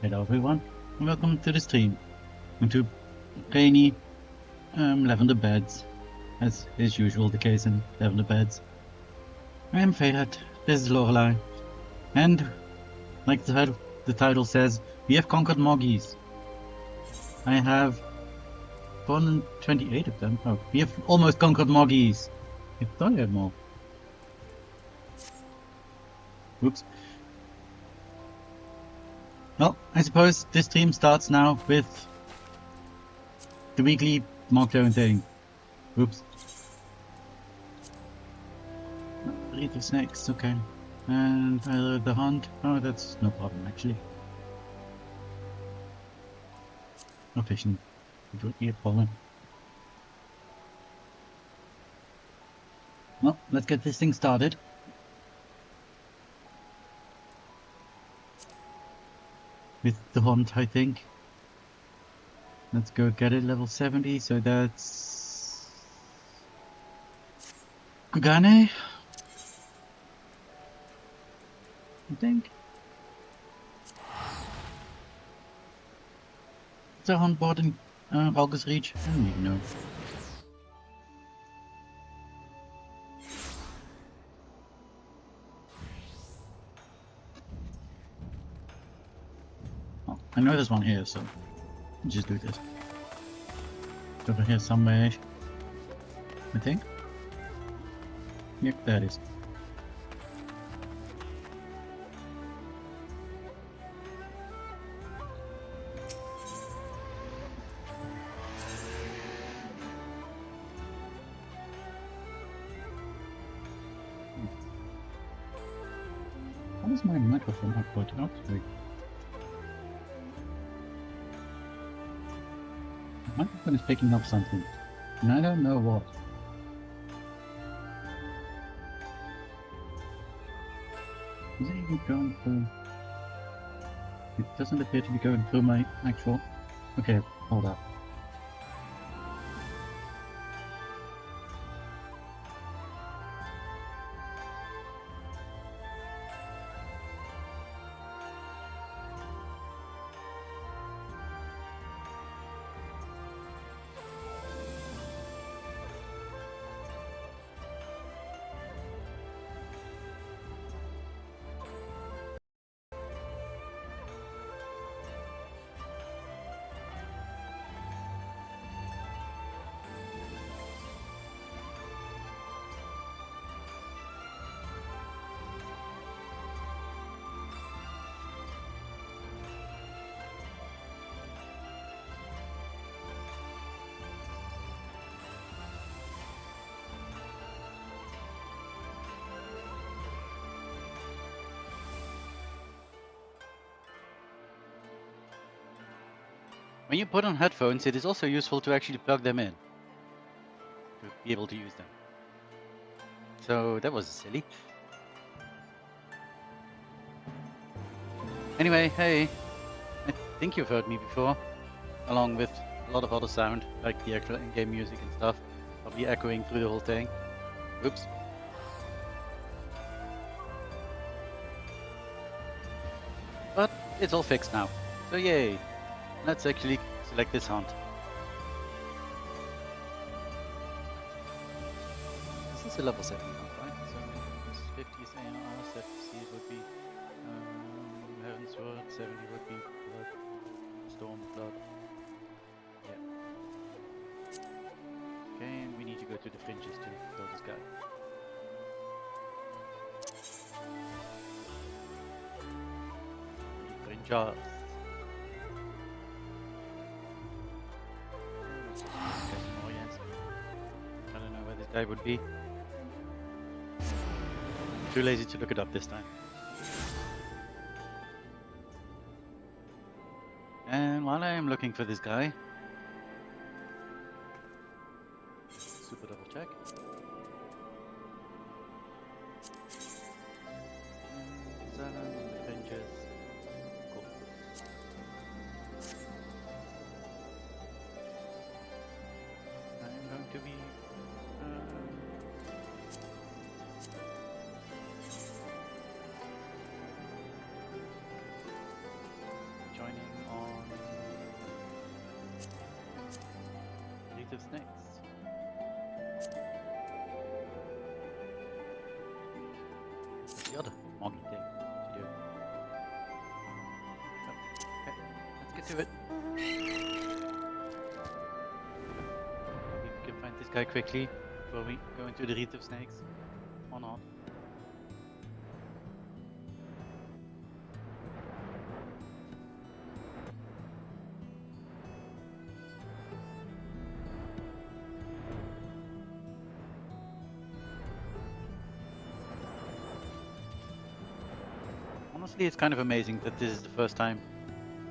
Hello everyone, and welcome to the stream. Into rainy lavender beds, as is usual the case in lavender beds. I am Fae'ret, this is Lorelei, and like the title says, we have conquered Moggies. I have 428 of them. Oh, we have almost conquered Moggies. I thought I had more. Oops. Well, I suppose this stream starts now with the weekly mogstone thing. Oops. Read the snakes, okay. And the hunt. Oh, that's no problem actually. No fishing. It would be a problem. Well, let's get this thing started. With the hunt, I think. Let's go get it, level 70, so that's... Kugane? I think. Is there a hunt board in August Reach? I don't even know. Oh, I know there's one here, so I'll just do this. It's over here somewhere, I think. Yep, there it is. How is my microphone output? Oh, wait. My microphone is picking up something, and I don't know what. Is it even going through? It doesn't appear to be going through my actual... Okay, hold up. When you put on headphones, it is also useful to actually plug them in to be able to use them. So that was silly. Anyway, hey, I think you've heard me before, along with a lot of other sound, like the actual in-game music and stuff. I'll be echoing through the whole thing. Oops. But it's all fixed now, so yay. Let's actually select this hunt. This is a level 7 hunt, right? So this 50 is AR, 70 would be Heaven's Sword, 70 would be Blood, Storm, Blood. Yeah. Okay, and we need to go to the fringes to kill this guy. The fringes. I don't know where this guy would be. Too lazy to look it up this time. And while I am looking for this guy, super double check. Salon and the fringes. Cool. I'm going to be join mining on native snakes. That's the other moggy thing to do. Oh, okay, let's get to it. Maybe we can find this guy quickly before we go into the reef of snakes. Or not. Honestly, it's kind of amazing that this is the first time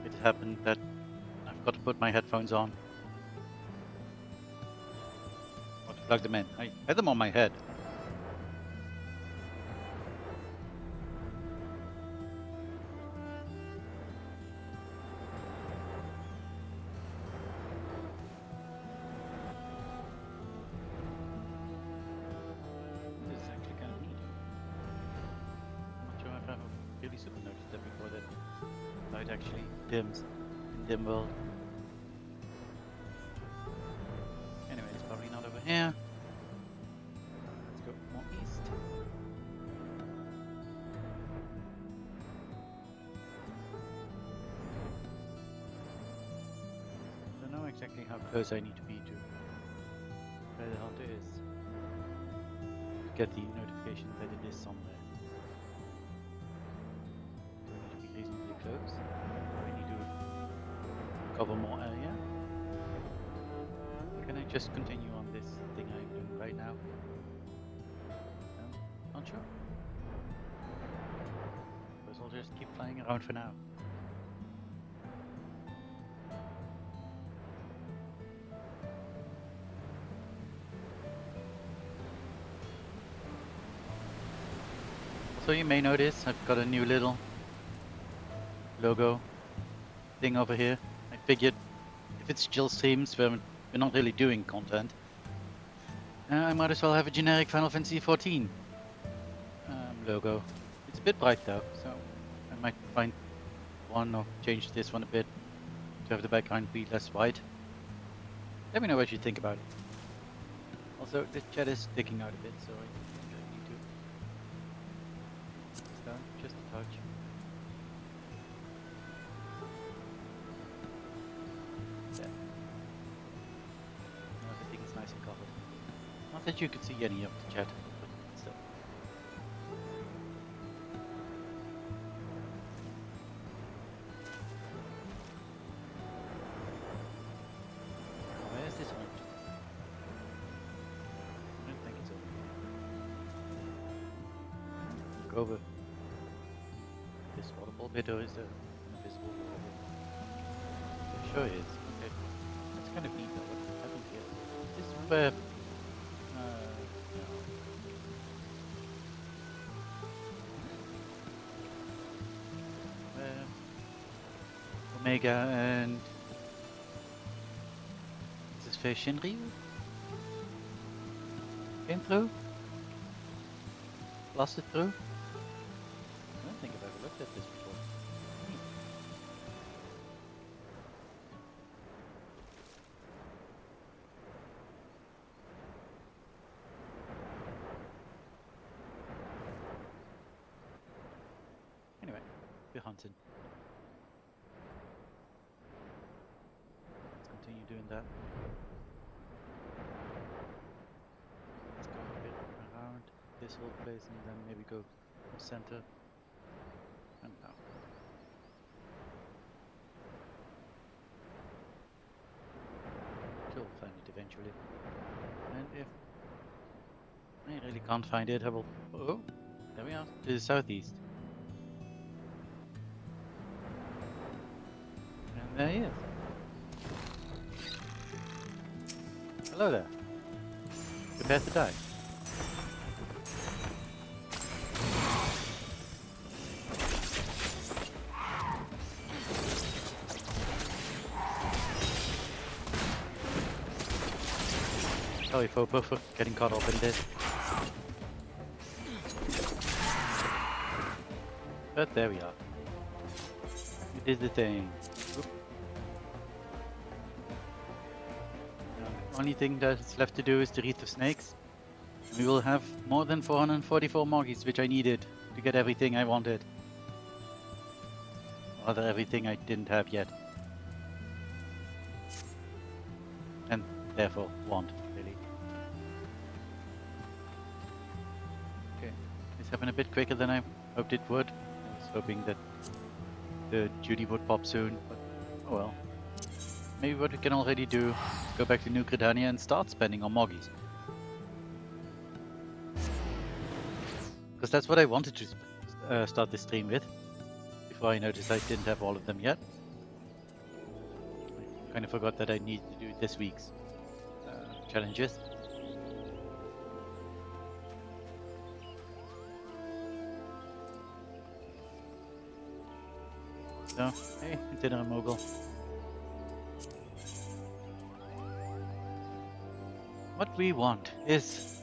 it happened that I've got to put my headphones on. Or to plug them in. I had them on my head. This is actually kind of neat. I'm not sure if I've ever really super noticed that before, that light actually dims in dim world. Anyway, it's probably not over here. Let's go more east. I don't know exactly how close I need to be to where the hunter is to get the notification that it is somewhere. Do I need to be reasonably close? Do I need to cover more area? Or can I just continue on this thing I'm doing right now? Not sure. Guess I'll just keep flying around for now. So you may notice I've got a new little logo thing over here. I figured if it's chill streams where we're not really doing content, I might as well have a generic Final Fantasy XIV logo. It's a bit bright though, so I might find one or change this one a bit to have the background be less white. Let me know what you think about it. Also, the chat is sticking out a bit, so I need to slow just a touch. Yeah. Now everything is nice and covered. Not that you could see any of the chat, but still. Where is this one? I don't think it's over here. Go over this waterfall bit, or is there an invisible wall? There sure is. Okay. That's kind of neat though. What happened here? This is where no. Where Omega and is this Fae Shinryu came through? Blasted through? I don't think I've ever looked at this before. Hmm. Anyway, we're hunting. Let's continue doing that. Let's go a bit around this whole place and then maybe go center. And now. We'll find it eventually. And if I really can't find it, I will. Oh, there we are. To the southeast. And there he is. Hello there. Prepare to die. Sorry for getting caught up in this. But there we are. We did the thing. Only thing that's left to do is the Wreath of Snakes. We will have more than 444 Moggies, which I needed to get everything I wanted. Rather, everything I didn't have yet. And therefore, want, really. Okay, it's happened a bit quicker than I hoped it would. I was hoping that the duty would pop soon, but oh well. Maybe what we can already do is go back to New Gridania and start spending on Moggies. Because that's what I wanted to start this stream with, before I noticed I didn't have all of them yet. I kind of forgot that I needed to do this week's challenges. So, hey, dinner mogul. What we want is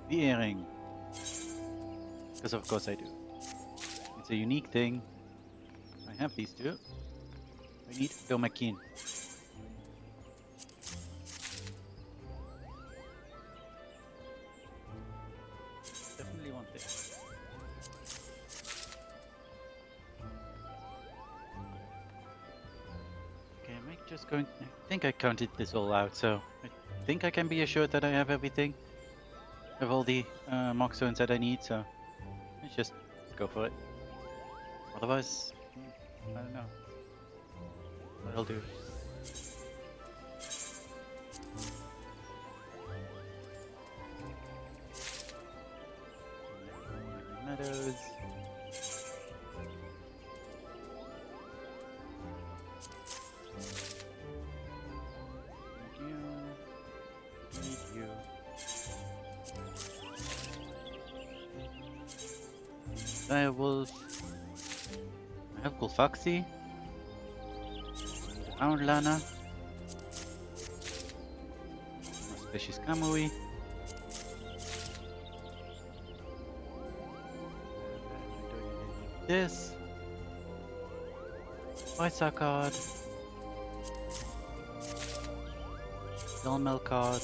the earring. Because of course I do. It's a unique thing. I have these two. I need Domakin. Definitely want this. Okay, am I just going... I think I counted this all out, so I think I can be assured that I have everything. I have all the mogstones that I need, so let's just go for it. Otherwise, I don't know. I'll do. Meadows. Need you. Direwolf. I have Gulfaxi. Hound Lana. Auspicious Kamui. This. Paisa card. Delmel card.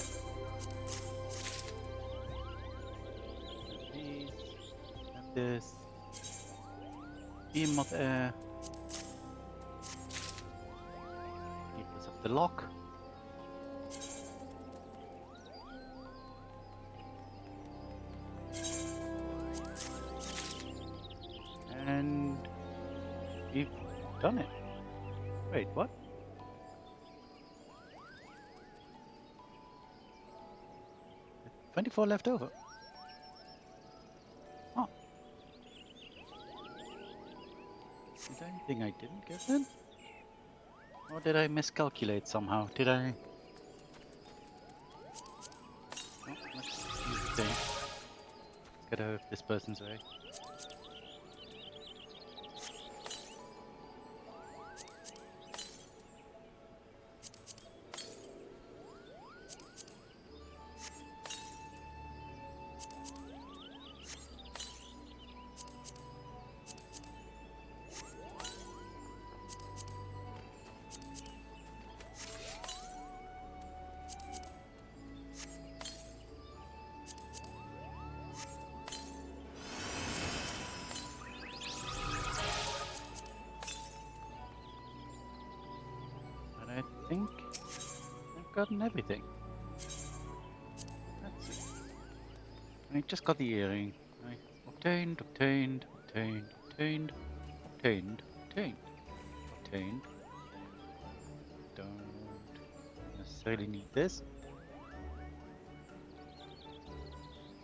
These. And this. Beam of Air. Keepers of the Lock. And we've done it. Wait, what? There's 24 left over. Oh. Is there anything I didn't get then? Or did I miscalculate somehow? Did I? Oh, let's use the thing. Let's get out of this person's way. I think I've gotten everything. Let's see. I just got the earring. I obtained. Don't necessarily need this.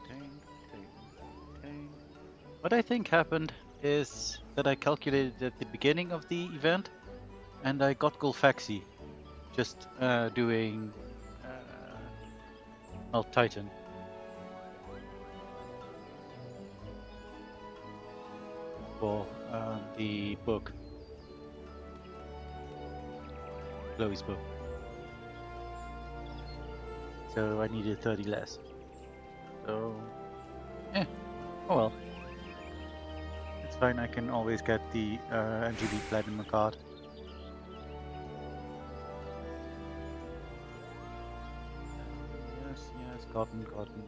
Obtained. What I think happened is that I calculated at the beginning of the event and I got Gulfaxi. Just doing Titan. For the book. Chloe's book. So I needed 30 less. So, oh well. It's fine, I can always get the MGB Platinum card. cotton.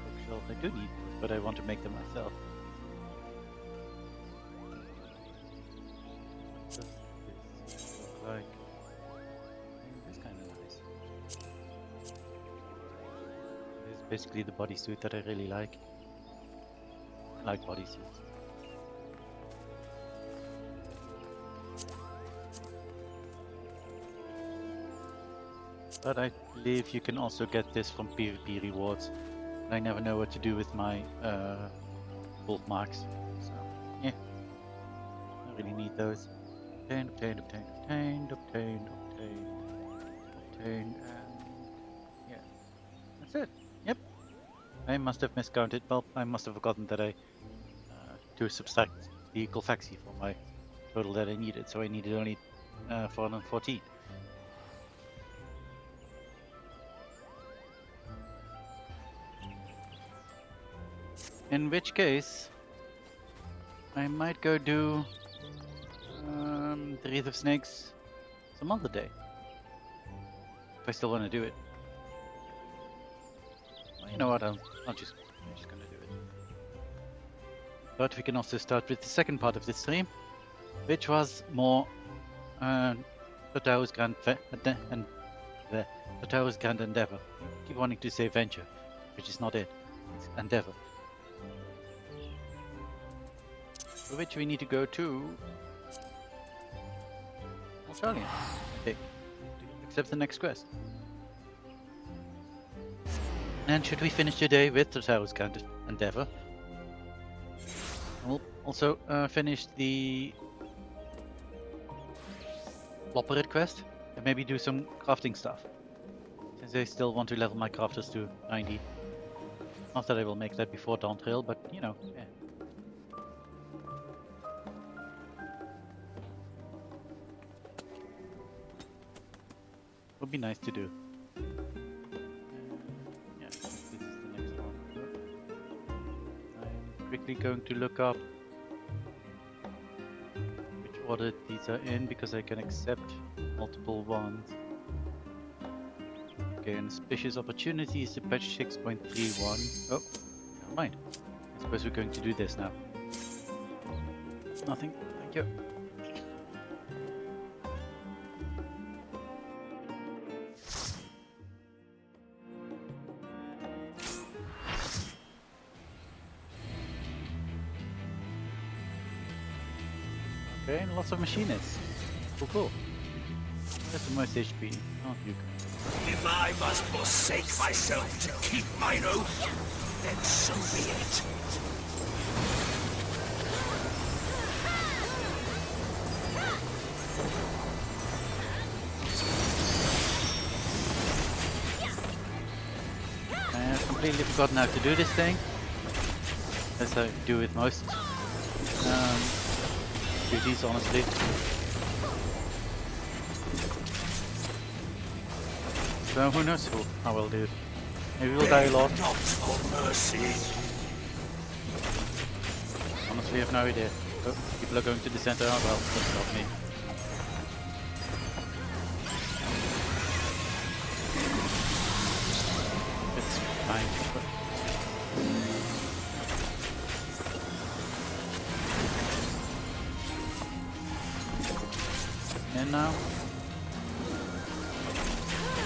Bookshelf. I do need those, but I want to make them myself. What does this look like? This kind of nice. This is basically the bodysuit that I really like. I like bodysuits. But I believe you can also get this from PvP rewards. I never know what to do with my gold marks. So, yeah. I really need those. Obtained. And yeah. That's it. Yep. I must have miscounted. Well, I must have forgotten that I to subtract the Colfaxi from my total that I needed. So I needed only 414. In which case, I might go do the Wreath of Snakes some other day. If I still want to do it. Well, you know what, I'm just gonna do it. But we can also start with the second part of this stream, which was more Tata's Grand Endeavor. I keep wanting to say venture, which is not it. It's endeavor. For which we need to go to Australia. Okay. Accept the next quest. And should we finish today with the Tata's Grand Endeavor, we'll also finish the Fae'ret quest and maybe do some crafting stuff. Since I still want to level my crafters to 90. Not that I will make that before Dawn Trail, but you know, yeah. Would be nice to do. Yeah, this is the next one. I'm quickly going to look up which order these are in because I can accept multiple ones. Okay, and Suspicious Opportunity is to patch 6.31. Oh, never mind. I suppose we're going to do this now. Nothing. Thank you. Okay, and lots of machinists. Cool. That's the most HP. Oh, you can. If I must forsake myself to keep mine oath, then so be it. I have completely forgotten how to do this thing, as I do with most duties, honestly. So who knows how I'll do it. Maybe we'll die a lot. Not for mercy. Honestly, I have no idea. Oh, people are going to the center. Oh well, that's not me. It's fine. And now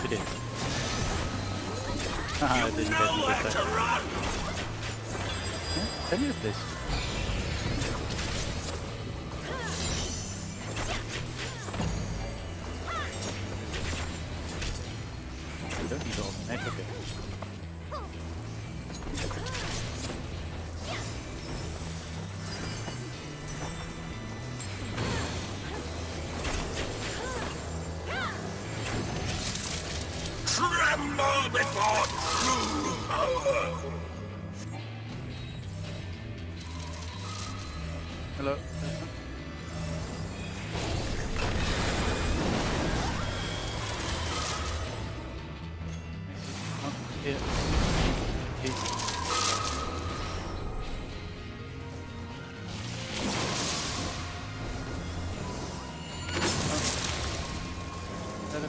we did. Haha, I didn't get you this time. Yeah, can you use this? I don't need all the net, okay. Tremble before true power. Hello. Oh, yeah. Okay.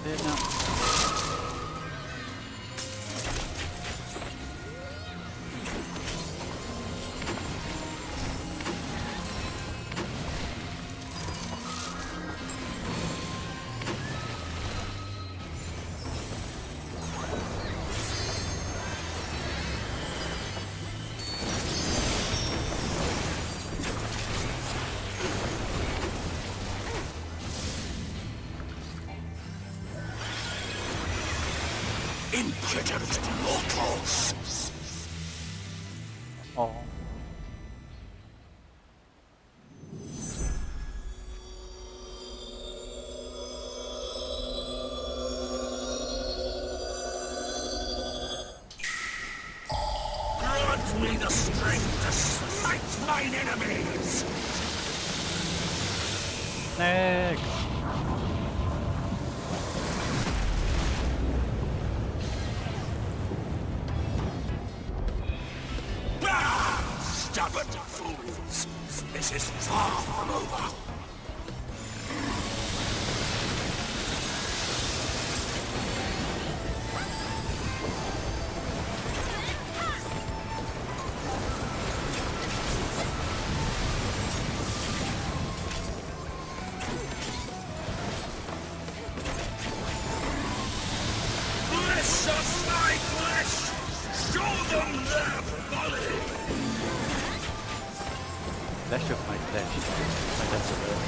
it now. Impudent mortals! Oh. Grant me the strength to smite mine enemies! Next! Stubborn fools! This is far from over! Flesh of my flesh! Show them their folly! Flesh of my flesh. Like that's a word.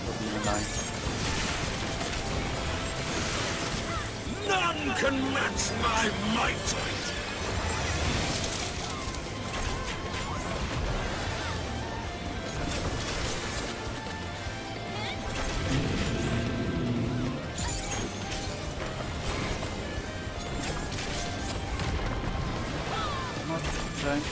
Will be in line. None can match my might! Not trying.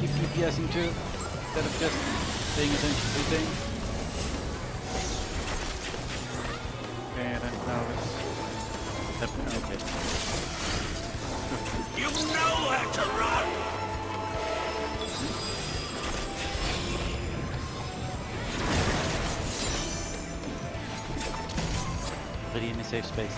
Keep DPSing too, instead of just paying attention to things. Okay, then now it's... Okay. You know where to run! Already in a safe space.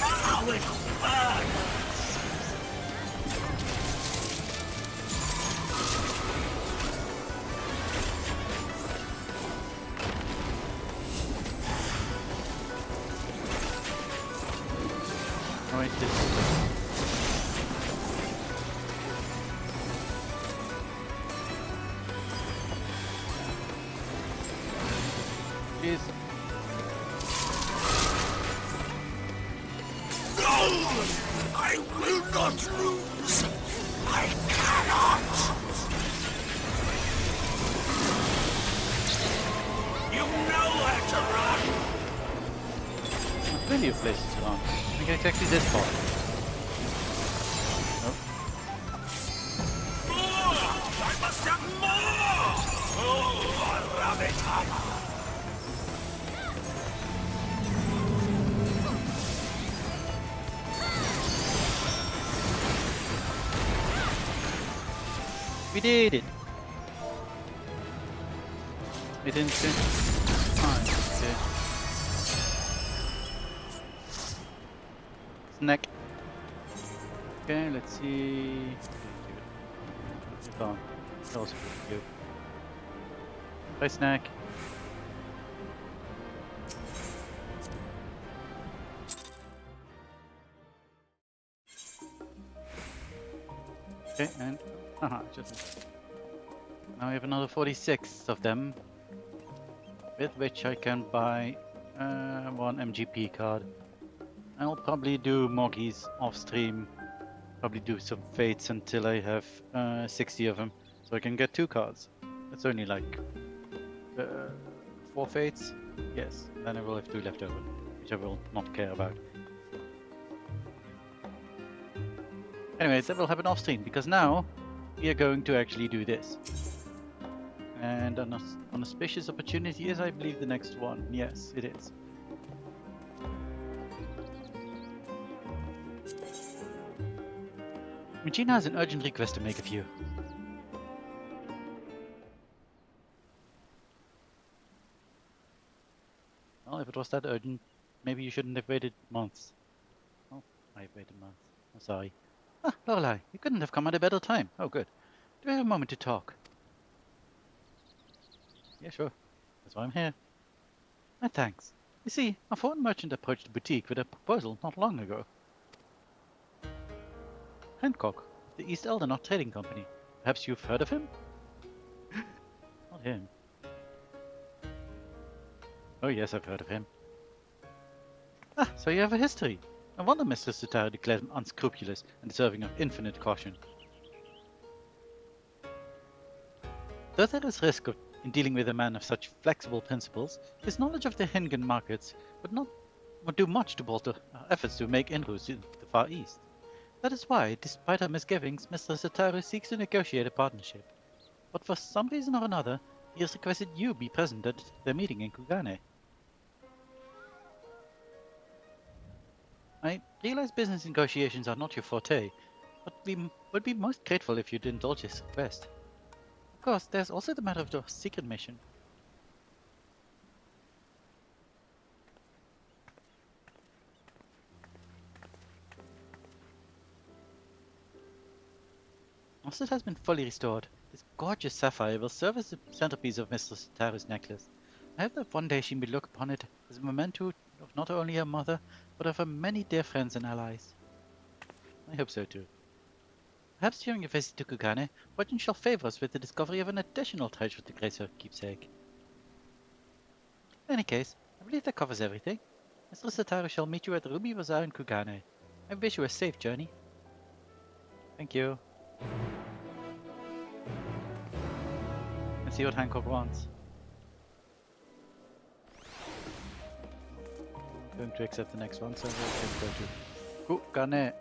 How it burns! Oh, it is. Please. No! I will not lose! I cannot! You know where to run! Plenty of places to launch. I think it's actually this far. Nope. More! I must have more! Oh, I love it! We did it! It didn't fit. Fine, okay. Snack. Okay, let's see. Gone. That was pretty good. Bye, snack. Okay, and haha, just now we have another 46 of them, with which I can buy one MGP card. I'll probably do Moggies off stream. Probably do some fates until I have 60 of them, so I can get 2 cards. That's only like 4 fates. Yes, then I will have 2 left over, which I will not care about. Anyway, that will happen off stream because now we are going to actually do this. And an auspicious opportunity is, I believe, the next one. Yes, it is. Regina has an urgent request to make of you. Well, if it was that urgent, maybe you shouldn't have waited months. Oh, I waited months. I'm sorry. Ah, Lorelei, you couldn't have come at a better time. Oh, good. Do we have a moment to talk? Yeah, sure. That's why I'm here. Thanks. You see, a foreign merchant approached the boutique with a proposal not long ago. Hancock, the East Elderknot Trading Company. Perhaps you've heard of him? Not him. Oh yes, I've heard of him. Ah, so you have a history. No wonder Mr. Tata declared him unscrupulous and deserving of infinite caution. Though there is risk in dealing with a man of such flexible principles, his knowledge of the Hingan markets would do much to bolster our efforts to make inroads in the Far East. That is why, despite our misgivings, Mr. Sataru seeks to negotiate a partnership. But for some reason or another, he has requested you be present at their meeting in Kugane. I realize business negotiations are not your forte, but we would be most grateful if you'd indulge his request. Of course, there's also the matter of the secret mission. Once it has been fully restored, this gorgeous sapphire will serve as the centerpiece of Mr. Sataru's necklace. I hope that one day she may look upon it as a memento of not only her mother, but of her many dear friends and allies. I hope so too. Perhaps during your visit to Kugane, fortune shall favor us with the discovery of an additional treasure to grace her keepsake. In any case, I believe that covers everything. Mr. Sataru shall meet you at the Ruby Bazaar in Kugane. I wish you a safe journey. Thank you. Let's see what Hancock wants. I'm going to accept the next one, so we'll go to Kugane.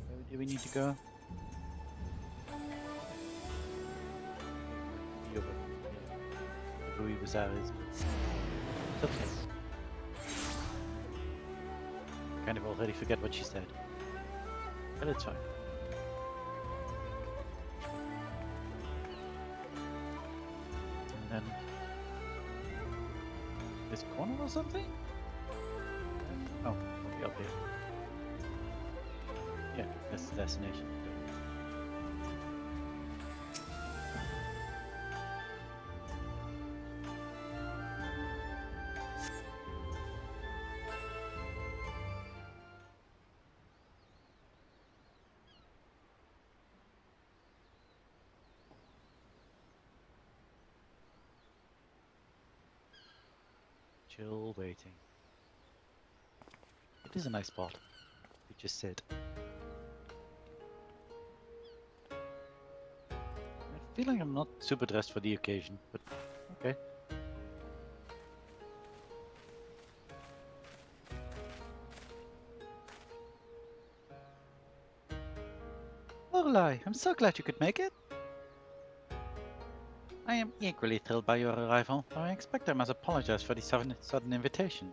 Where do we need to go? Ruby Bazaar is. It's okay. Kind of already forget what she said. But it's fine. And then this corner or something? Oh, it'll be up here. Yeah, that's the destination. Chill waiting. It is a nice spot. We just sit. I feel like I'm not super dressed for the occasion, but okay. Lorelei, I'm so glad you could make it. I am equally thrilled by your arrival, though I expect I must apologize for the sudden invitation.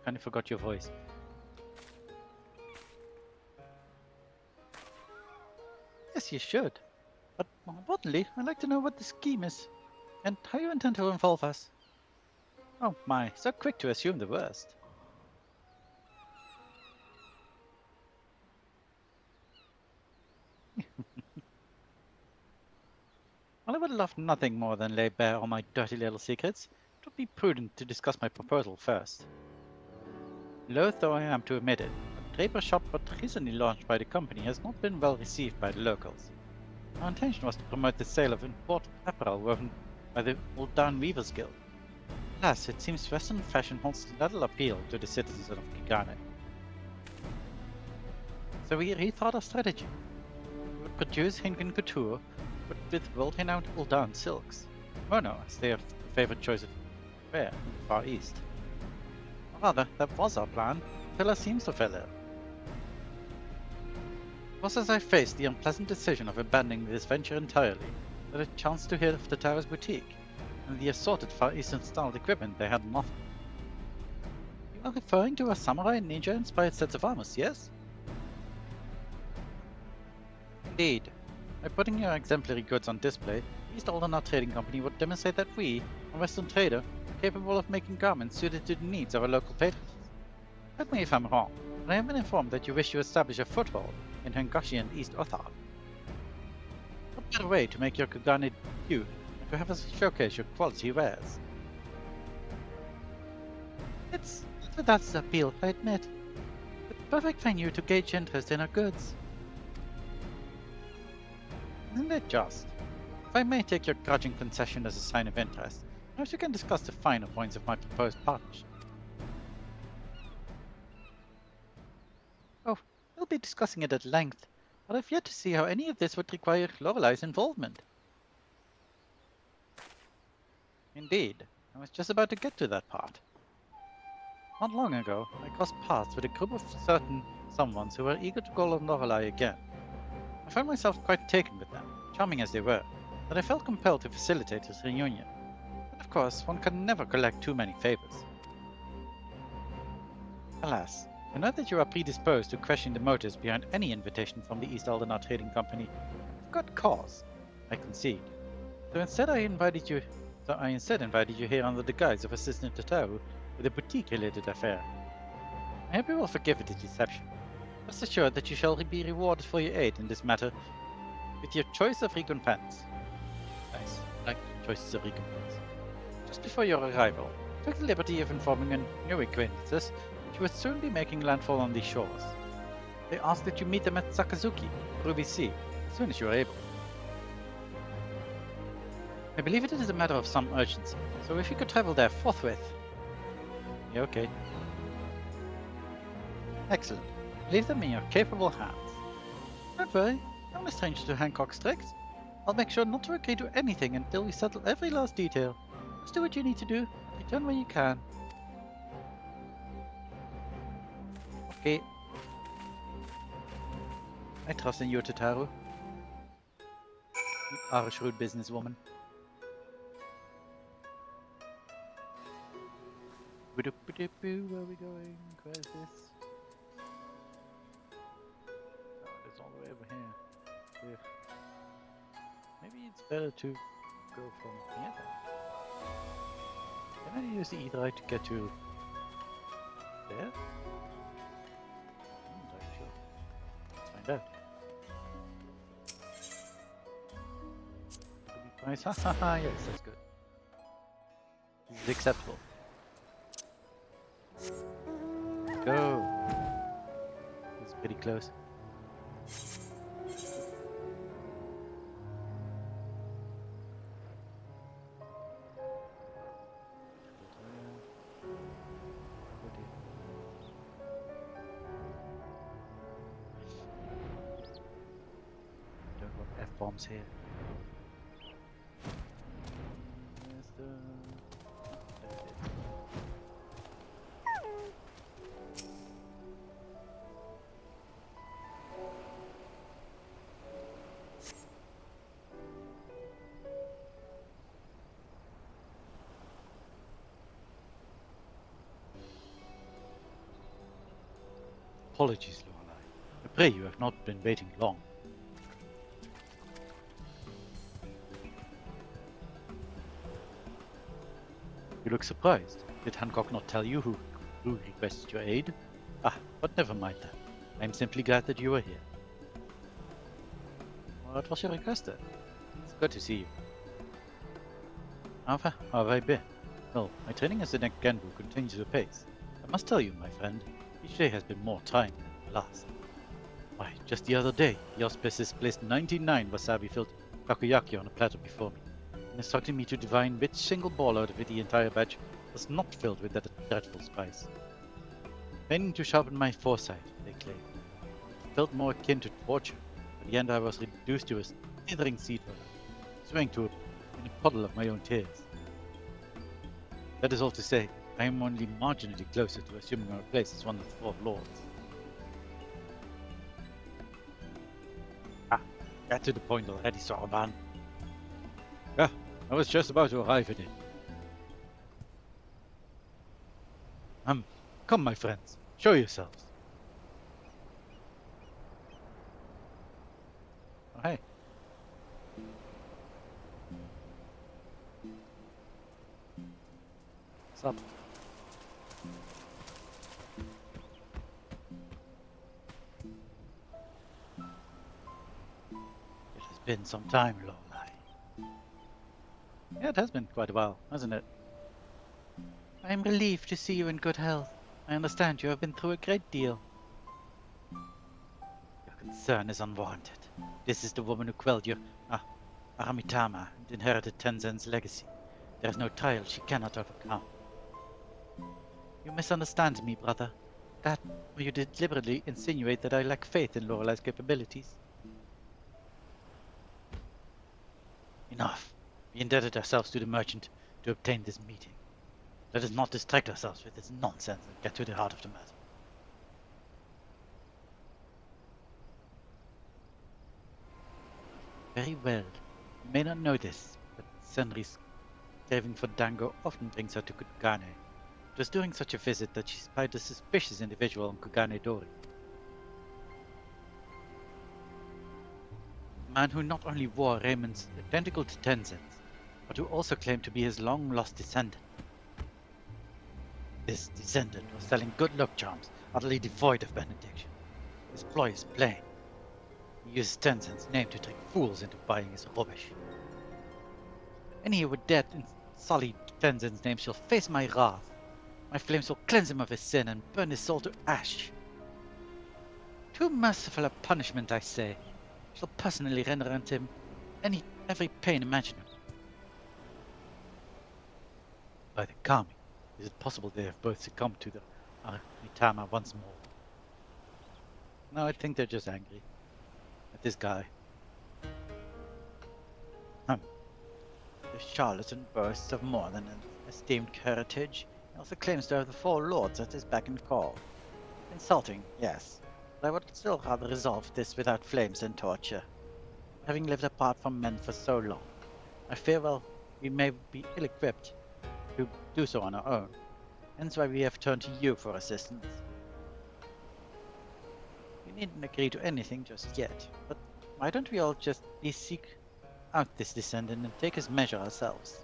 Kinda forgot your voice. Yes, you should. But more importantly, I'd like to know what the scheme is, and how you intend to involve us. Oh my, so quick to assume the worst. would love nothing more than lay bare all my dirty little secrets, it would be prudent to discuss my proposal first. Loath though I am to admit it, the draper shop but recently launched by the company has not been well received by the locals. Our intention was to promote the sale of imported apparel woven by the Old Down Weavers Guild. Alas, it seems Western fashion holds little appeal to the citizens of Kigane. So we rethought our strategy. We would produce Hinken couture, but with world-renowned Old Down silks. Mono, as they are the favorite choice of wear in the Far East. Or rather, that was our plan, until it seems to fail. It was as I faced the unpleasant decision of abandoning this venture entirely, that I chanced to hear of the Tara's boutique, and the assorted Far Eastern styled equipment they had on offer. You are referring to our samurai and ninja inspired sets of armors, yes? Indeed. By putting your exemplary goods on display, East Aldenar Trading Company would demonstrate that we, a Western trader, are capable of making garments suited to the needs of our local patrons. Correct me if I'm wrong, but I have been informed that you wish to establish a foothold in Hengashi and East Othar. What better way to make your Kugane debut than to have us showcase your quality wares? It's not without its appeal, I admit. The perfect venue to gauge interest in our goods. Isn't it just? If I may take your grudging concession as a sign of interest, perhaps we can discuss the finer points of my proposed partnership. Oh, we'll be discussing it at length, but I've yet to see how any of this would require Lorelei's involvement. Indeed, I was just about to get to that part. Not long ago, I crossed paths with a group of certain someones who were eager to call on Lorelei again. I found myself quite taken with them, charming as they were, that I felt compelled to facilitate this reunion. But of course, one can never collect too many favors. Alas, I know that you are predisposed to question the motives behind any invitation from the East Aldenar Trading Company. I've got cause, I concede. So instead invited you here under the guise of Assistant Tataru with a boutique-related affair. I hope you will forgive the deception. Rest assured that you shall be rewarded for your aid in this matter with your choice of recompense. Nice, I like choices of recompense. Just before your arrival, I took the liberty of informing new acquaintances that you would soon be making landfall on these shores. They asked that you meet them at Sakazuki, Ruby Sea, as soon as you are able. I believe it is a matter of some urgency, so if you could travel there forthwith. Yeah, okay. Excellent. Leave them in your capable hands. Don't worry, I'm a stranger to Hancock's tricks. I'll make sure not to agree to anything until we settle every last detail. Just do what you need to do, and return when you can. Okay. I trust in you, Tataru. You are a shrewd businesswoman. Where are we going? Where is this? Oh, it's all the way over here. Yeah. Maybe it's better to go from here then. Can I use the ether to get to there? I'm not sure. Let's find out. Nice. Haha, yes, that's good. This is acceptable. Let's go. This is pretty close. Don't want F-bombs here. Where's the... There it is. Apologies, Lorelei. I pray you have not been waiting long. You look surprised. Did Hancock not tell you who requested your aid? Ah, but never mind that. I am simply glad that you are here. What was your request then? It's good to see you. How have I been? Well, my training as a Genbu continues apace. I must tell you, my friend, each day has been more trying than the last. Why, just the other day, the auspices placed 99 wasabi-filled takoyaki on a platter before me, and instructed me to divine which single ball out of it the entire batch was not filled with that dreadful spice. Failing to sharpen my foresight, they claimed. It felt more akin to torture. At the end I was reduced to a slithering seed roller, swimming in a puddle of my own tears. That is all to say, I am only marginally closer to assuming my place as one of the four lords. Get to the point already, Soroban. Yeah, I was just about to arrive at it. Come my friends, show yourselves. Oh, hey. What's up? It has been some time, Lorelai. Yeah, it has been quite a while, hasn't it? I am relieved to see you in good health. I understand you have been through a great deal. Your concern is unwarranted. This is the woman who quelled your Aramitama and inherited Tenzen's legacy. There is no trial she cannot overcome. You misunderstand me, brother. That, or you deliberately insinuate that I lack faith in Lorelai's capabilities. Enough. We indebted ourselves to the merchant to obtain this meeting. Let us not distract ourselves with this nonsense and get to the heart of the matter. Very well. You may not know this, but Senri's craving for dango often brings her to Kugane. It was during such a visit that she spied a suspicious individual on Kugane Dori. A man who not only wore raiments identical to Tenzen's, but who also claimed to be his long-lost descendant. This descendant was selling good luck charms, utterly devoid of benediction. His ploy is plain. He uses Tenzen's name to trick fools into buying his rubbish. Any who would dare sully Tenzen's name shall face my wrath. My flames will cleanse him of his sin and burn his soul to ash. Too merciful a punishment, I say. I shall personally render unto him every pain imaginable. By the Kami, is it possible they have both succumbed to the Aramitama once more? No, I think they're just angry at this guy. The charlatan boasts of more than an esteemed heritage. He also claims to have the four lords at his beck and call. Insulting, yes, but I would still rather resolve this without flames and torture. Having lived apart from men for so long, I fear, well, we may be ill-equipped to do so on our own. Hence why we have turned to you for assistance. We needn't agree to anything just yet, but why don't we all just seek out this descendant and take his measure ourselves?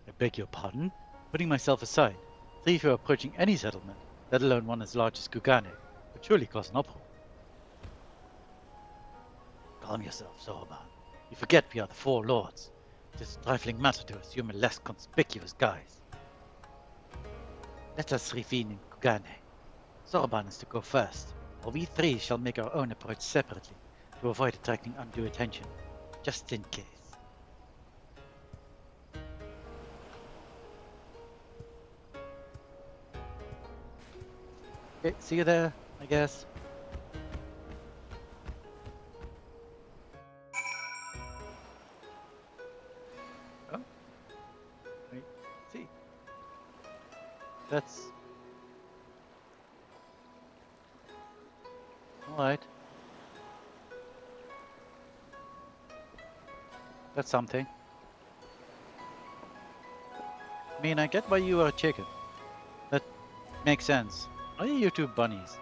I beg your pardon? Putting myself aside, three who are approaching any settlement, let alone one as large as Kugane, would surely cause an uproar. Calm yourself, Soroban. You forget we are the four lords. It is a trifling matter to assume a less conspicuous guise. Let us reconvene in Kugane. Soroban is to go first, while we three shall make our own approach separately to avoid attracting undue attention, just in case. Okay, see you there, I guess. Oh, I see. That's alright. That's something. I mean, I get why you are a chicken. That makes sense. Why are you two bunnies?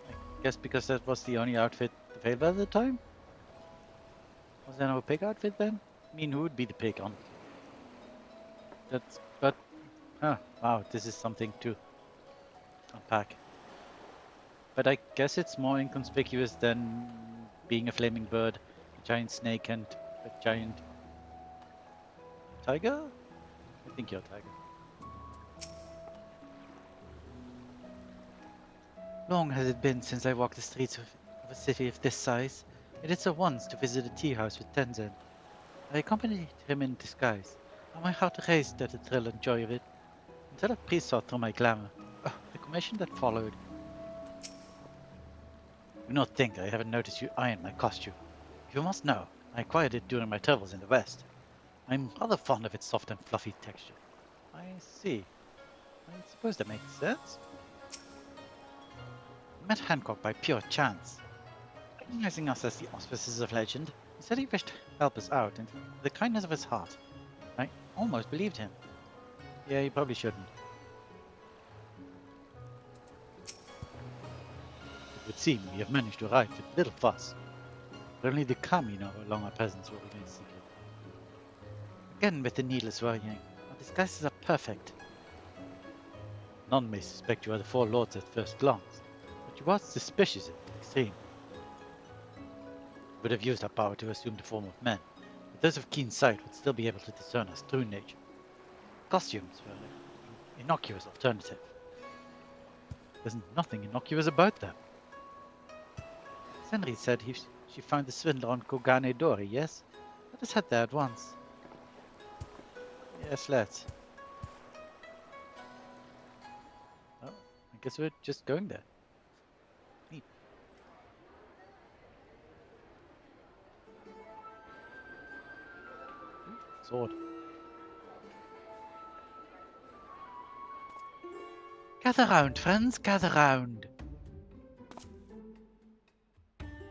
I guess because that was the only outfit available at the time? Was there no pig outfit then? I mean, who would be the pig on? Wow, this is something to unpack. but I guess it's more inconspicuous than being a flaming bird, a giant snake, and a giant tiger? I think you're a tiger. Long has it been since I walked the streets of a city of this size. I did so once to visit a tea house with Tenzin. I accompanied him in disguise, and my heart raced at the thrill and joy of it, until a priest saw through my glamour. Oh, the commotion that followed. Do not think I haven't noticed you iron my costume. You must know, I acquired it during my travels in the West. I'm rather fond of its soft and fluffy texture. I see. I suppose that makes sense. I met Hancock by pure chance. Recognizing us as the auspices of legend, he said he wished to help us out, and with the kindness of his heart, I almost believed him. Yeah, you probably shouldn't. It would seem we have managed to arrive with little fuss. But only the kami know how long our presence will remain secret. Again with the needless worrying. Our disguises are perfect. None may suspect you are the four lords at first glance, but you are suspicious in the extreme. We would have used our power to assume the form of men, but those of keen sight would still be able to discern us true nature. Costumes were an innocuous alternative. There's nothing innocuous about them. Senri said she found the swindler on Kogane Dori, yes? Let us head there at once. Yes, let's. Oh, I guess we're just going there. Neat. Ooh, sword. Gather round, friends, gather round.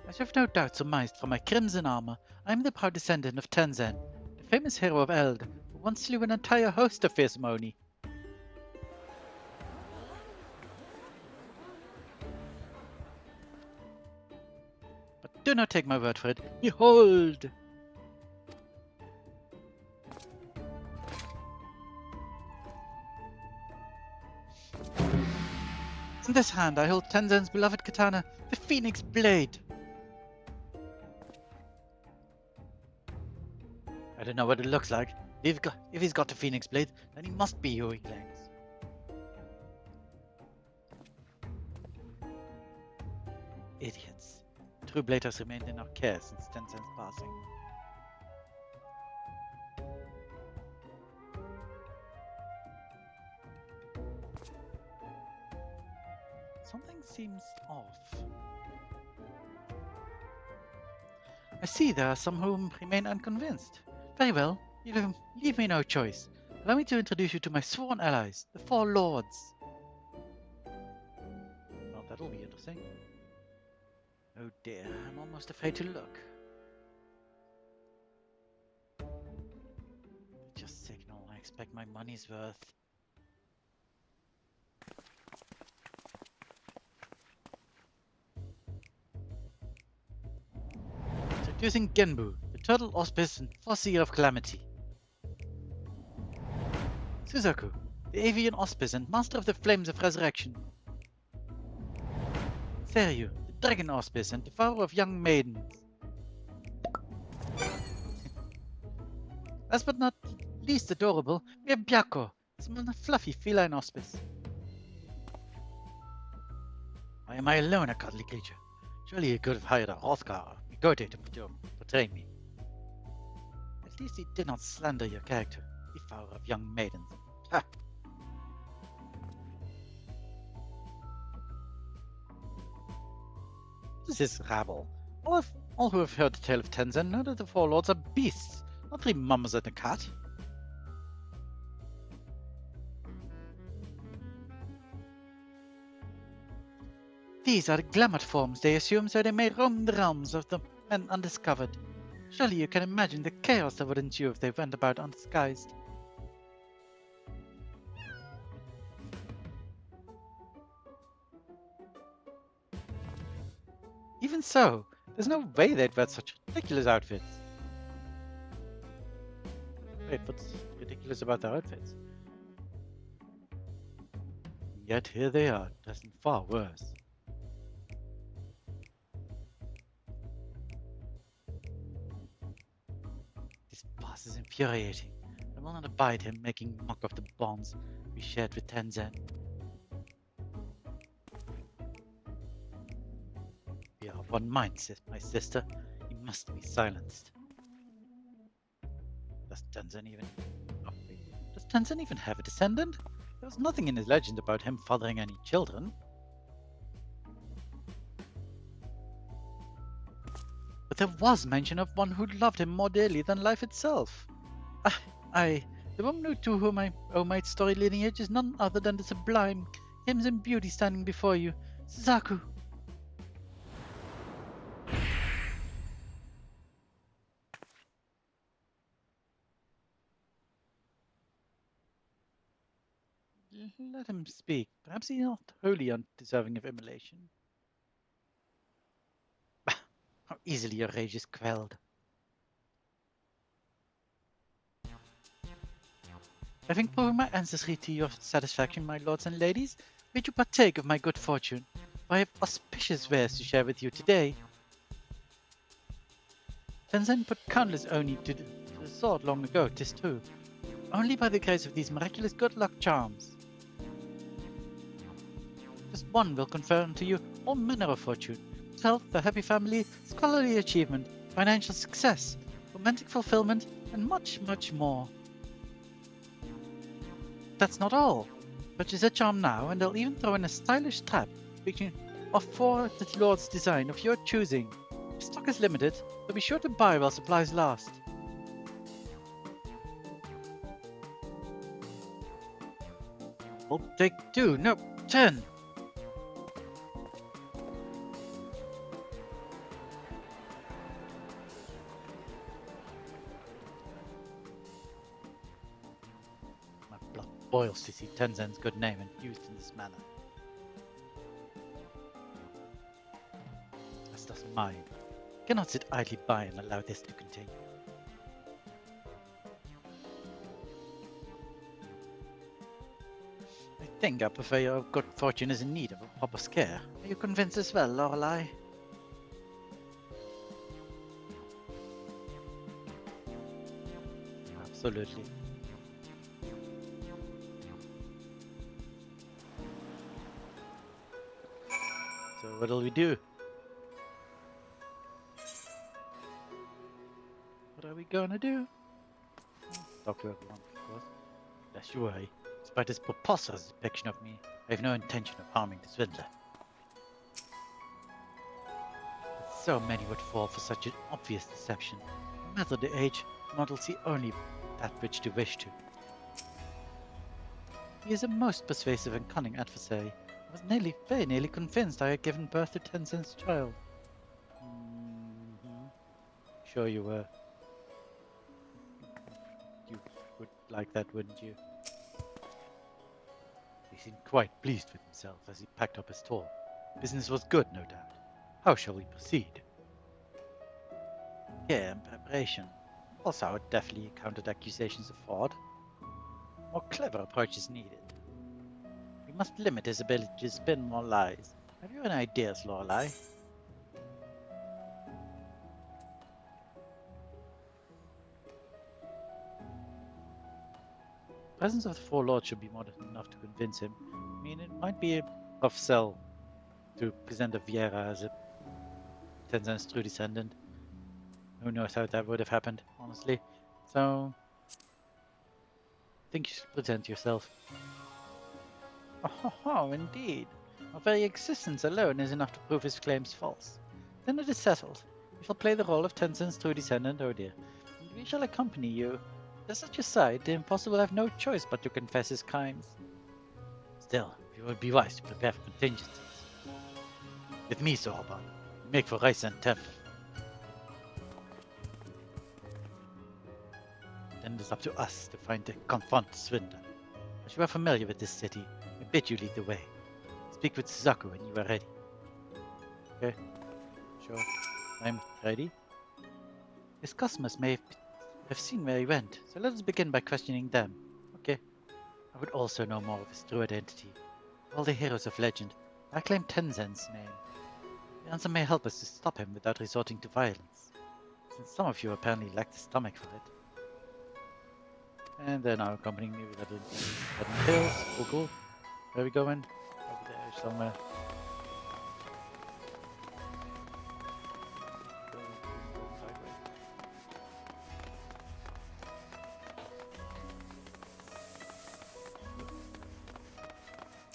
As you have no doubt surmised from my crimson armor, I am the proud descendant of Tenzin, the famous hero of Eld, who once slew an entire host of fierce Moni. But do not take my word for it. Behold! In this hand I hold Tenzin's beloved katana, the Phoenix Blade. I don't know what it looks like. If he's got the Phoenix Blade, then he must be who he claims. Idiots. True blade has remained in our care since Tenzin's passing. Something seems off. I see there are some who remain unconvinced. Very well, you leave me no choice. Allow me to introduce you to my sworn allies, the Four Lords. Well, that'll be interesting. Oh dear, I'm almost afraid to look. Just signal, I expect my money's worth. Introducing Genbu, the Turtle Auspice and Foreseer of Calamity. Suzaku, the Avian Auspice and Master of the Flames of Resurrection. Seryu, the Dragon Auspice and Devourer of Young Maidens. Last but not least adorable, we have Byako, small fluffy feline auspice. Why am I alone, a cuddly creature? Surely you could have hired a Hrothgar or Migote to portray me. At least he did not slander your character, Devourer of Young Maidens. Ha! This is rabble. All who have heard the tale of Tenzin know that the Four Lords are beasts, not three mummers and a cat. These are the glamored forms they assume so they may roam the realms of the men undiscovered. Surely you can imagine the chaos that would ensue if they went about undisguised. Even so, there's no way they'd wear such ridiculous outfits. Wait, what's ridiculous about their outfits? Yet here they are, dressed far worse. boss is infuriating. I will not abide him making mock of the bonds we shared with Tenzin. We are of one mind, my sister. He must be silenced. Does Tenzin even... Oh, wait. Does Tenzin even have a descendant? There was nothing in his legend about him fathering any children. But there was mention of one who loved him more dearly than life itself. The woman to whom I owe my storied lineage is none other than the sublime, crimson beauty standing before you, Suzaku. Let him speak. Perhaps he is not wholly undeserving of immolation. How easily your rage is quelled. Having proven my ancestry to your satisfaction, my lords and ladies, bid you partake of my good fortune, for I have auspicious wares to share with you today. Tenzin put countless Oni to the sword long ago, 'tis true. Only by the grace of these miraculous good luck charms. Just one will confer unto you all manner of fortune, health, a happy family, scholarly achievement, financial success, romantic fulfillment, and much, much more. That's not all. Purchase a charm now, and they'll even throw in a stylish trap for the Lord's design of your choosing. Stock is limited, so be sure to buy while supplies last. We'll take 2, no, 10. My blood boils to see Tenzin's good name used in this manner. As does mine. I cannot sit idly by and allow this to continue. I think I prefer your good fortune is in need of a proper scare. Are you convinced as well, Lorelei? Absolutely. So what'll we do? What are we gonna do? Talk to everyone, of course. Lest you worry. Despite his preposterous depiction of me, I have no intention of harming the swindler. But so many would fall for such an obvious deception. No matter the age, mortals see only that which they wish to. He is a most persuasive and cunning adversary. I was very nearly convinced I had given birth to Tenzin's child. Sure you were. You would like that, wouldn't you? He seemed quite pleased with himself as he packed up his tour. Business was good, no doubt. How shall we proceed? Care and preparation. Also, I would definitely countered accusations of fraud. More clever approach is needed. We must limit his ability to spin more lies. Have you any ideas, Lorelei? The presence of the four lords should be more than enough to convince him. I mean, it might be a rough sell to present a Viera as a Tenzin's true descendant. Who knows how that would have happened, honestly. So, I think you should present yourself. Oh, indeed. Our very existence alone is enough to prove his claims false. Then it is settled. We shall play the role of Tenzin's true descendant, oh dear. And we shall accompany you. As such a sight, the impostor will have no choice but to confess his crimes. Still, it would be wise to prepare for contingencies. With me, Sohoban, we make for Rice and Temple. Then it is up to us to confront the swindler. As you are familiar with this city, I bid you lead the way. Speak with Suzaku when you are ready. Okay, sure, I'm ready. His customers may have seen where he went, so let us begin by questioning them. Okay. I would also know more of his true identity. All the heroes of legend, I claim Tenzin's name. The answer may help us to stop him without resorting to violence, since some of you apparently lack the stomach for it. And they're now accompanying me with heading hills. Oh, cool. Where are we going? Over there somewhere.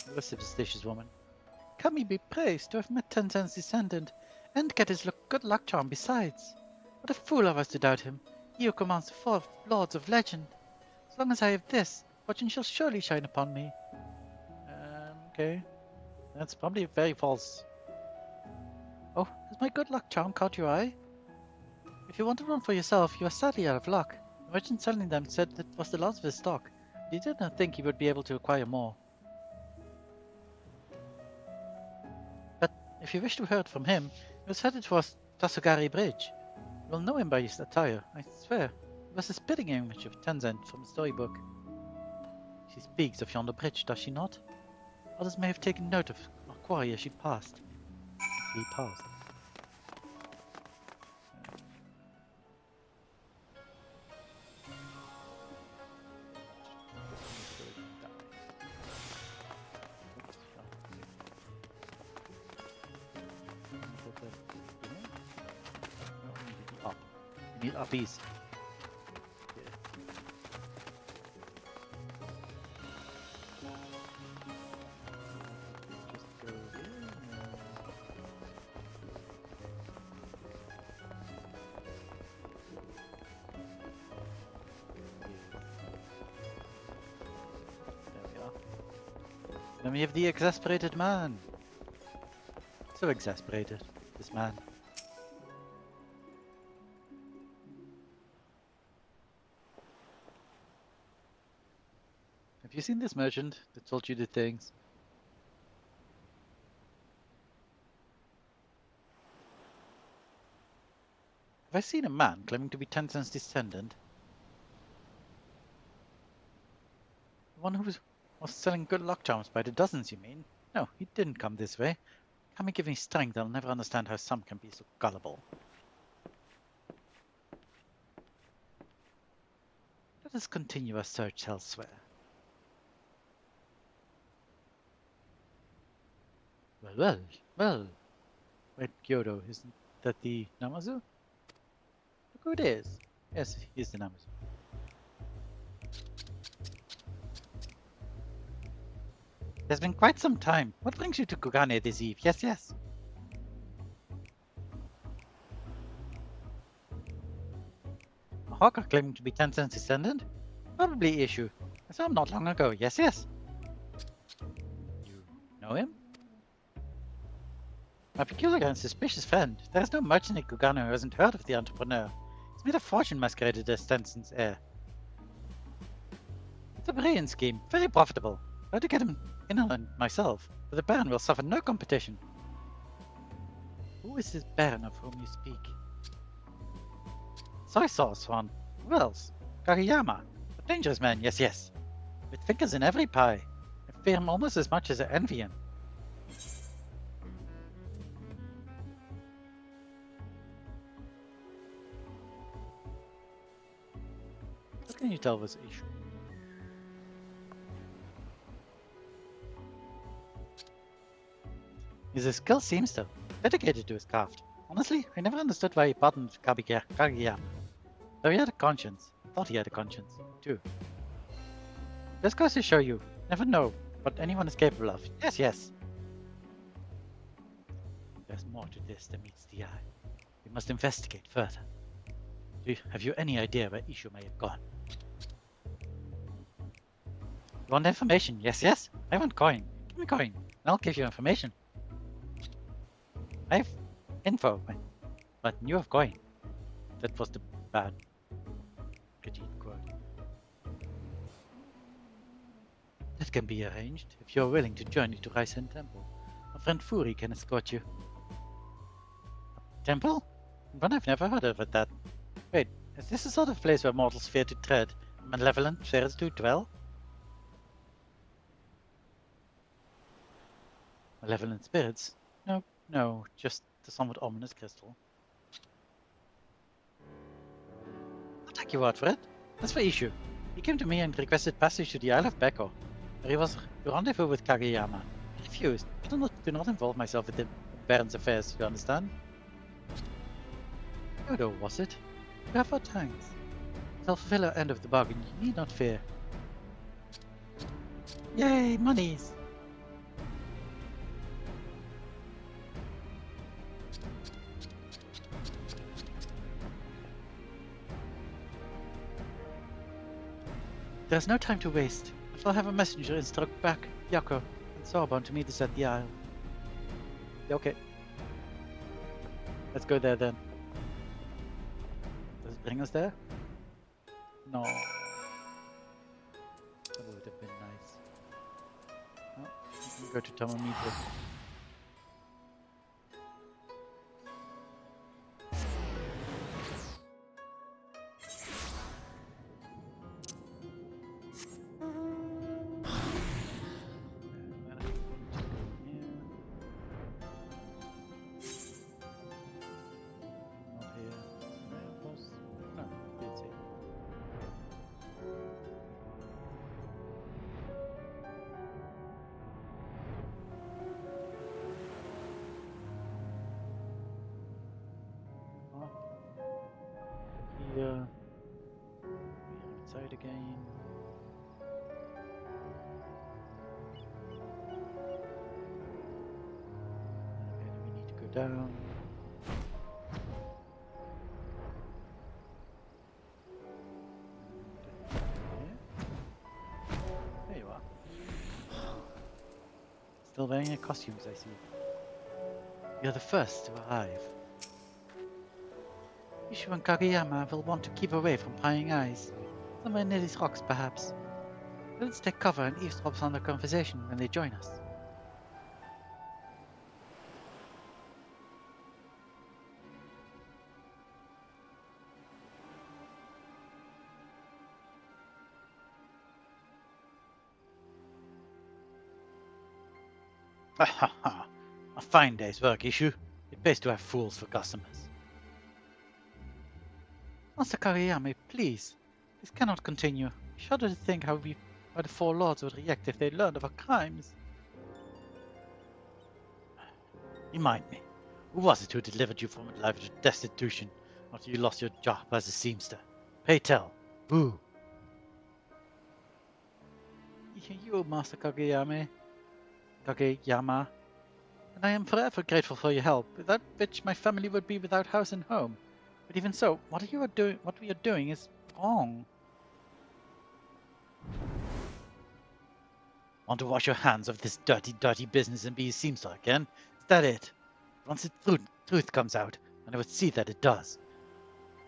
You're a superstitious woman. Can he be praised to have met Tenzin's descendant, and get his good luck charm besides? What a fool of us to doubt him, he who commands the four lords of legend. As long as I have this, fortune shall surely shine upon me. Okay. That's probably very false. Oh, has my good luck charm caught your eye? If you wanted one for yourself, you are sadly out of luck. The merchant selling them said that was the last of his stock. But he did not think he would be able to acquire more. But if you wish to hear it from him, he was headed towards Tasugari Bridge. You will know him by his attire, I swear. It was a spitting image of Tenzin from a storybook. She speaks of yonder bridge, does she not? Others may have taken note of our quarry as she passed. He passed. We need uppies. Just go here. There we are. Then we have the exasperated man. So exasperated, this man. Have you seen this merchant that told you the things? Have I seen a man claiming to be Tenzin's descendant? The one who was selling good luck charms by the dozens, you mean? No, he didn't come this way. Kami give me strength, I'll never understand how some can be so gullible. Let us continue our search elsewhere. Well. Wait, Kyoto, isn't that the Namazu? Look who it is. Yes, he is the Namazu. It has been quite some time. What brings you to Kugane this eve? Yes. A hawker claiming to be Tenzin's descendant? Probably issue. I saw him not long ago. Yes. You know him? My peculiar and suspicious friend. There is no merchant in Kugano who hasn't heard of the entrepreneur. He's made a fortune masqueraded as Tenzin's heir. It's a brilliant scheme, very profitable. Try to get him in on myself, but the Baron will suffer no competition. Who is this Baron of whom you speak? Soy sauce one. Who else? Kageyama. A dangerous man, yes. With fingers in every pie. I fear him almost as much as I envy him. What can you tell was the issue? He's a skilled seamster, dedicated to his craft. Honestly, I never understood why he pardoned Kageyama. Though he had a conscience. Thought he had a conscience, too. This goes to show you, never know what anyone is capable of. Yes. There's more to this than meets the eye. We must investigate further. Have you any idea where Ishu may have gone? You want information? Yes. I want coin. Give me coin, and I'll give you information. I have info, but you have coin. That was the bad Khajiit quote. That can be arranged if you're willing to journey to Raisen Temple. My friend Furi can escort you. Temple? One I've never heard of it that. Wait, is this the sort of place where mortals fear to tread, and malevolent spirits do dwell? Malevolent spirits? No, just the somewhat ominous crystal. I'll take your word for it. As for Ishu, He came to me and requested passage to the Isle of Beko, where he was to rendezvous with Kageyama. I refused. I do not involve myself with the Baron's affairs, you understand? Yodo, was it? You have our thanks. I'll fulfill our end of the bargain, you need not fear. Yay, monies! There's no time to waste. I shall have a messenger instruct back Yako and Sorbonne to meet us at the Isle. Yeah, okay. Let's go there then. Does it bring us there? No. That would have been nice. Oh, we can go to Tomomito. Here. We're outside again. Okay, we need to go down. There you are. Still wearing your costumes, I see. You're the first to arrive. Ishu and Kageyama will want to keep away from prying eyes. Somewhere near these rocks, perhaps. Let's take cover and eavesdrop on their conversation when they join us. Ha ha ha! A fine day's work, Ishu. It pays to have fools for customers. Master Kageyama, please. This cannot continue. I shudder to think how the four lords would react if they learned of our crimes. Remind me, who was it who delivered you from a life of destitution after you lost your job as a seamster? Pray tell, who? You, Master Kageyama. And I am forever grateful for your help, without which my family would be without house and home. But even so, what we are doing is wrong. Want to wash your hands of this dirty business and be a seamster again? Is that it? Once the truth comes out, and I would see that it does.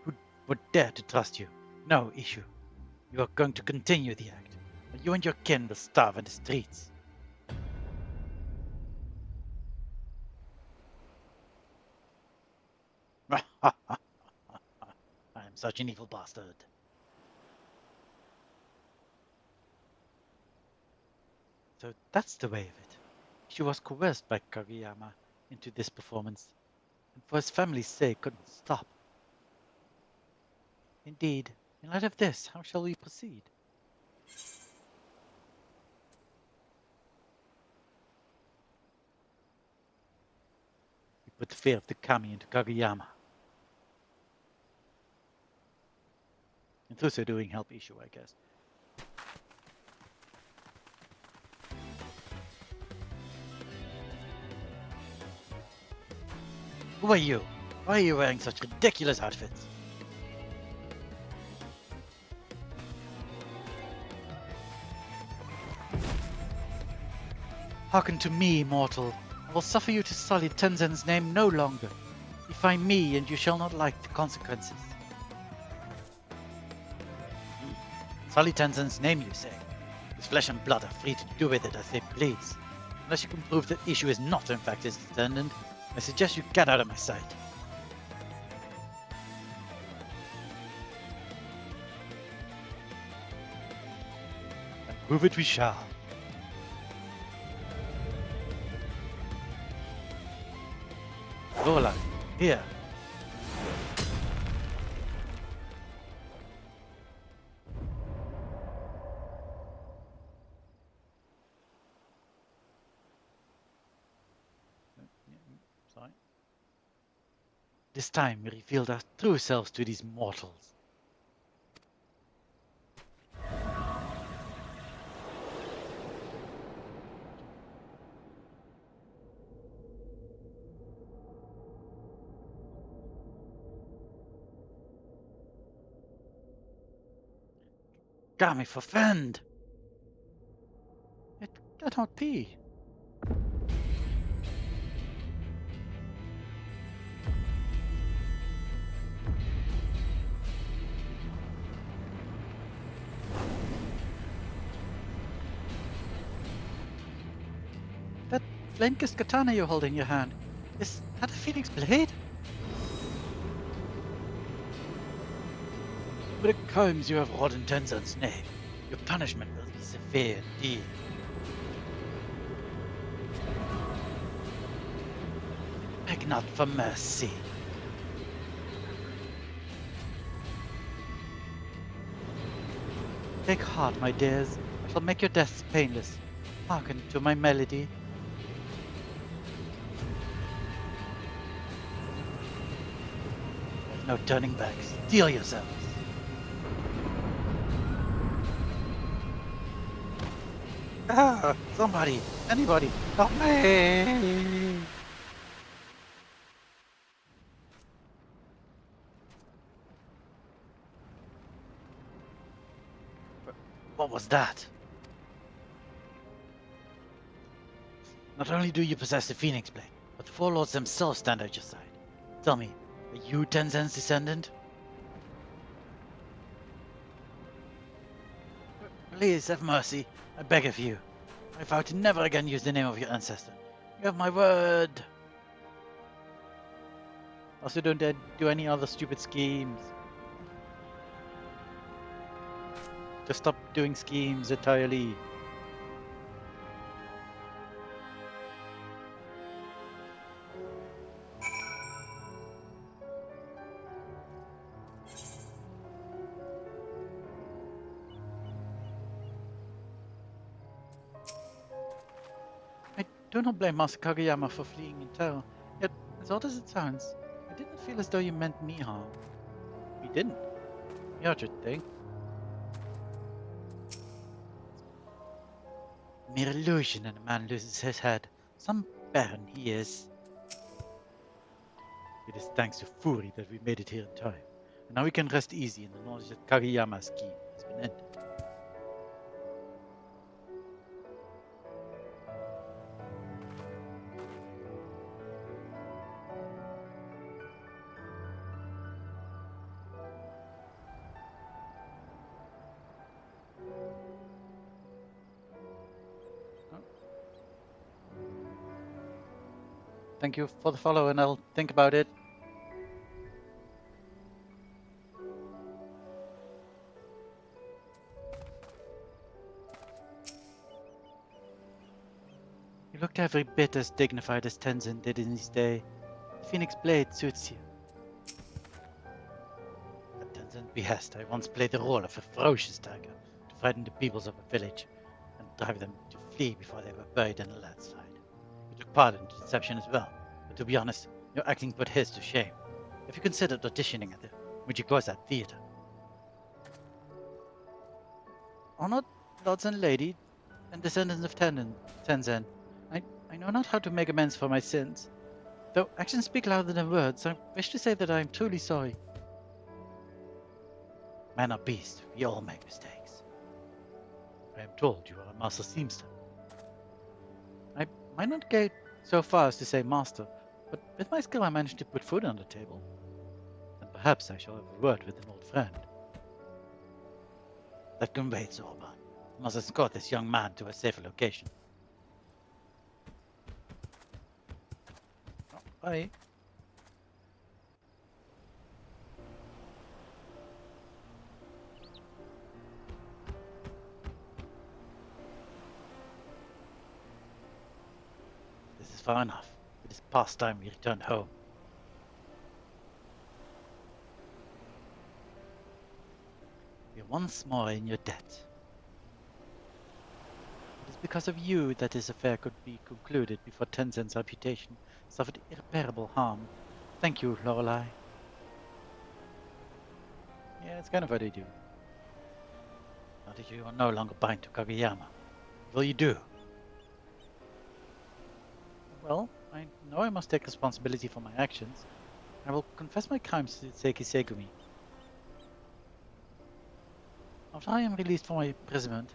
Who would dare to trust you? No, Ishu. You are going to continue the act, or you and your kin will starve in the streets. I am such an evil bastard. So that's the way of it. She was coerced by Kageyama into this performance, and for his family's sake couldn't stop. Indeed, in light of this, how shall we proceed? We put the fear of the Kami into Kageyama. And through so doing, help Ishu, I guess. Who are you? Why are you wearing such ridiculous outfits? Hearken to me, mortal. I will suffer you to sully Tenzen's name no longer. Defy me, and you shall not like the consequences. Sully Tenzen's name, you say? His flesh and blood are free to do with it as they please. Unless you can prove that Ishu is not in fact his descendant, I suggest you get out of my sight. And prove it we shall. Roland, here. This time we revealed our true selves to these mortals. Got me for fend! It cannot be. That flame-kissed katana you hold in your hand, is that a phoenix blade? With the crimes you have wrought in Tenzan's name, your punishment will be severe indeed. Beg not for mercy. Take heart, my dears. I shall make your deaths painless. Hearken to my melody. There's no turning back. Steel yourselves. Ah! Somebody! Anybody! Help me! What was that? Not only do you possess the Phoenix Blade, but the Four Lords themselves stand at your side. Tell me, are you Tenzan's descendant? Please have mercy, I beg of you. I vow to never again use the name of your ancestor. You have my word. Also, don't do any other stupid schemes. Just stop doing schemes entirely. I do not blame Master Kageyama for fleeing in terror, yet, as odd as it sounds, I did not feel as though you meant me harm. You didn't. You heard your thing. Mere illusion and a man loses his head. Some baron he is. It is thanks to Fury that we made it here in time. And now we can rest easy in the knowledge that Kageyama's scheme has been ended. Thank you for the follow, and I'll think about it. You looked every bit as dignified as Tenzin did in his day. The Phoenix Blade suits you. At Tenzin's behest, I once played the role of a ferocious tiger to frighten the peoples of a village and drive them to flee before they were buried in a landslide. You took part in the deception as well, but to be honest, your acting put his to shame. Have you considered auditioning at the Mujikosa Theater? Honored lords and lady, and descendants of Tenzin, I know not how to make amends for my sins. Though actions speak louder than words, I wish to say that I am truly sorry. Man or beast, we all make mistakes. I am told you are a master seamster. I might not go so far as to say master, but with my skill I managed to put food on the table. And perhaps I shall have a word with an old friend. That can wait, Zorba. I must escort this young man to a safer location. Oh, bye. This is far enough. It is past time we return home. We are once more in your debt. It is because of you that this affair could be concluded before Tenzin's reputation suffered irreparable harm. Thank you, Lorelei. Yeah, it's kind of what I do. Now that you are no longer bind to Kageyama, what will you do? Well, I know I must take responsibility for my actions. I will confess my crimes to Seiki Segumi. After I am released from my imprisonment,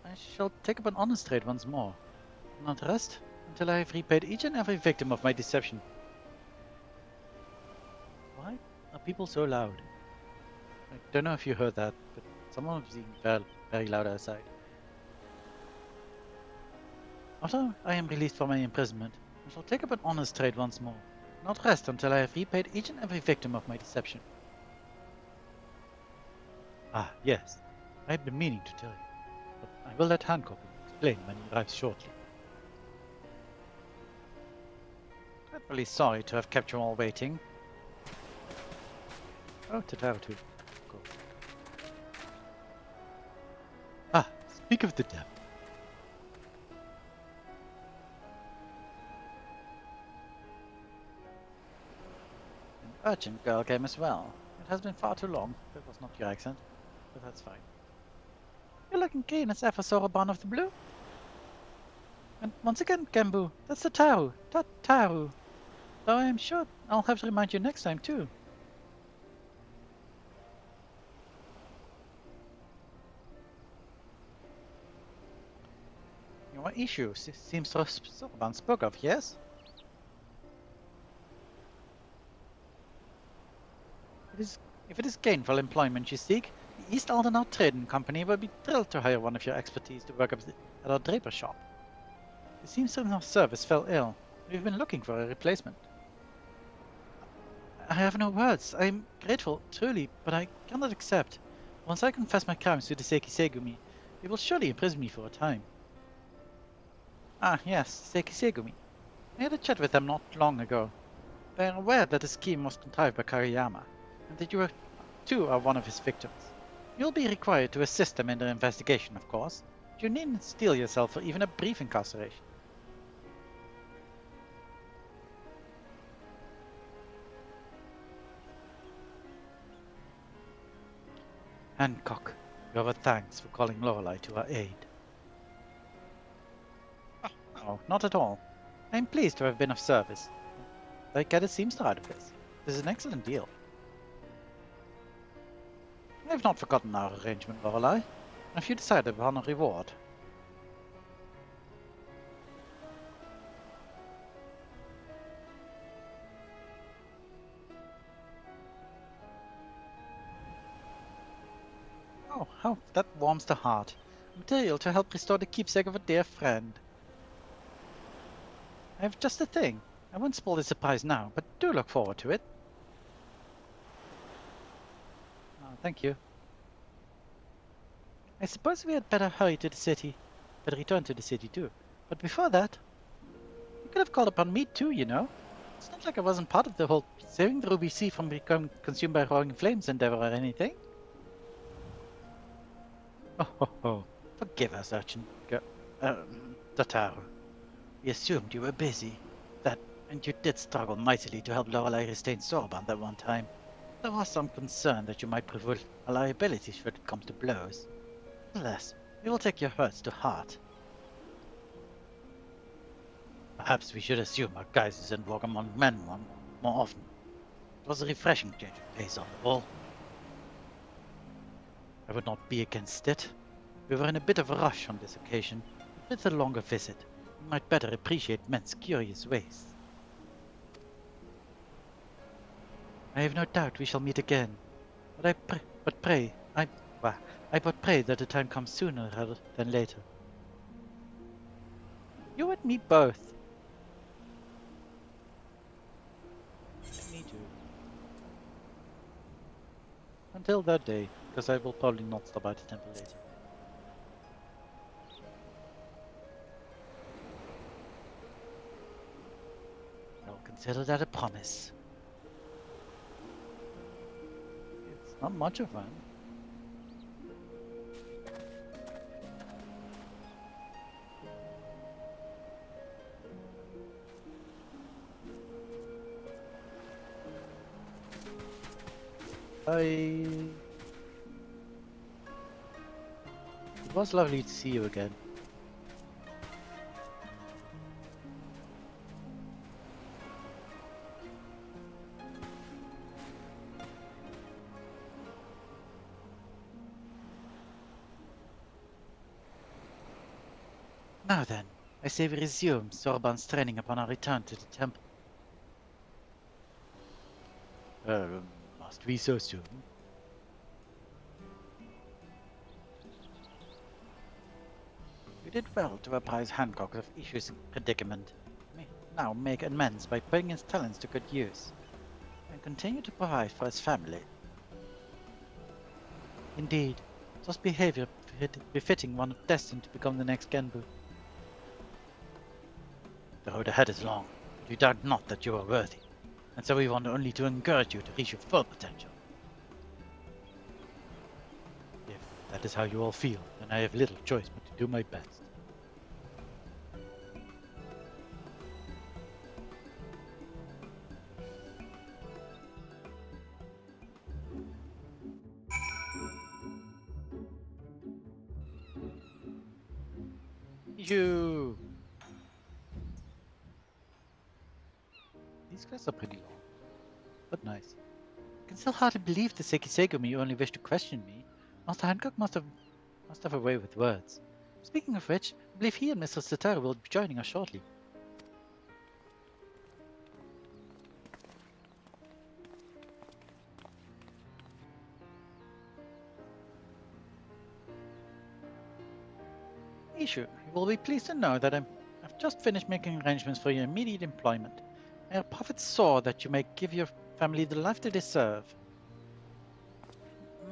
I shall take up an honest trade once more, and not rest until I have repaid each and every victim of my deception. Why are people so loud? I don't know if you heard that, but someone was being very, very loud outside. After I am released from my imprisonment, I shall take up an honest trade once more, and not rest until I have repaid each and every victim of my deception. Ah, yes, I had been meaning to tell you, but I will let Hancock explain when he arrives shortly. Dreadfully sorry to have kept you all waiting. Oh, Tata too, of course. Ah, speak of the devil. An urchin girl came as well. It has been far too long. That was not your accent, but that's fine. You're looking green as ever, Soroban of the Blue. And once again, Gembu, that's the Taru. Taru. Though I am sure I'll have to remind you next time too. Your issue seems to have Soroban spoke of, yes? If it is gainful employment you seek, the East Aldenau Trading Company will be thrilled to hire one of your expertise to work at our draper shop. It seems that our service fell ill. We've been looking for a replacement. I have no words. I am grateful, truly, but I cannot accept. Once I confess my crimes to the Seiki Segumi, they will surely imprison me for a time. Ah, yes, Seiki Segumi. I had a chat with them not long ago. They are aware that the scheme was contrived by Kariyama, and that you too are one of his victims. You'll be required to assist them in their investigation, of course, but you needn't steel yourself for even a brief incarceration. Hancock, your thanks for calling Lorelei to our aid. Oh, no, not at all. I am pleased to have been of service. Like get a seamster out of this. This is an excellent deal. I have not forgotten our arrangement, Lorelei. If you decide upon a reward. Oh, how that warms the heart. Material to help restore the keepsake of a dear friend. I have just the thing. I won't spoil the surprise now, but do look forward to it. Oh, thank you. I suppose we had better hurry to the city. Better return to the city too. But before that, you could have called upon me too, you know. It's not like I wasn't part of the whole saving the Ruby Sea from becoming consumed by roaring flames endeavor or anything. Oh. Forgive us, urchin. Tataru. We assumed you were busy. And you did struggle mightily to help Lorelei restrain Sorban that one time. There was some concern that you might prove a liability should it come to blows. Nevertheless, we will take your hurts to heart. Perhaps we should assume our guises and walk among men more often. It was a refreshing change of pace on the whole. I would not be against it. We were in a bit of a rush on this occasion. With a longer visit, we might better appreciate men's curious ways. I have no doubt we shall meet again, but pray that the time comes sooner rather than later. You and me both. Me too. Until that day, because I will probably not stop by the temple later. I'll consider that a promise. It's not much of one. Bye. It was lovely to see you again. Now then, I say we resume Sorban's training upon our return to the temple. Must we so soon? You did well to apprise Hancock of Issue's predicament. Now make amends by putting his talents to good use, and continue to provide for his family. Indeed, such behavior befitting one destined to become the next Genbu. The road ahead is long, but we doubt not that you are worthy, and so we want only to encourage you to reach your full potential. If that is how you all feel, then I have little choice but to do my best. You. These quests are pretty long, but nice. I can still hardly believe the Sekisegumi only wished to question me. Master Hancock must have a way with words. Speaking of which, I believe he and Mr. Tata will be joining us shortly. Ishu, you will be pleased to know that I've just finished making arrangements for your immediate employment. Our prophets saw that you may give your family the life they deserve.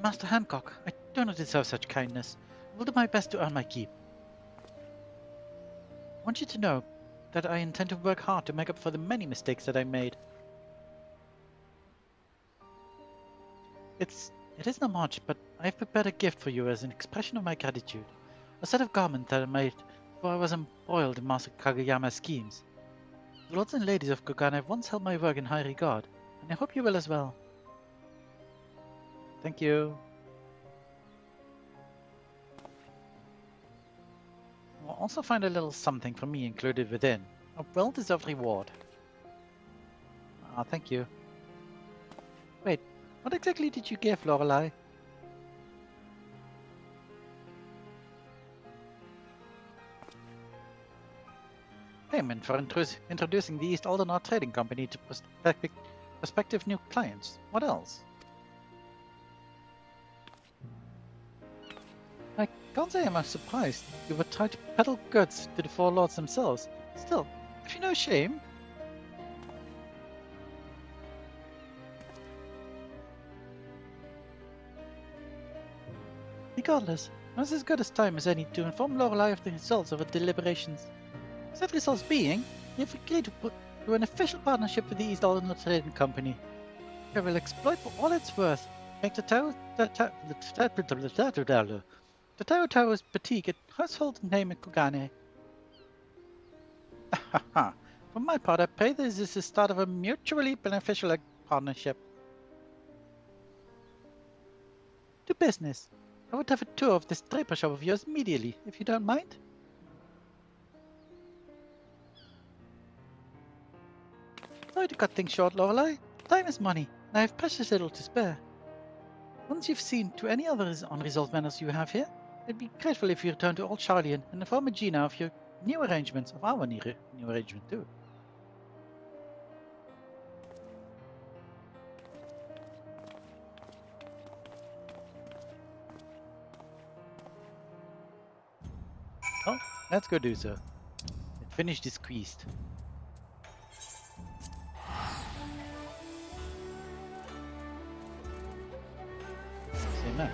Master Hancock, I do not deserve such kindness. I will do my best to earn my keep. I want you to know that I intend to work hard to make up for the many mistakes that I made. It is not much, but I have prepared a gift for you as an expression of my gratitude. A set of garments that I made before I was embroiled in Master Kageyama's schemes. The lords and ladies of Kogane have once held my work in high regard, and I hope you will as well. Thank you. You will also find a little something from me included within. A well-deserved reward. Ah, thank you. Wait, what exactly did you give, Lorelei? Payment for introducing the East Aldernaut Trading Company to prospective new clients. What else? I can't say I'm surprised you would try to peddle goods to the four lords themselves. Still, have you no shame? Regardless, now's as good a time as any to inform Lorelei of the results of our deliberations. Said results being, we have agreed to put through an official partnership with the East Aldernaut Trading Company. We will exploit for all it's worth, make the Tao Tower's boutique a household name in Kogane. For my part, I pray this is the start of a mutually beneficial partnership. To business. I would have a tour of this draper shop of yours immediately, if you don't mind. Sorry to cut things short, Lorelei. Time is money, and I have precious little to spare. Once you've seen to any other unresolved matters you have here, I'd be grateful if you return to Old Charlian and inform Gina of your new arrangements, of our new arrangement too. Oh, let's go do so. And finish this quest. Say no.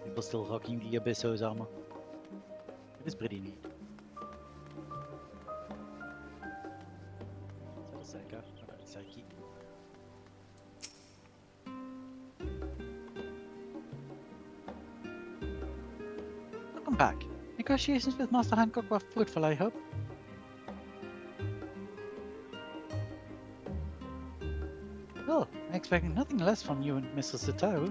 People still rocking the Abysso's armor. It is pretty neat. Is that a Psycho? Psyche. back. Negotiations with Master Hancock were fruitful, I hope. Well, I'm expecting nothing less from you and Mr. Sataru.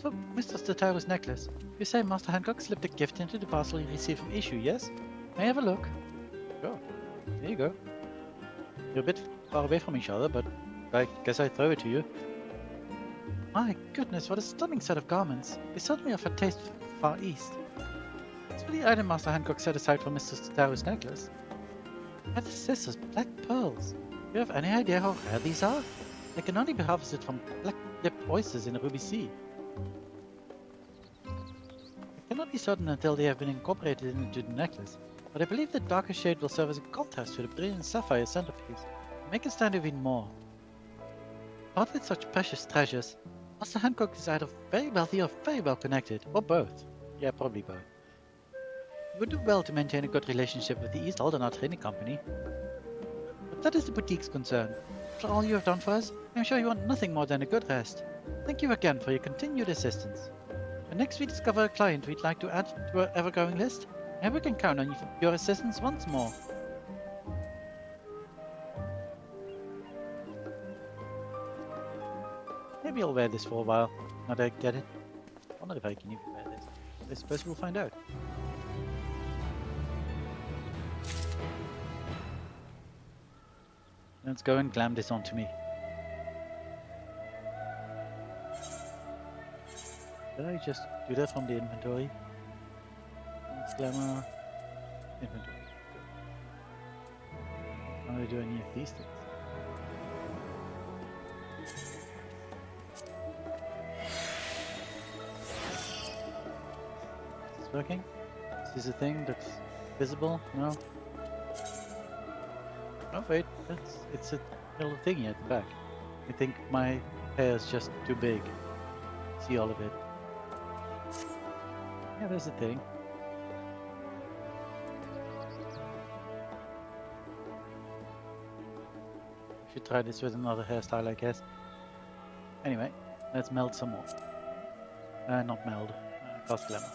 So, Mr. Sataru's necklace. You say Master Hancock slipped a gift into the parcel he received from Issue, yes? May I have a look? Sure. There you go. You're a bit far away from each other, but I guess I throw it to you. My goodness, what a stunning set of garments. They certainly have a taste for the Far East. It's for the item Master Hancock set aside for Mr. Sataru's necklace. What is this? Those black pearls. Do you have any idea how rare these are? They can only be harvested from black-lipped oysters in the Ruby Sea. I cannot be certain until they have been incorporated into the necklace, but I believe the darker shade will serve as a contrast to the brilliant sapphire centerpiece, and make it stand out even more. Part with such precious treasures, Master Hancock is either very wealthy or very well connected, or both. Yeah, probably both. We would do well to maintain a good relationship with the East Aldenar Trading Company. But that is the boutique's concern. After all you have done for us, I am sure you want nothing more than a good rest. Thank you again for your continued assistance. And next we discover a client we'd like to add to our ever-growing list, and we can count on you for your assistance once more. Maybe I'll wear this for a while, now that I get it. I wonder if I can even wear this. I suppose we'll find out. Let's go and glam this onto me. Did I just do that from the inventory? Let's glamour. Inventory. How do I do any of these things? Is this working? Is this a thing that's visible? No? Oh wait, it's a little thingy at the back. I think my hair is just too big. See all of it. Yeah, there's a thing. Should try this with another hairstyle, I guess. Anyway, let's meld some more. Not meld. Cast glamour.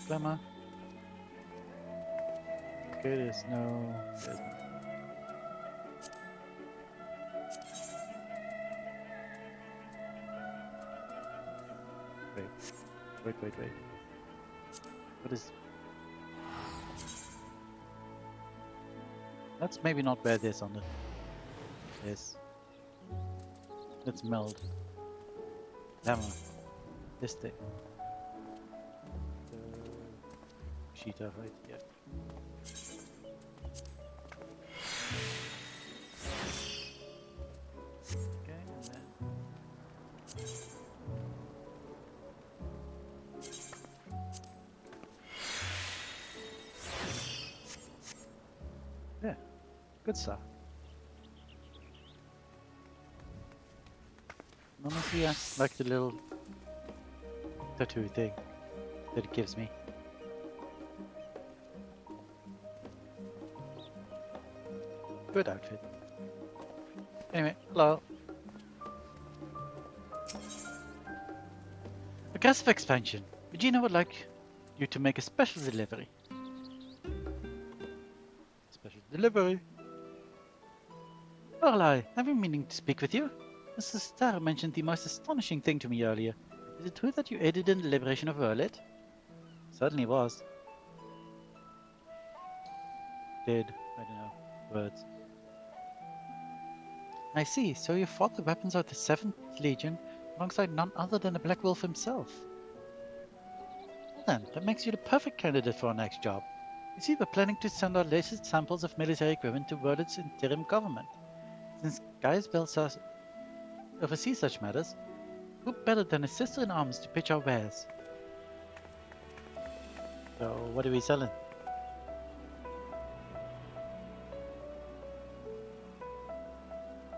Glamour. Okay, there's no. Wait. What is? Let's maybe not wear this on the. Yes. Let's meld. Glamour. This thing. Sheet of right, yeah. Okay, and then yeah, good stuff. Honestly, I like the little tattoo thing that it gives me. Good outfit. Anyway, hello. Aggressive expansion. Regina would like you to make a special delivery. Special delivery. Lorelei, I've been meaning to speak with you. Mr. Star mentioned the most astonishing thing to me earlier. Is it true that you aided in the liberation of Fae'ret? Certainly was. Did. I don't know. Words. I see, so you fought the weapons of the 7th Legion alongside none other than the Black Wolf himself. Well then, that makes you the perfect candidate for our next job. You see, we're planning to send our latest samples of military equipment to Fae'ret's interim government. Since Gaius Belsa's oversees such matters, who better than a sister-in-arms to pitch our wares? So, what are we selling?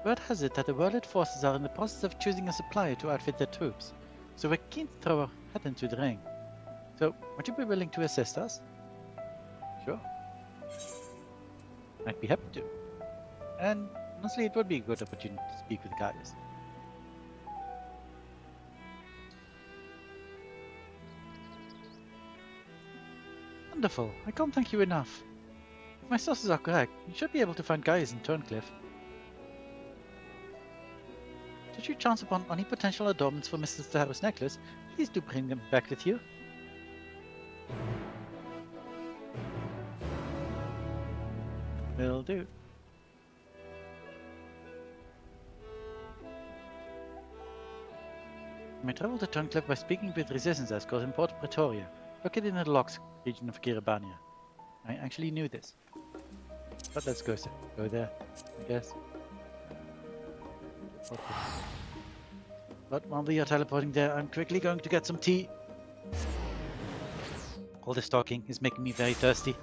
Word has it that the Fae'ret forces are in the process of choosing a supplier to outfit their troops, so we're keen to throw our hat into the ring. So, would you be willing to assist us? Sure. I'd be happy to. And honestly, it would be a good opportunity to speak with the guys. Wonderful. I can't thank you enough. If my sources are correct, you should be able to find guys in Turncliffe. Should you chance upon any potential adornments for Mr. Tata's necklace, please do bring them back with you. Will do. You may travel to Turncliffe by speaking with Resistance Escort in Port Pretoria, located in the Locks region of Kiribania. I actually knew this. But let's go there, I guess. But while we are teleporting there, I'm quickly going to get some tea. All this talking is making me very thirsty.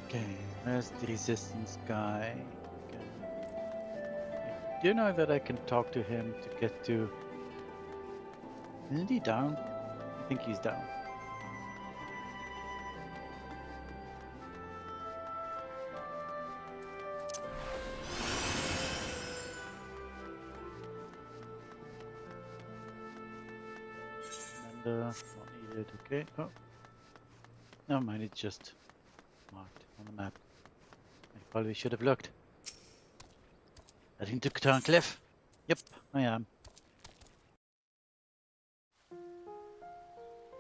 Okay, where's the Resistance guy? Okay. I do know that I can talk to him to get to... Isn't he down? I think he's down. And, not needed, okay. Oh. Never mind, it's just marked on the map. I probably should have looked. Heading to Turncliffe? Yep, I am.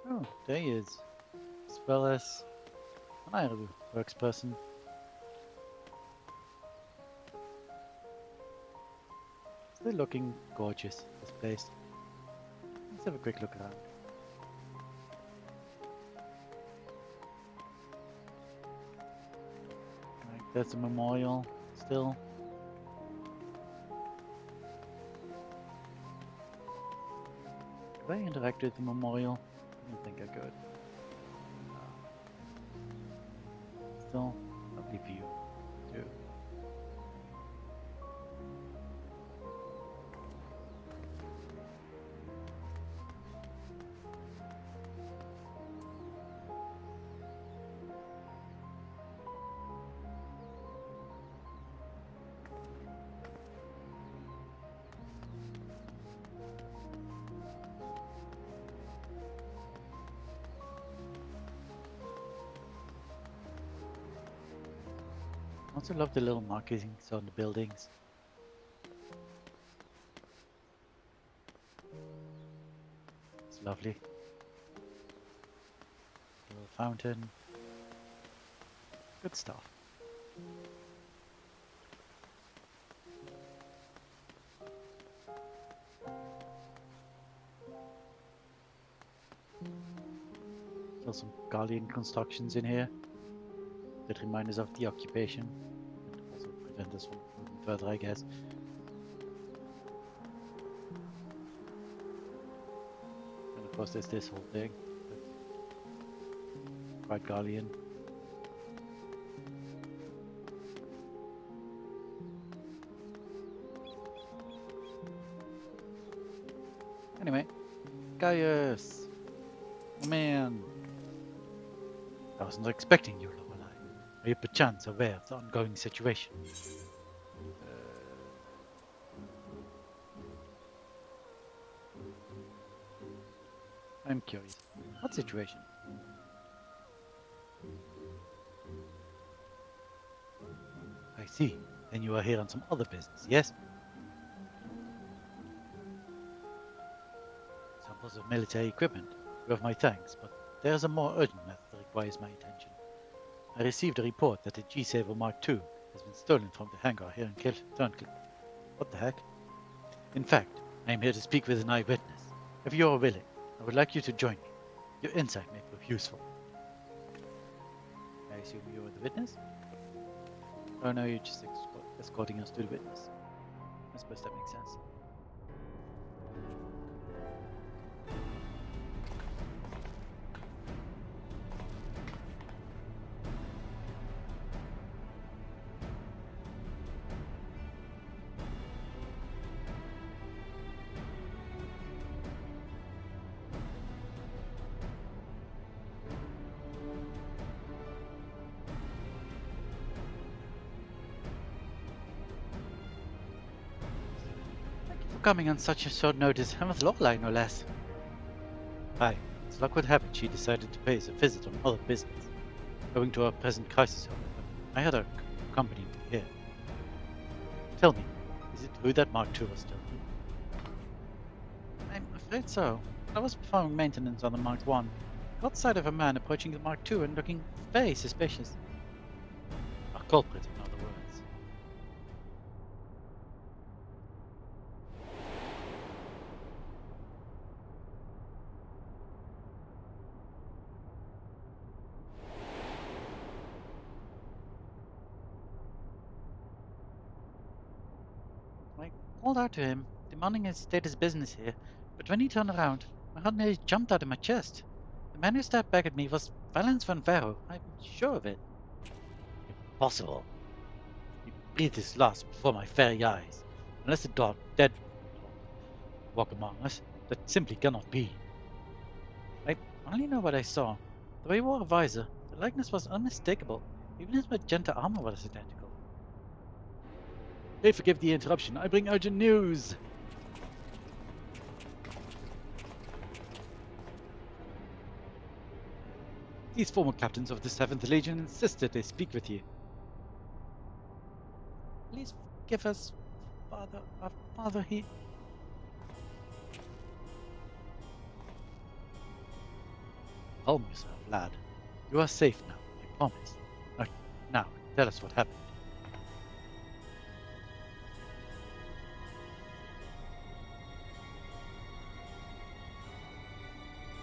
Oh, there he is. As well as an Irish worksperson. Still looking gorgeous, this place. Let's have a quick look around. Right, there's a memorial still. Could I interact with the memorial? I don't think I could. Still, lovely view, too. I also love the little markings on the buildings. It's lovely. Little fountain. Good stuff. Still some Guardian constructions in here that remind us of the occupation and also prevent us from moving further, I guess. And of course there's this whole thing. Quite Guardian. Anyway, Gaius! Oh man! I wasn't expecting you, Lorelei. Are you perchance aware of the ongoing situation? I'm curious. What situation? I see. Then you are here on some other business, yes? Samples of military equipment. You have my thanks, but there is a more urgent matter that requires my attention. I received a report that the G-Saver Mark II has been stolen from the hangar here in Turncliffe. What the heck? In fact, I am here to speak with an eyewitness. If you are willing, I would like you to join me. Your insight may prove useful. I assume you're the witness? Oh no, you're just escorting us to the witness. I suppose that makes sense. Coming on such a short notice, and with Lorelei no less. Aye, as luck would have it, she decided to pay us a visit on other business. Owing to our present crisis, however, I had her accompany me here. Tell me, is it true that Mark II was stolen? I'm afraid so. I was performing maintenance on the Mark I. Caught sight of a man approaching the Mark II and looking very suspicious. A culprit, in other words. I called out to him, demanding his status business here, but when he turned around, my heart nearly jumped out of my chest. The man who stabbed back at me was Valence van Verro, I'm sure of it. Impossible. He breathed his last before my very eyes. Unless the dead walk among us, that simply cannot be. I only know what I saw. The way he wore a visor, the likeness was unmistakable. Even his magenta armor was identical. Hey, forgive the interruption. I bring urgent news. These former captains of the 7th Legion insisted they speak with you. Please forgive us, Father. Our father, he... Calm yourself, lad. You are safe now, I promise. Now, tell us what happened.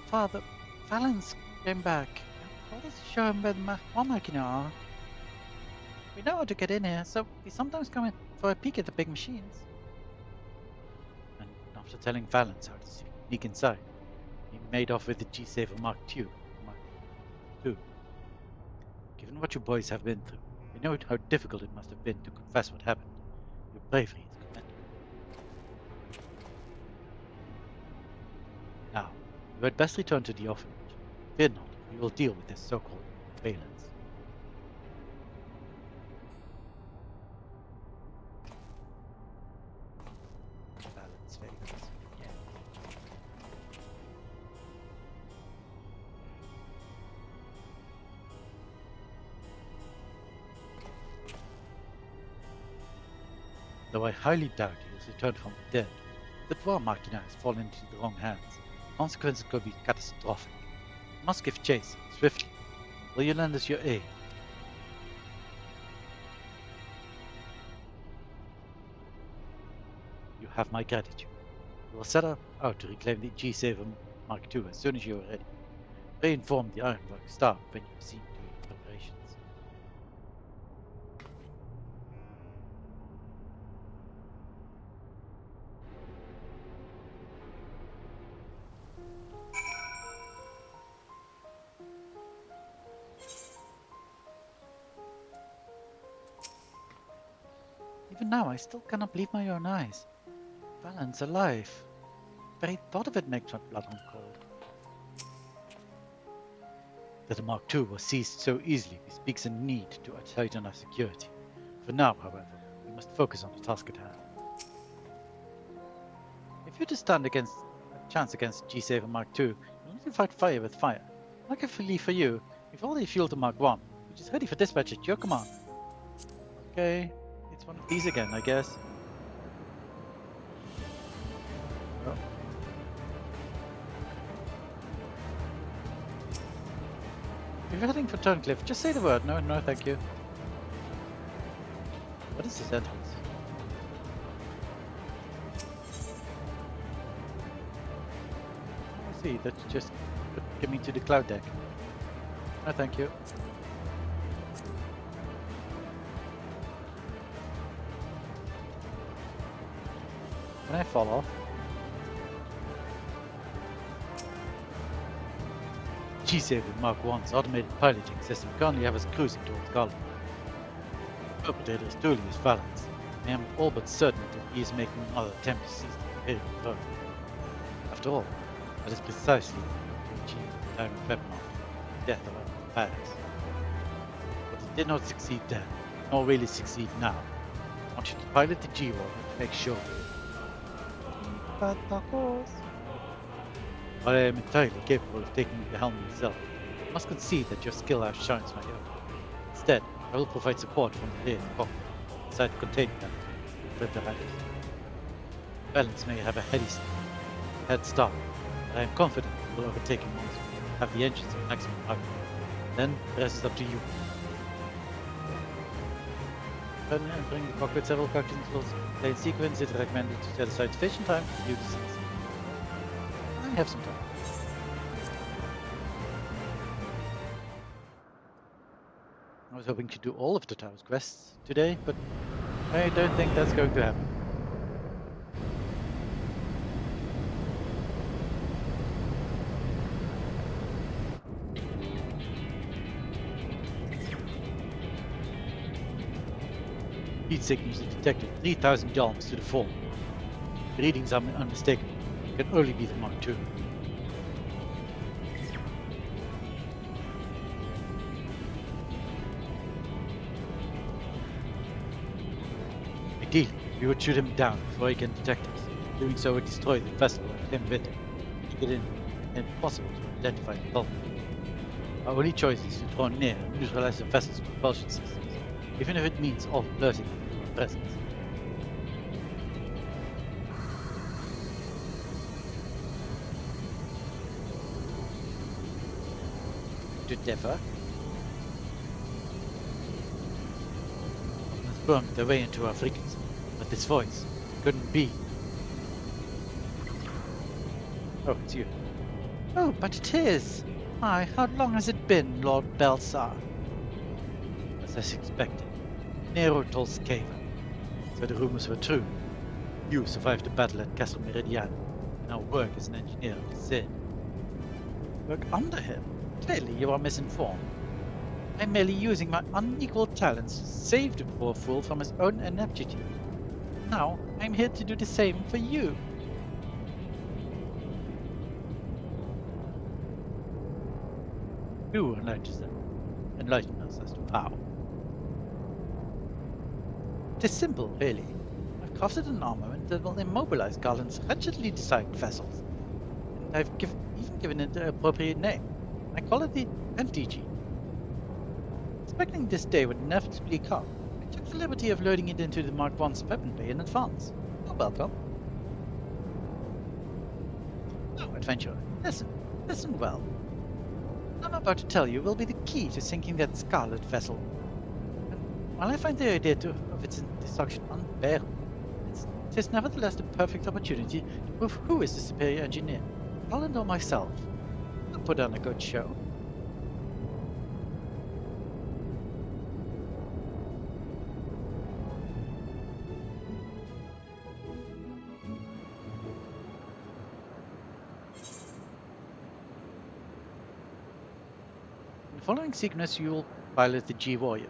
Father, Valence came back. What does show him where the Mark I are? We know how to get in here, so we sometimes come in for a peek at the big machines. And after telling Valence how to sneak inside, he made off with the G-Saver Mark II. Given what you boys have been through, we know how difficult it must have been to confess what happened. Your bravery is commendable. Now, you had best return to the orphanage. Fear not, we will deal with this so-called surveillance. Balance surveillance. Yeah. Though I highly doubt he has returned from the dead, the dwarf Machina has fallen into the wrong hands. Consequences could be catastrophic. We must give chase, swiftly. Will you lend us your aid? You have my gratitude. We will set out to reclaim the G-Saver Mark II as soon as you are ready. Pray inform the Ironwork staff when you are seen doing preparations. Even now, I still cannot believe my own eyes. Valence alive. The very thought of it makes my blood run cold. That the Mark II was seized so easily bespeaks a need to tighten our security. For now, however, we must focus on the task at hand. If you to stand a chance against G-Saver Mark II, you'll need to fight fire with fire. Luckily for you, we've already fueled the Mark I, which is ready for dispatch at your command. Okay, it's one of these again, I guess. Oh. If you're heading for Turncliffe, just say the word. No, thank you. What is this entrance? I see, that's just get me to the cloud deck. No, thank you. Can I fall off? G-Saver Mark 1's automated piloting system currently have us cruising towards Garland. The perpetrator is truly his phalanx. I am all but certain that he is making another attempt to seize the Imperial throne. After all, that is precisely what he achieved at the time of Peppermint, the death of our parents. But he did not succeed then, nor really succeed now. I want you to pilot the G-War to make sure. But of course. While I am entirely capable of taking the helm myself, I must concede that your skill outshines my own. Instead, I will provide support from the rear cockpit, inside the containment element, behind us. Balance may have a head start, but I am confident we will overtake him once we have the engines at maximum power. Then, the rest is up to you. When entering the cockpit, several cockpits will play in sequence. It is recommended to set aside sufficient time to view the scenes. I have some time. I was hoping to do all of the Tower's quests today, but I don't think that's going to happen. Heat signals are detected 3,000 yalms to the fore. The readings are unmistakable. It can only be the Mark II. Ideally, we would shoot him down before he can detect us. Doing so would destroy the vessel and him with it, making it impossible to identify the culprit. Our only choice is to draw near and neutralize the vessel's propulsion systems, even if it means all alerting them to our presence. To differ. Let's burn their way into our frequency, but this voice couldn't be. Oh, it's you. Oh, but it is. My, how long has it been, Lord Belsar? As I expected, Nero told Skaven. So the rumors were true. You survived the battle at Castle Meridian, and now work as an engineer of Zed. Work under him? Clearly you are misinformed. I'm merely using my unequaled talents to save the poor fool from his own ineptitude. Now, I'm here to do the same for you. You enlighten us as to how. It is simple, really. I've crafted an armament that will immobilize Garland's wretchedly designed vessels. And I've even given it the appropriate name. I call it the MTG. Expecting this day would inevitably come, I took the liberty of loading it into the Mark I's weapon bay in advance. You're welcome. Now, adventurer, listen well. What I'm about to tell you will be the key to sinking that scarlet vessel. And while I find the idea of its destruction unbearable, it is nevertheless the perfect opportunity to prove who is the superior engineer, Garland or myself. I'll put on a good show. In the following sequence, you will pilot the G-Warrior.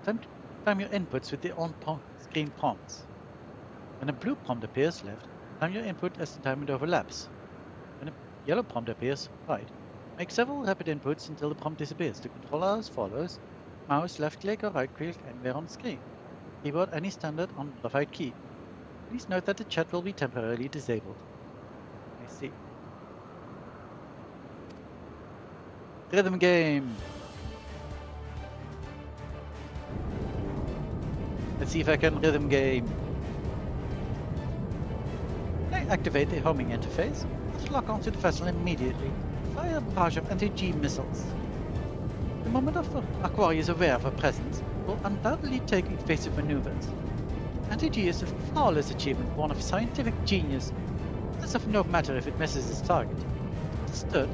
Time your inputs with the on-screen prompts. When a blue prompt appears left, time your input as the timer overlaps. When a yellow prompt appears right, make several rapid inputs until the prompt disappears. The controller as follows: mouse left click or right click anywhere on the screen. Keyboard any standard unmodified key. Please note that the chat will be temporarily disabled. I see. Rhythm game! Let's see if I can rhythm game. I activate the homing interface. Let's lock onto the vessel immediately. Fire a barrage of anti-G missiles. The moment our quarry is aware of her presence, will undoubtedly take evasive maneuvers. Anti-G is a flawless achievement born of scientific genius. It is of no matter if it misses its target. Understood?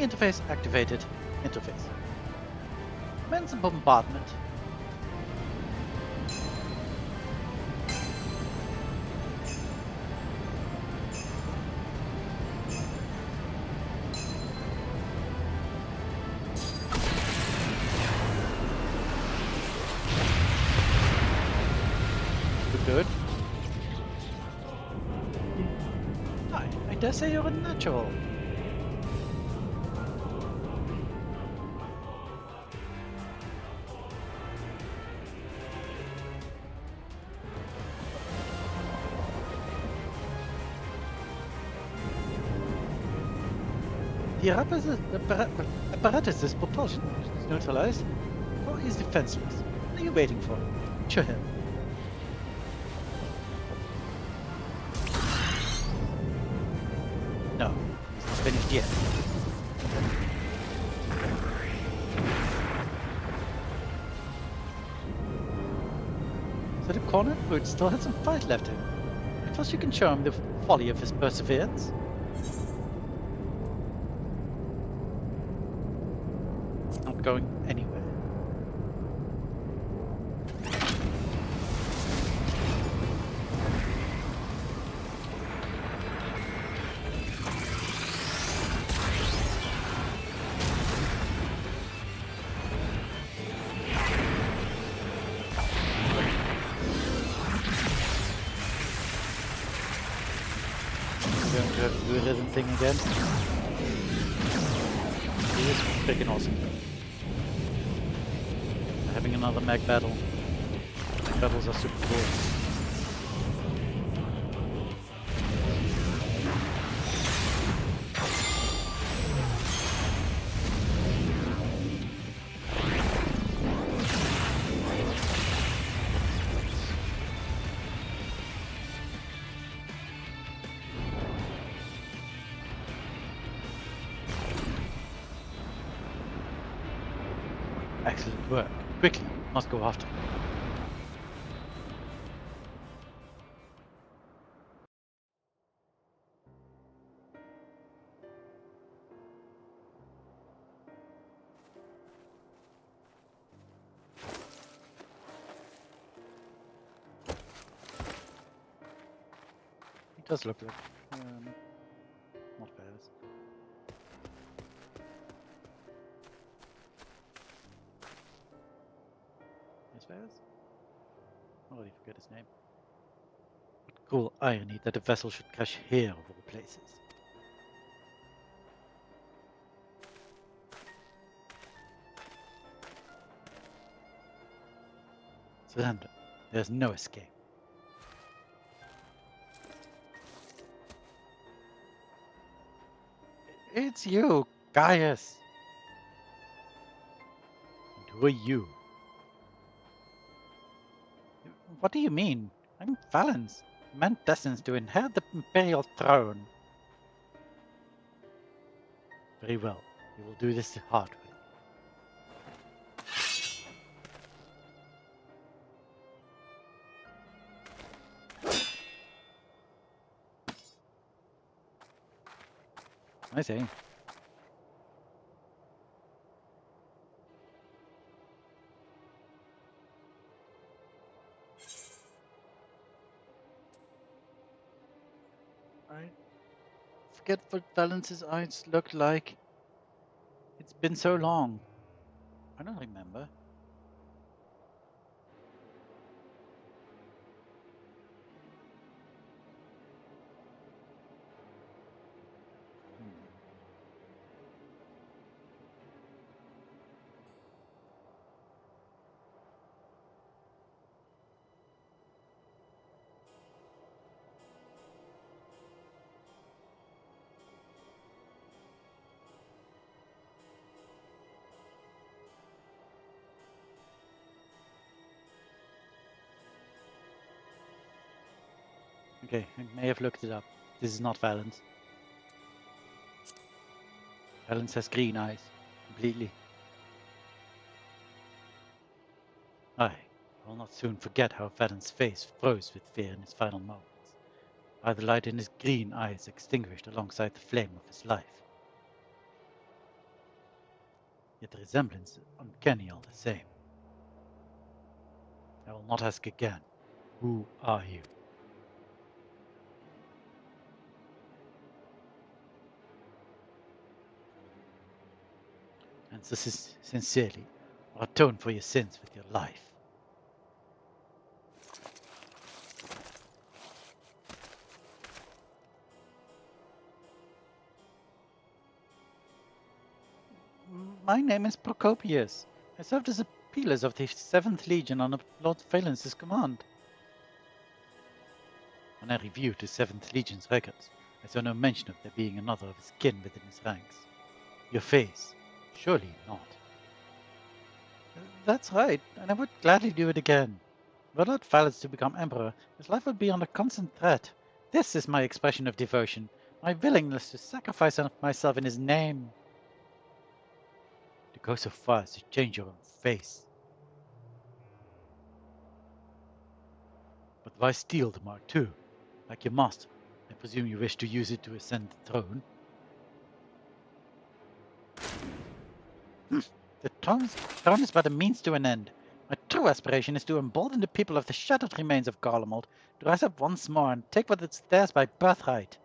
interface activated. Interface. Commence the bombardment. Good. I dare say you're a natural. The apparatus's propulsion is neutralized. Or is defenseless. What are you waiting for? Show him. No, he's not finished yet. Is that a corner? Wood still had some fight left in him. I trust you can show him the folly of his perseverance. It's not going anywhere. Going to have to do a rhythm thing again. He is freaking awesome. Having another mag battle. Mag battles are super cool. Excellent work. Quickly, must go after him. It does look like not Fae'ret. Is Fae'ret? I already forget his name. What cool irony that a vessel should crash here of all places. Surrender. There's no escape. It's you, Gaius! And who are you? What do you mean? I'm Valens, man destined to inherit the imperial throne. Very well, we will do this the hard way. I see. I forget what Valens's eyes look like. It's been so long. I don't remember. Okay, I may have looked it up. This is not Valens. Valens has green eyes. Completely. I will not soon forget how Valens' face froze with fear in his final moments, how the light in his green eyes extinguished alongside the flame of his life. yet the resemblance is uncanny all the same. I will not ask again. Who are you? And so sincerely, or atone for your sins with your life. My name is Procopius. I served as a pillars of the 7th Legion under Lord Phalanx's command. When I reviewed the 7th Legion's records, I saw no mention of there being another of his kin within his ranks. Your face? Surely not. That's right, and I would gladly do it again. Were Lord Phalanx to become Emperor, his life would be under constant threat. This is my expression of devotion, my willingness to sacrifice myself in his name. To go so far as to change your own face. But why steal the Mark II? Like your master, I presume you wish to use it to ascend the throne? The throne is but a means to an end. My true aspiration is to embolden the people of the shattered remains of Garlemald to rise up once more and take what is theirs by birthright.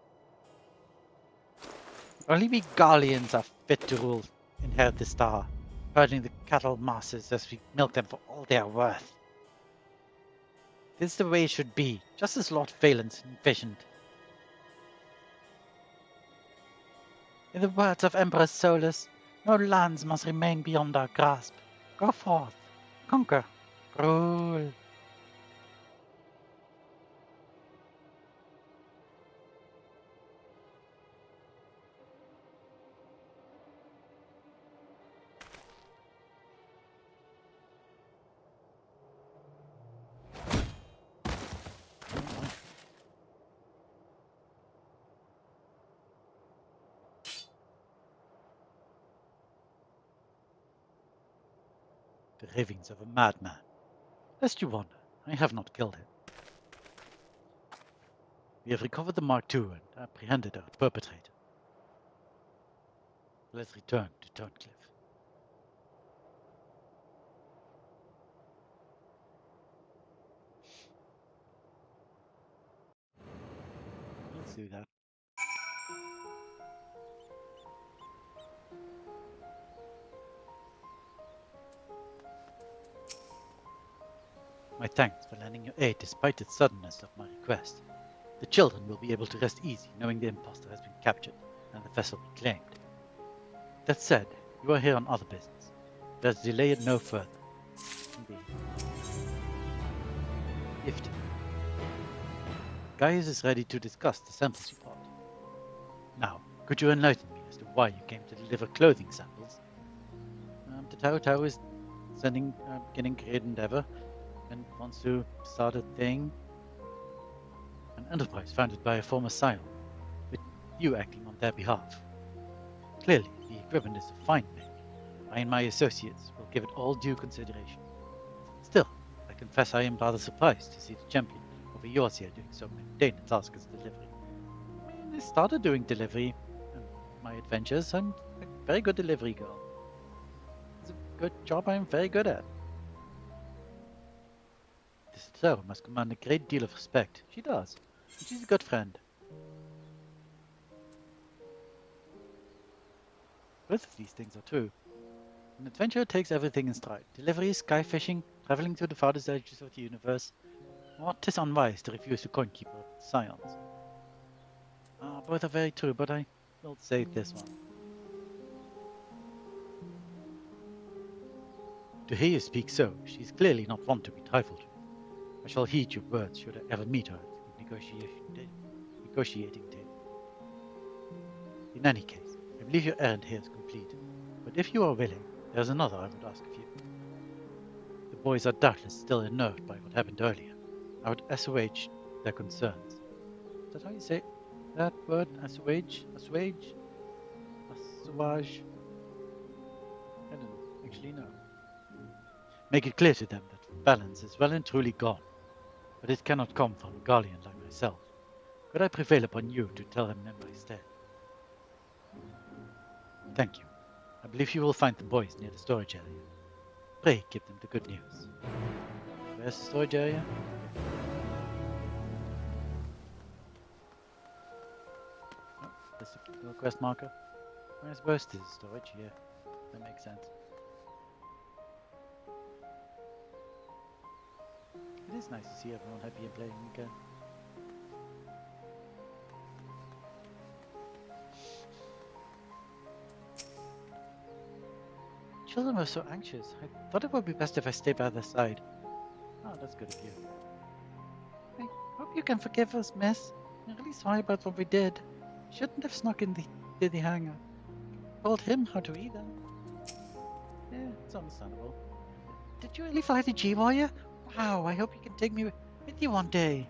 Only we Garleans are fit to inherit the star, herding the cattle masses as we milk them for all they are worth. This is the way it should be, just as Lord Phalanx envisioned. In the words of Emperor Solus, no lands must remain beyond our grasp. Go forth, conquer, rule. The ravings of a madman. Lest you wonder, I have not killed him. We have recovered the Mark II and apprehended our perpetrator. Let's return to Turncliffe. Let's do that. My thanks for lending your aid despite the suddenness of my request. The children will be able to rest easy knowing the impostor has been captured and the vessel reclaimed. That said, you are here on other business. Let's delay it no further. Indeed. Ifti. Gaius is ready to discuss the samples you brought. Now, could you enlighten me as to why you came to deliver clothing samples? The Tata is beginning great endeavor and wants to start a thing. An enterprise founded by a former scion, with you acting on their behalf. Clearly, the equipment is a fine make. I and my associates will give it all due consideration. Still, I confess I am rather surprised to see the champion over yours here doing so mundane a task as delivery. I started doing delivery in my adventures. I'm a very good delivery girl. It's a good job I'm very good at. This Tata must command a great deal of respect. She does. And she's a good friend. Both of these things are true. An adventurer takes everything in stride. Delivery, sky fishing, traveling to the farthest edges of the universe. Or 'tis unwise to refuse the coinkeeper of the scions. Both are very true, but I will say this one. To hear you speak so, she is clearly not one to be trifled with. I shall heed your words should I ever meet her at the negotiating table. In any case, I believe your errand here is complete, but if you are willing, there is another I would ask of you. The boys are doubtless still unnerved by what happened earlier. I would assuage their concerns. Is that how you say that word? Assuage? Assuage? Assuage? I don't actually know. Make it clear to them that balance is well and truly gone, but it cannot come from a Garlean like myself. Could I prevail upon you to tell them in my stead? Thank you. I believe you will find the boys near the storage area. Pray give them the good news. Where's the storage area? Oh, there's the little quest marker. Where's Woster's storage? Yeah, that makes sense. It is nice to see everyone happy and playing again. Children were so anxious. I thought it would be best if I stayed by their side. Oh, that's good of you. I hope you can forgive us, miss. I'm really sorry about what we did. Shouldn't have snuck in the hangar. Told him how to either. Yeah, it's understandable. Did you really fly the G-Warrior? Wow, I hope you can take me with you one day.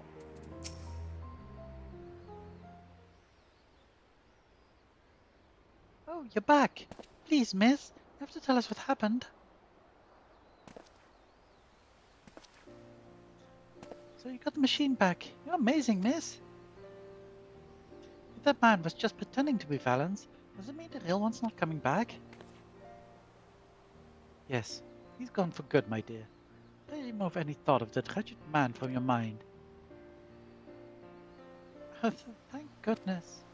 Oh, you're back. Please, miss, you have to tell us what happened. So you got the machine back. You're amazing, miss. If that man was just pretending to be Valance, does it mean the real one's not coming back? Yes, he's gone for good, my dear. Pray remove any thought of that wretched man from your mind. Oh, thank goodness.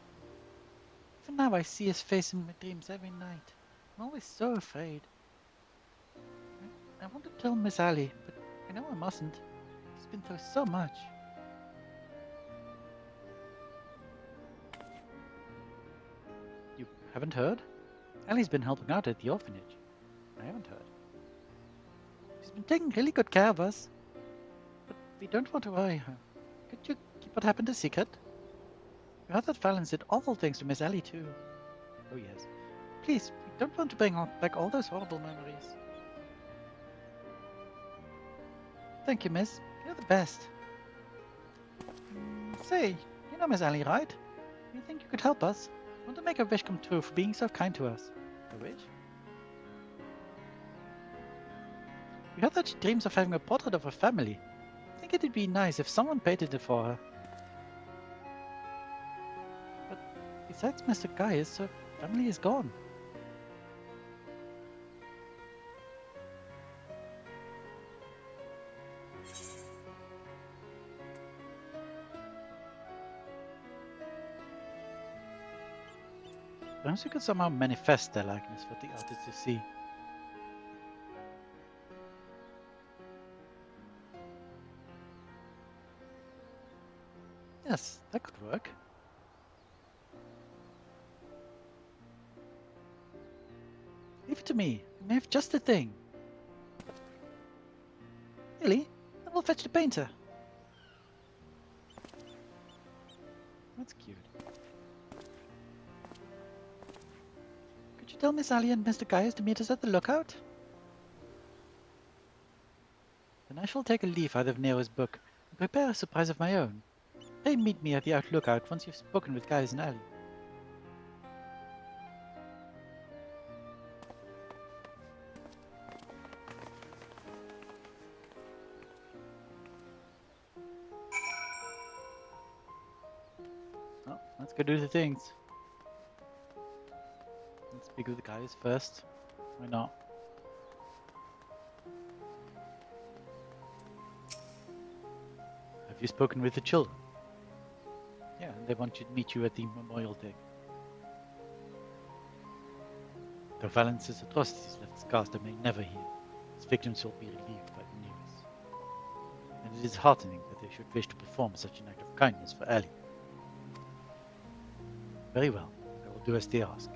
Even now I see his face in my dreams every night. I'm always so afraid. I want to tell Miss Allie, but I know I mustn't. She's been through so much. You haven't heard? Allie's been helping out at the orphanage. I haven't heard. She's been taking really good care of us. But we don't want to worry her. Could you keep what happened a secret? We heard that Valance did awful things to Miss Allie too. Oh yes. Please, we don't want to bring back all those horrible memories. Thank you, miss. You're the best. Say, you know Miss Allie, right? You think you could help us? I want to make a wish come true for being so kind to us. A wish? We heard that she dreams of having a portrait of her family. I think it'd be nice if someone painted it for her. But besides Mr. Gaius, her family is gone. Perhaps we could somehow manifest their likeness for the artist to see. Yes, that could work. Leave it to me. I may have just the thing. Really? Then we'll fetch the painter. That's cute. Could you tell Miss Allie and Mr. Gaius to meet us at the lookout? Then I shall take a leaf out of Nero's book and prepare a surprise of my own. Pray meet me at the lookout once you've spoken with Gaius and Allie. Oh, let's go do the things. Let's speak with the Gaius first. Why not? Have you spoken with the children? Yeah, they want to meet you at the Memorial Day. Though Valence's atrocities left scars that may never heal, his victims will be relieved by the news. And it is heartening that they should wish to perform such an act of kindness for Ellie. Very well, I will do as they ask.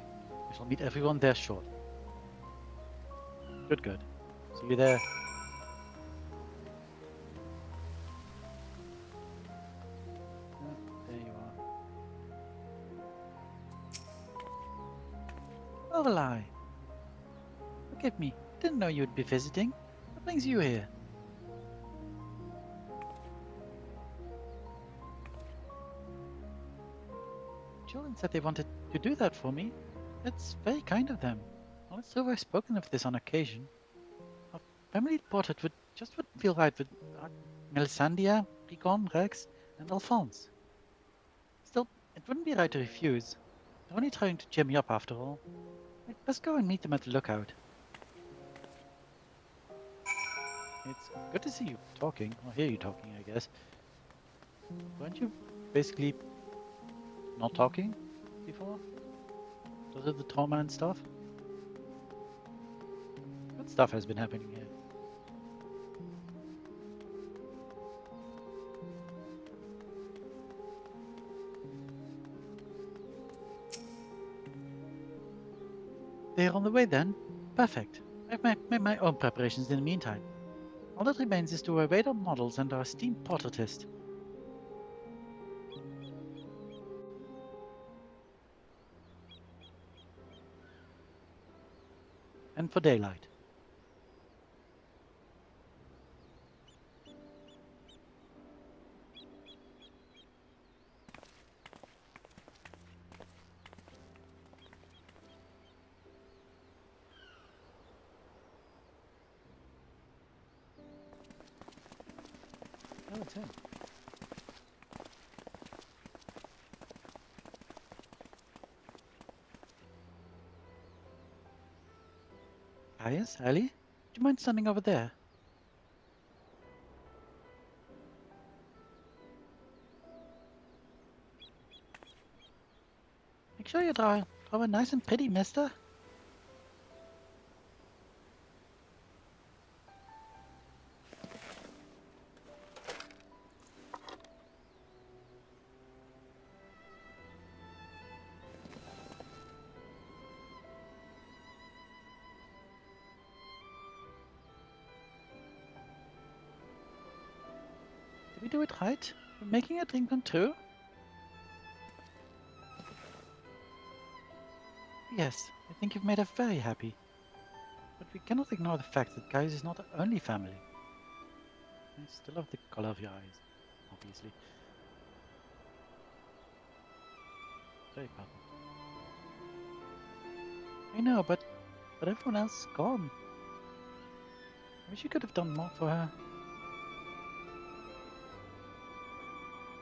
We shall meet everyone there shortly. Good, good. See you there. There you are. Lorelei! Forgive me, didn't know you'd be visiting. What brings you here? Children said they wanted to do that for me. It's very kind of them. Also, I've spoken of this on occasion. A family portrait wouldn't feel right with Melisandre, Rigon, Rex, and Alphonse. Still, it wouldn't be right to refuse. They're only trying to cheer me up after all. I'd Let's go and meet them at the lookout. It's good to see you talking, or hear you talking, I guess. Weren't you basically not talking before? Because of the trauma and stuff? Good stuff has been happening here. They're on the way then? Perfect. I've made my own preparations in the meantime. All that remains is to await our models and our steam porter test. And for daylight. Oh, it's him. Ah, yes, Ellie? Do you mind standing over there? Make sure you draw it nice and pretty, mister. Did we do it right? We're making a dream come true? Yes, I think you've made her very happy. But we cannot ignore the fact that Guys is not our only family. I still love the color of your eyes, obviously. Very perfect. I know, but everyone else is gone. I wish you could have done more for her.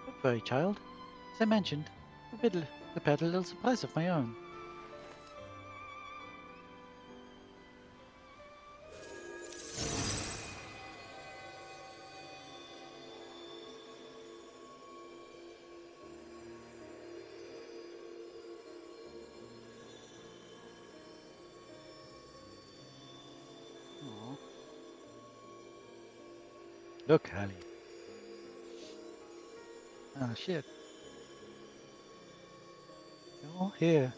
Don't worry, child. As I mentioned, I prepared a little surprise of my own. Aww. Look, Hallie. Ah, shit. They're all here.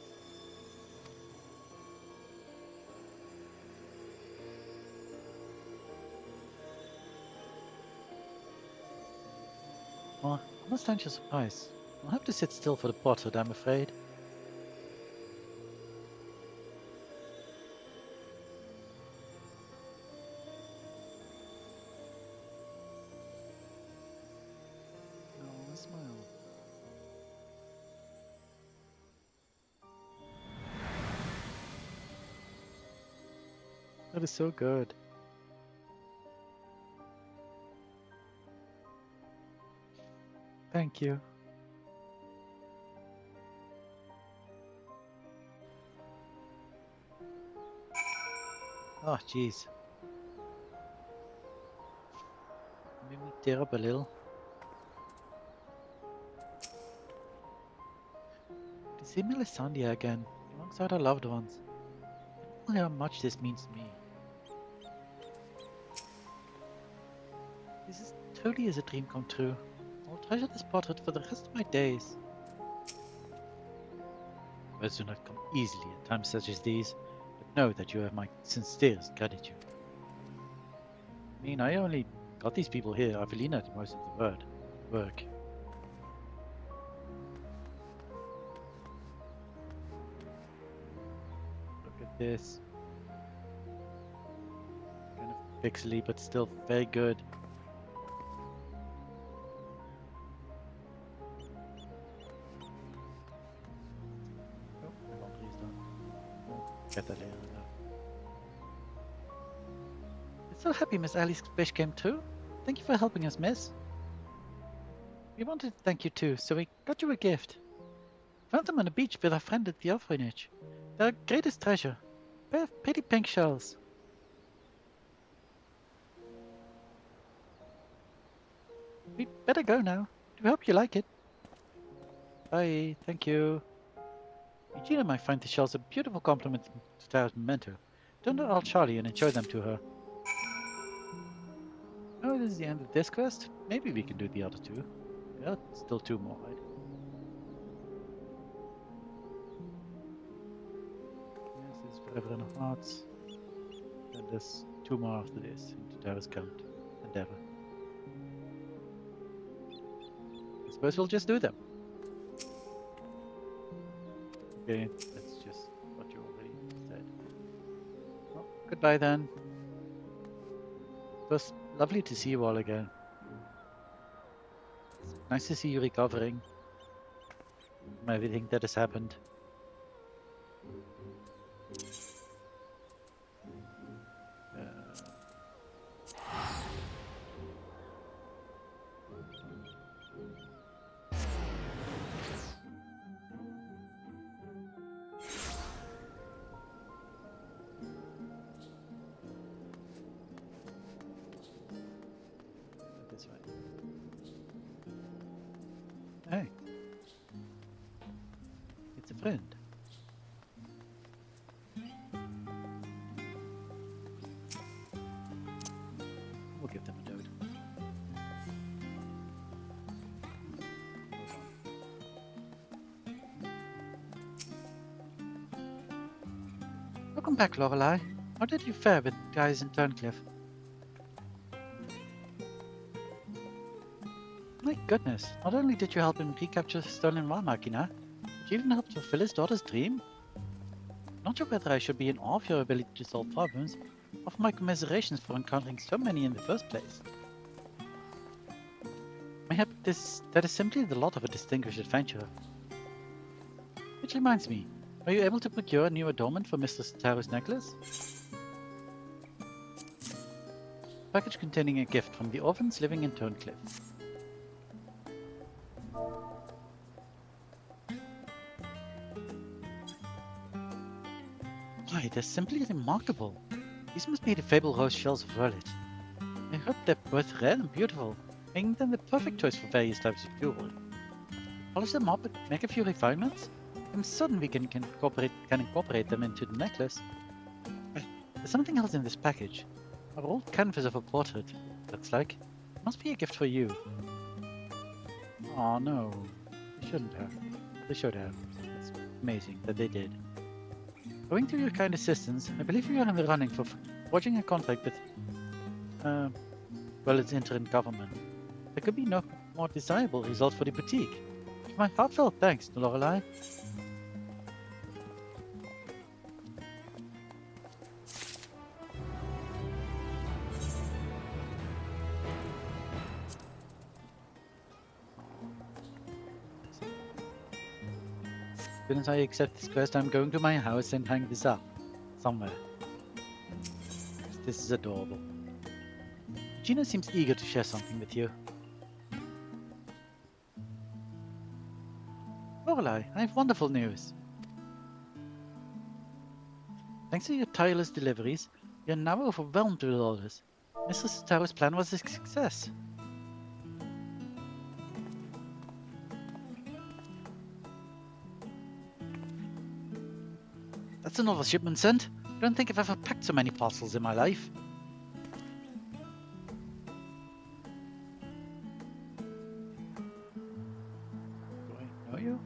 Well, I understand your surprise. I'll have to sit still for the portrait, I'm afraid. Oh, smile. That is so good. Thank you. Oh, jeez. Made me tear up a little. To see Melisandre again, alongside our loved ones. I don't know how much this means to me. This is totally is a dream come true. I'll treasure this portrait for the rest of my days. Words do not come easily at times such as these, but know that you have my sincerest gratitude. I mean, I only got these people here. Avelina did most of the work. Look at this. Kind of pixely, but still very good. Oh, my laundry is done. I'll get that later. So happy Miss Ali's wish came true. Thank you for helping us, miss. We wanted to thank you too, so we got you a gift. Found them on the beach with our friend at the orphanage. They're our greatest treasure. Pretty pink shells. We better go now. We hope you like it. Bye. Thank you. Eugenia might find the shells a beautiful compliment to Tara's memento. Don't ask Charlie and enjoy them to her. Oh, this is the end of this quest? Maybe we can do the other two. Yeah, still two more, right? Yes, there's Forever in our Hearts. And there's two more after this into Tara's Count Endeavor. I suppose we'll just do them. Okay, that's just what you already said. Well, goodbye then. It was lovely to see you all again. Nice to see you recovering from everything that has happened. This way. Hey. It's a friend. We'll give them a note. Welcome back, Lorelei. How did you fare with the guys in Turncliffe? My goodness, not only did you help him recapture the stolen war machina, but you even helped fulfill his daughter's dream? Not sure whether I should be in awe of your ability to solve problems, or for my commiserations for encountering so many in the first place. Mayhap that is simply the lot of a distinguished adventurer. Which reminds me, are you able to procure a new adornment for Mr. Taro's necklace? Package containing a gift from the orphans living in Turncliffe. Why, they're simply remarkable. These must be the fabled rose shells of Fae'ret. I heard they're both rare and beautiful, making them the perfect choice for various types of jewelry. Polish them up and make a few refinements? I'm certain we can incorporate them into the necklace. There's something else in this package. Our old canvas of a portrait, looks like. It must be a gift for you. Oh no, they shouldn't have. They should have. It's amazing that they did. Owing to your kind assistance, I believe we are in the running for forging a contract with, well, its interim government. There could be no more desirable result for the boutique. My heartfelt thanks to Lorelei. As soon as I accept this quest, I'm going to my house and hang this up. Somewhere. This is adorable. Gina seems eager to share something with you. Lorelei, I have wonderful news. Thanks to your tireless deliveries, we are now overwhelmed with orders. Mr. Taro's plan was a success. That's another shipment sent. I don't think I've ever packed so many parcels in my life. Do I know you?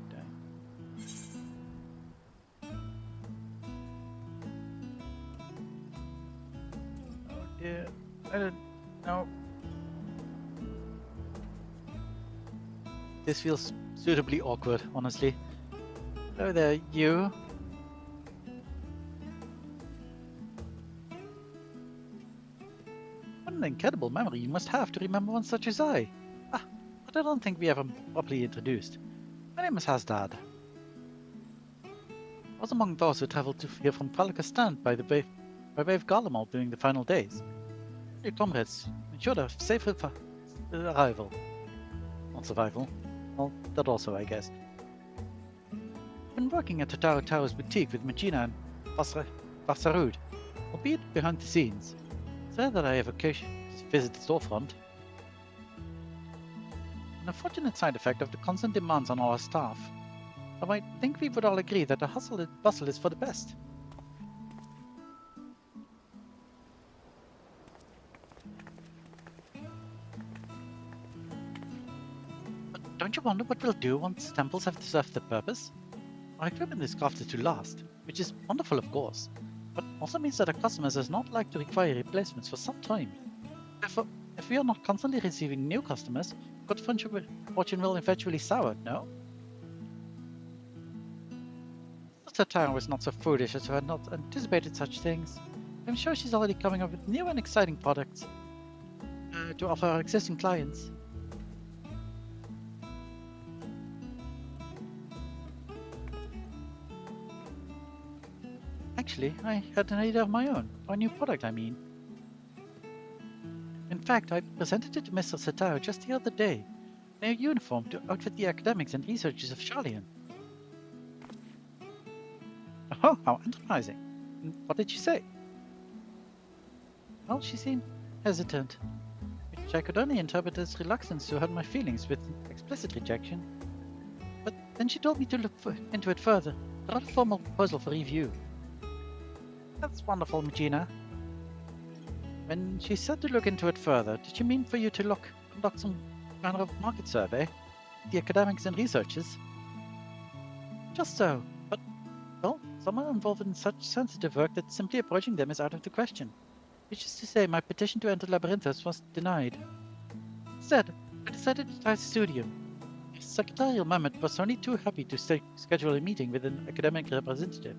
Oh dear. I don't know. This feels suitably awkward, honestly. Hello there, you. An incredible memory you must have to remember one such as I. But I don't think we ever properly introduced. My name is Hasdad. I was among those who traveled to here from Palakistan by way of Garlemald during the final days. Your comrades ensured a safe arrival. Not survival. Well, that also, I guess. I've been working at Tataro's boutique with Magina and Basarud, albeit behind the scenes. It's rare that I have occasion to visit the storefront. An unfortunate side effect of the constant demands on our staff. But I think we would all agree that the hustle and bustle is for the best. But don't you wonder what we'll do once temples have served their purpose? Our equipment is crafted to last, which is wonderful of course, but also means that our customers is not like to require replacements for some time. Therefore, if we are not constantly receiving new customers, good fortune will eventually sour, no? Tata was not so foolish as to have not anticipated such things. I'm sure she's already coming up with new and exciting products to offer our existing clients. Actually, I had an idea of my own, for a new product I mean. In fact, I presented it to Mr. Satao just the other day, in a uniform to outfit the academics and researchers of Charlian. Oh, how enterprising. What did she say? Well, she seemed hesitant, which I could only interpret as reluctance to hurt my feelings with explicit rejection. But then she told me to look into it further, to write a formal proposal for review. That's wonderful, Magina. When she said to look into it further, did she mean for you to conduct some kind of market survey? The academics and researchers? Just so, but, well, someone involved in such sensitive work that simply approaching them is out of the question. Which is to say, my petition to enter Labyrinthus was denied. Instead, I decided to try Studium. The secretarial mammoth was only too happy to schedule a meeting with an academic representative.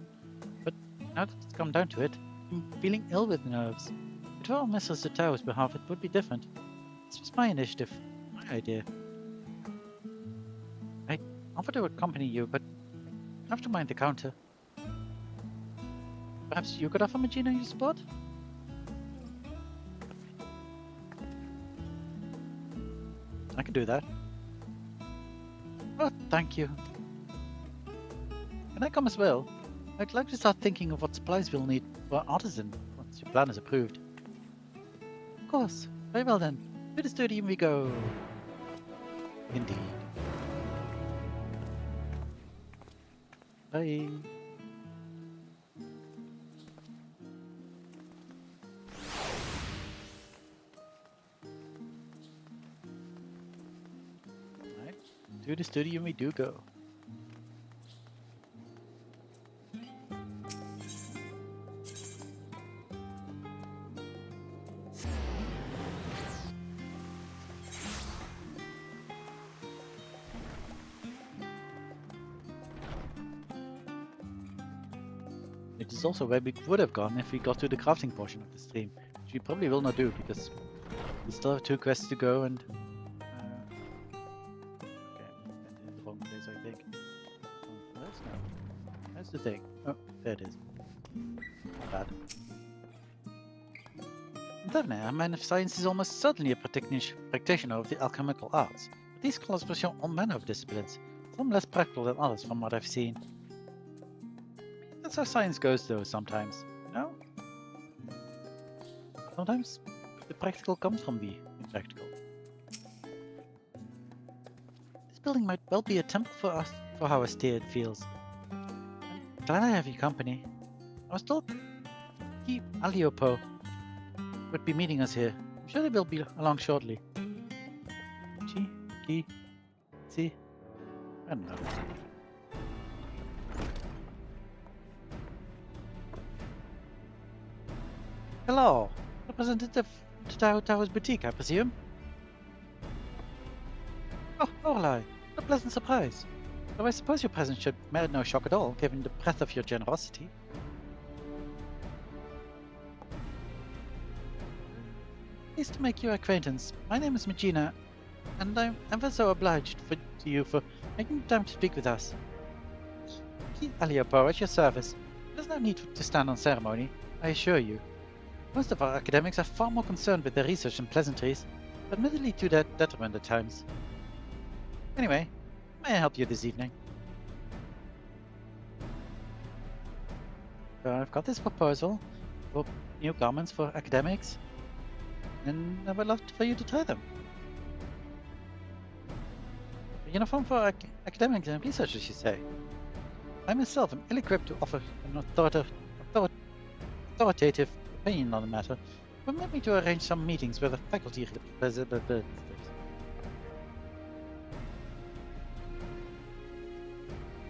But now that it's come down to it, I'm feeling ill with nerves. If it were on Mr. Zatao's behalf, it would be different. This was my initiative, my idea. I offered to accompany you, but I have to mind the counter. Perhaps you could offer Magina your support? I could do that. Oh, thank you. Can I come as well? I'd like to start thinking of what supplies we'll need for our artisan once your plan is approved. Of course. Very well then. To the studio we go. Indeed. Bye. Alright. To the studio we do go. It is also where we would have gone if we got to the crafting portion of the stream, which we probably will not do because we still have 2 quests to go and... okay, I'm in the wrong place I think. That's the thing. Oh, there it is. Not bad. Devner, a man of science, is almost certainly a practitioner of the alchemical arts, but these scholars pursue all manner of disciplines, some less practical than others from what I've seen. That's how science goes though, sometimes, you know? Sometimes the practical comes from the impractical. This building might well be a temple for us, for how austere it feels. I'm glad I have your company. I was told Ki Aliopo would be meeting us here. I'm sure they will be along shortly. Ki, Si, I don't know. Hello, representative to Tower's boutique, I presume? Oh, Orlai, what a pleasant surprise. Though I suppose your presence should merit no shock at all, given the breadth of your generosity. Pleased to make your acquaintance. My name is Magina, and I'm ever so obliged to you for making the time to speak with us. Aliopo, at your service. There's no need to stand on ceremony, I assure you. Most of our academics are far more concerned with their research and pleasantries, admittedly to their detriment at times. Anyway, may I help you this evening? I've got this proposal for new garments for academics, and I would love for you to try them. A uniform for academics and researchers, you say? I myself am ill-equipped to offer an authoritative opinion on the matter. Permit me to arrange some meetings with the faculty representatives.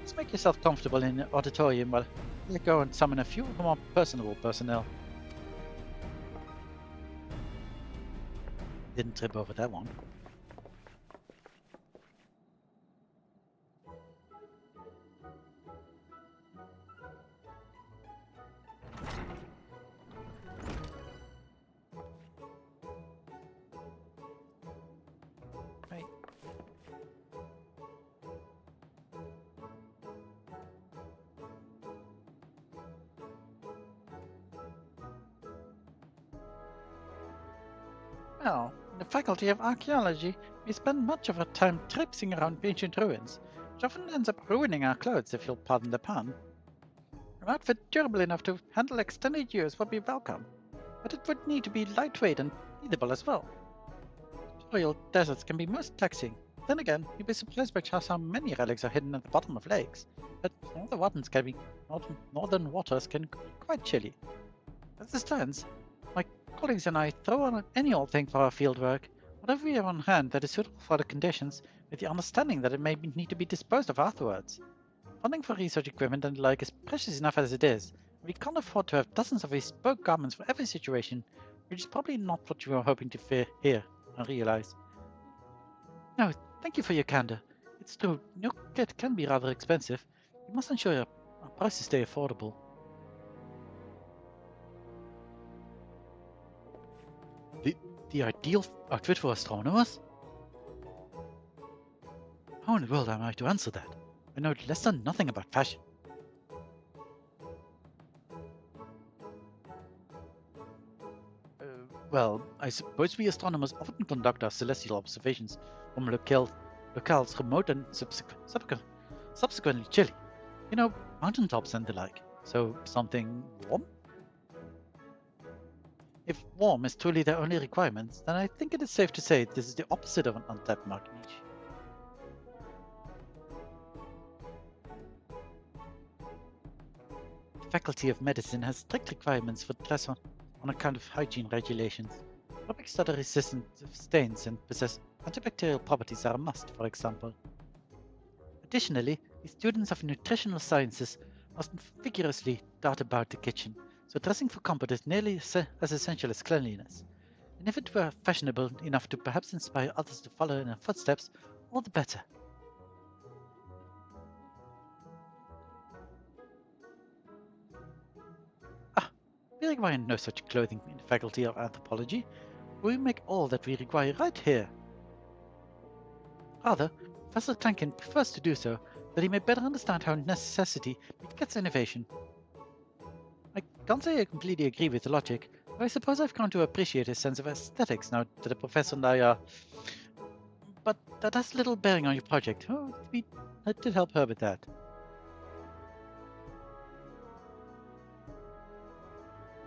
Let's make yourself comfortable in the auditorium while I go and summon a few more personable personnel. Didn't trip over that one. Right. Well, in the Faculty of Archaeology, we spend much of our time traipsing around ancient ruins, which often ends up ruining our clothes, if you'll pardon the pun. An outfit durable enough to handle extended use would be welcome, but it would need to be lightweight and breathable as well. Tutorial deserts can be most taxing. Then again, you'd be surprised by just how many relics are hidden at the bottom of lakes, but northern waters can be quite chilly. As it stands, my colleagues and I throw on any old thing for our fieldwork, whatever we have on hand that is suitable for the conditions, with the understanding that it may need to be disposed of afterwards. Funding for research equipment and the like is precious enough as it is. We can't afford to have dozens of bespoke garments for every situation, which is probably not what you were hoping to hear and realize. No, thank you for your candor. It's true, your kit can be rather expensive. You must ensure our prices stay affordable. The ideal outfit for astronomers? How in the world am I to answer that? I know less than nothing about fashion. Well, I suppose we astronomers often conduct our celestial observations from locales remote and subsequently chilly. You know, mountaintops and the like. So something warm? If warm is truly their only requirement, then I think it is safe to say this is the opposite of an untapped market niche. The Faculty of Medicine has strict requirements for dress on account of hygiene regulations. Topics that are resistant to stains and possess antibacterial properties are a must, for example. Additionally, the students of nutritional sciences must vigorously dart about the kitchen, so dressing for comfort is nearly as essential as cleanliness. And if it were fashionable enough to perhaps inspire others to follow in our footsteps, all the better. We require no such clothing in the Faculty of Anthropology. We make all that we require right here. Rather, Professor Clankin prefers to do so, that he may better understand how necessity begets innovation. I can't say I completely agree with the logic, but I suppose I've come to appreciate his sense of aesthetics now that the Professor and I are... But that has little bearing on your project. Oh, I did help her with that.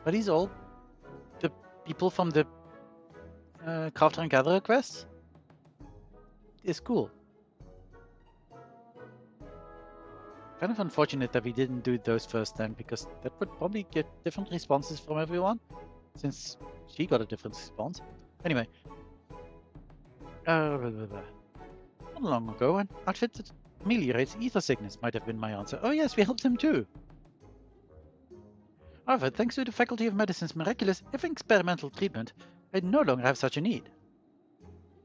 Are these all the people from the Crafter and Gatherer quest? It's cool. Kind of unfortunate that we didn't do those first then, because that would probably get different responses from everyone, since she got a different response. Anyway. Not long ago, an outfit that ameliorates ether sickness might have been my answer. Oh yes, we helped him too. However, thanks to the Faculty of Medicine's miraculous, if experimental treatment, I no longer have such a need.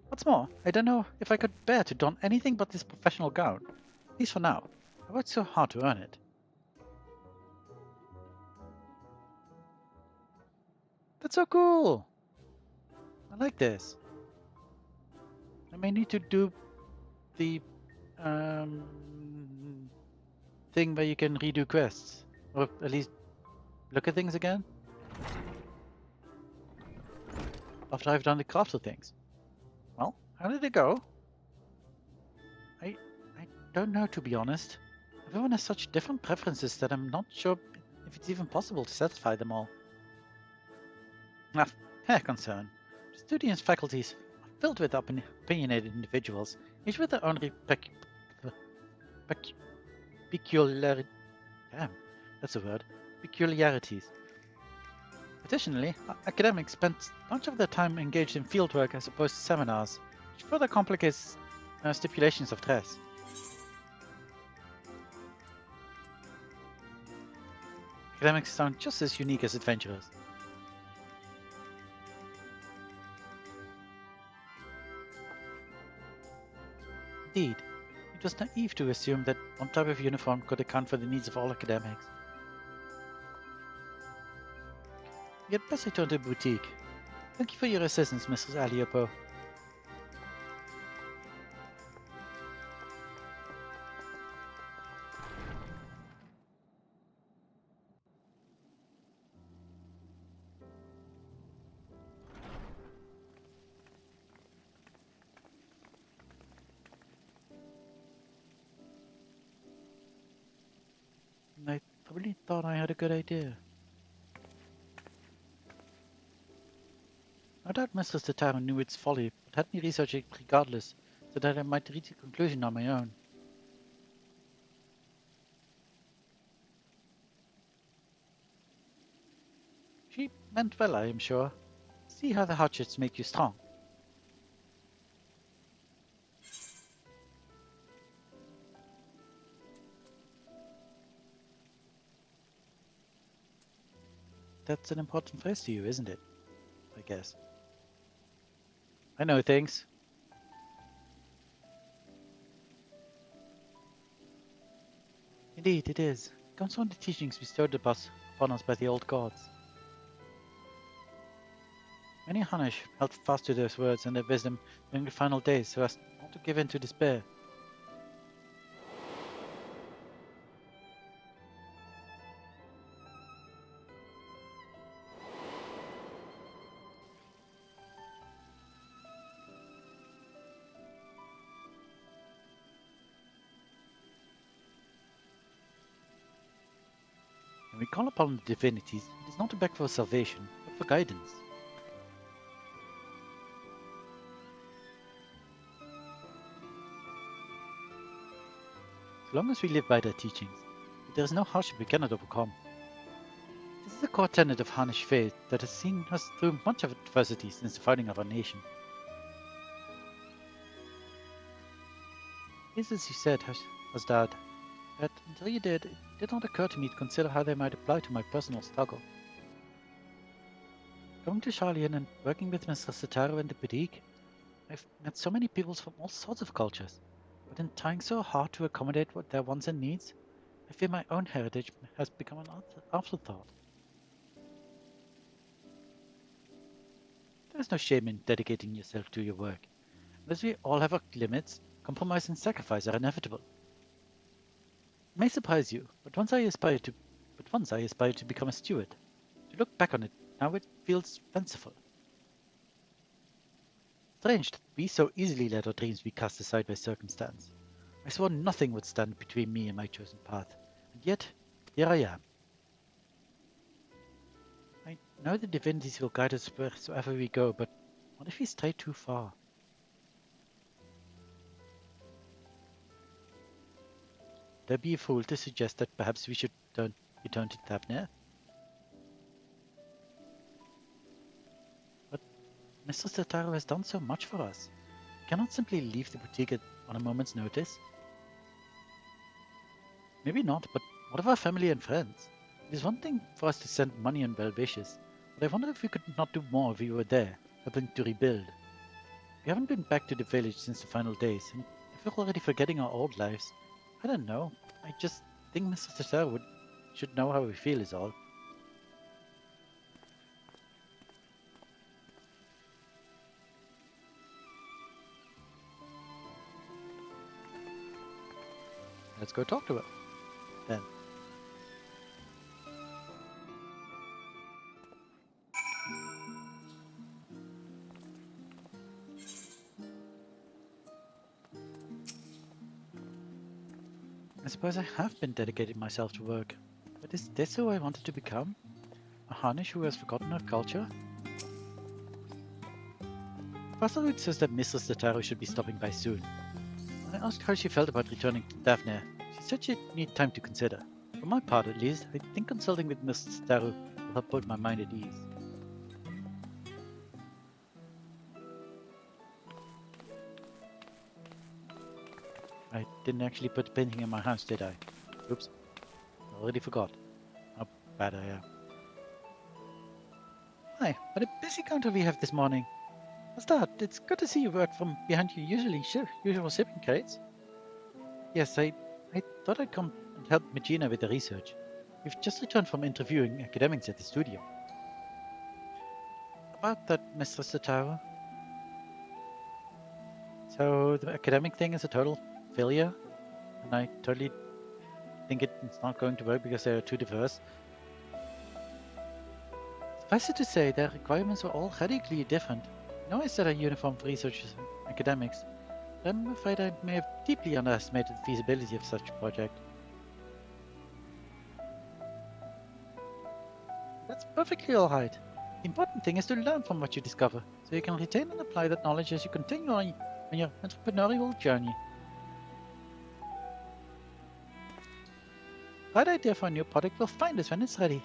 What's more, I don't know if I could bear to don anything but this professional gown. At least for now. I worked so hard to earn it. That's so cool! I like this. I may need to do the thing where you can redo quests. Or at least look at things again. After I've done the crafter things. Well, how did it go? I don't know, to be honest. Everyone has such different preferences that I'm not sure if it's even possible to satisfy them all. Of her concern, the students' faculties are filled with opinionated individuals, each with their own peculiar... Damn, that's a word. Peculiarities. Additionally, academics spend much of their time engaged in fieldwork as opposed to seminars, which further complicates stipulations of dress. Academics sound just as unique as adventurers. Indeed, it was naive to assume that one type of uniform could account for the needs of all academics. We had best return to the boutique. Thank you for your assistance, Mrs. Aliopo. I really thought I had a good idea. No doubt Mrs. Tata knew its folly, but had me research it regardless, so that I might reach a conclusion on my own. She meant well, I am sure. See how the hardships make you strong. That's an important phrase to you, isn't it? I guess. I know things. Indeed, it is. It comes from the teachings bestowed upon us by the old gods. Many Hanish held fast to those words and their wisdom during the final days so as not to give in to despair. When we call upon the divinities, it is not to beg for salvation, but for guidance. As long as we live by their teachings, there is no hardship we cannot overcome. This is a core tenet of Hanish faith that has seen us through much of adversity since the founding of our nation. It is as you said, Hasdad, that until you did, it did not occur to me to consider how they might apply to my personal struggle. Going to Charlian and working with Mr. Sataro and the boutique, I've met so many people from all sorts of cultures, but in trying so hard to accommodate their wants and needs, I fear my own heritage has become an afterthought. There is no shame in dedicating yourself to your work. As we all have our limits, compromise and sacrifice are inevitable. It may surprise you, but once I aspired to become a steward. To look back on it, now it feels fanciful. Strange that we so easily let our dreams be cast aside by circumstance. I swore nothing would stand between me and my chosen path, and yet, here I am. I know the divinities will guide us wheresoever we go, but what if we stray too far? Would I be a fool to suggest that perhaps we should return to Thavnir? But Mr. Sataro has done so much for us. We cannot simply leave the boutique on a moment's notice. Maybe not, but what of our family and friends? It is one thing for us to send money and well wishes, but I wonder if we could not do more if we were there, helping to rebuild. We haven't been back to the village since the final days, and if we're already forgetting our old lives, I don't know. I just think Mr. Sataro should know how we feel is all. Let's go talk to her, then. I suppose I have been dedicating myself to work. But is this who I wanted to become? A Harnish who has forgotten her culture? Fastlewood says that Mrs. Tata should be stopping by soon. When I asked how she felt about returning to Daphne, she said she'd need time to consider. For my part at least, I think consulting with Mrs. Tata will help put my mind at ease. I didn't actually put the painting in my house, did I? Oops. I already forgot. How bad I am. Hi, what a busy counter we have this morning. What's that? It's good to see you work from behind your usual shipping crates. Yes, I thought I'd come and help Magina with the research. We've just returned from interviewing academics at the studio. About that, Mr. Satara. So the academic thing is a total failure, and I totally think it's not going to work because they're too diverse. Suffice it to say, their requirements were all radically different. I know I said a uniform for researchers and academics, but I'm afraid I may have deeply underestimated the feasibility of such a project. That's perfectly alright. The important thing is to learn from what you discover, so you can retain and apply that knowledge as you continue on your entrepreneurial journey. Right idea for a new product will find us when it's ready.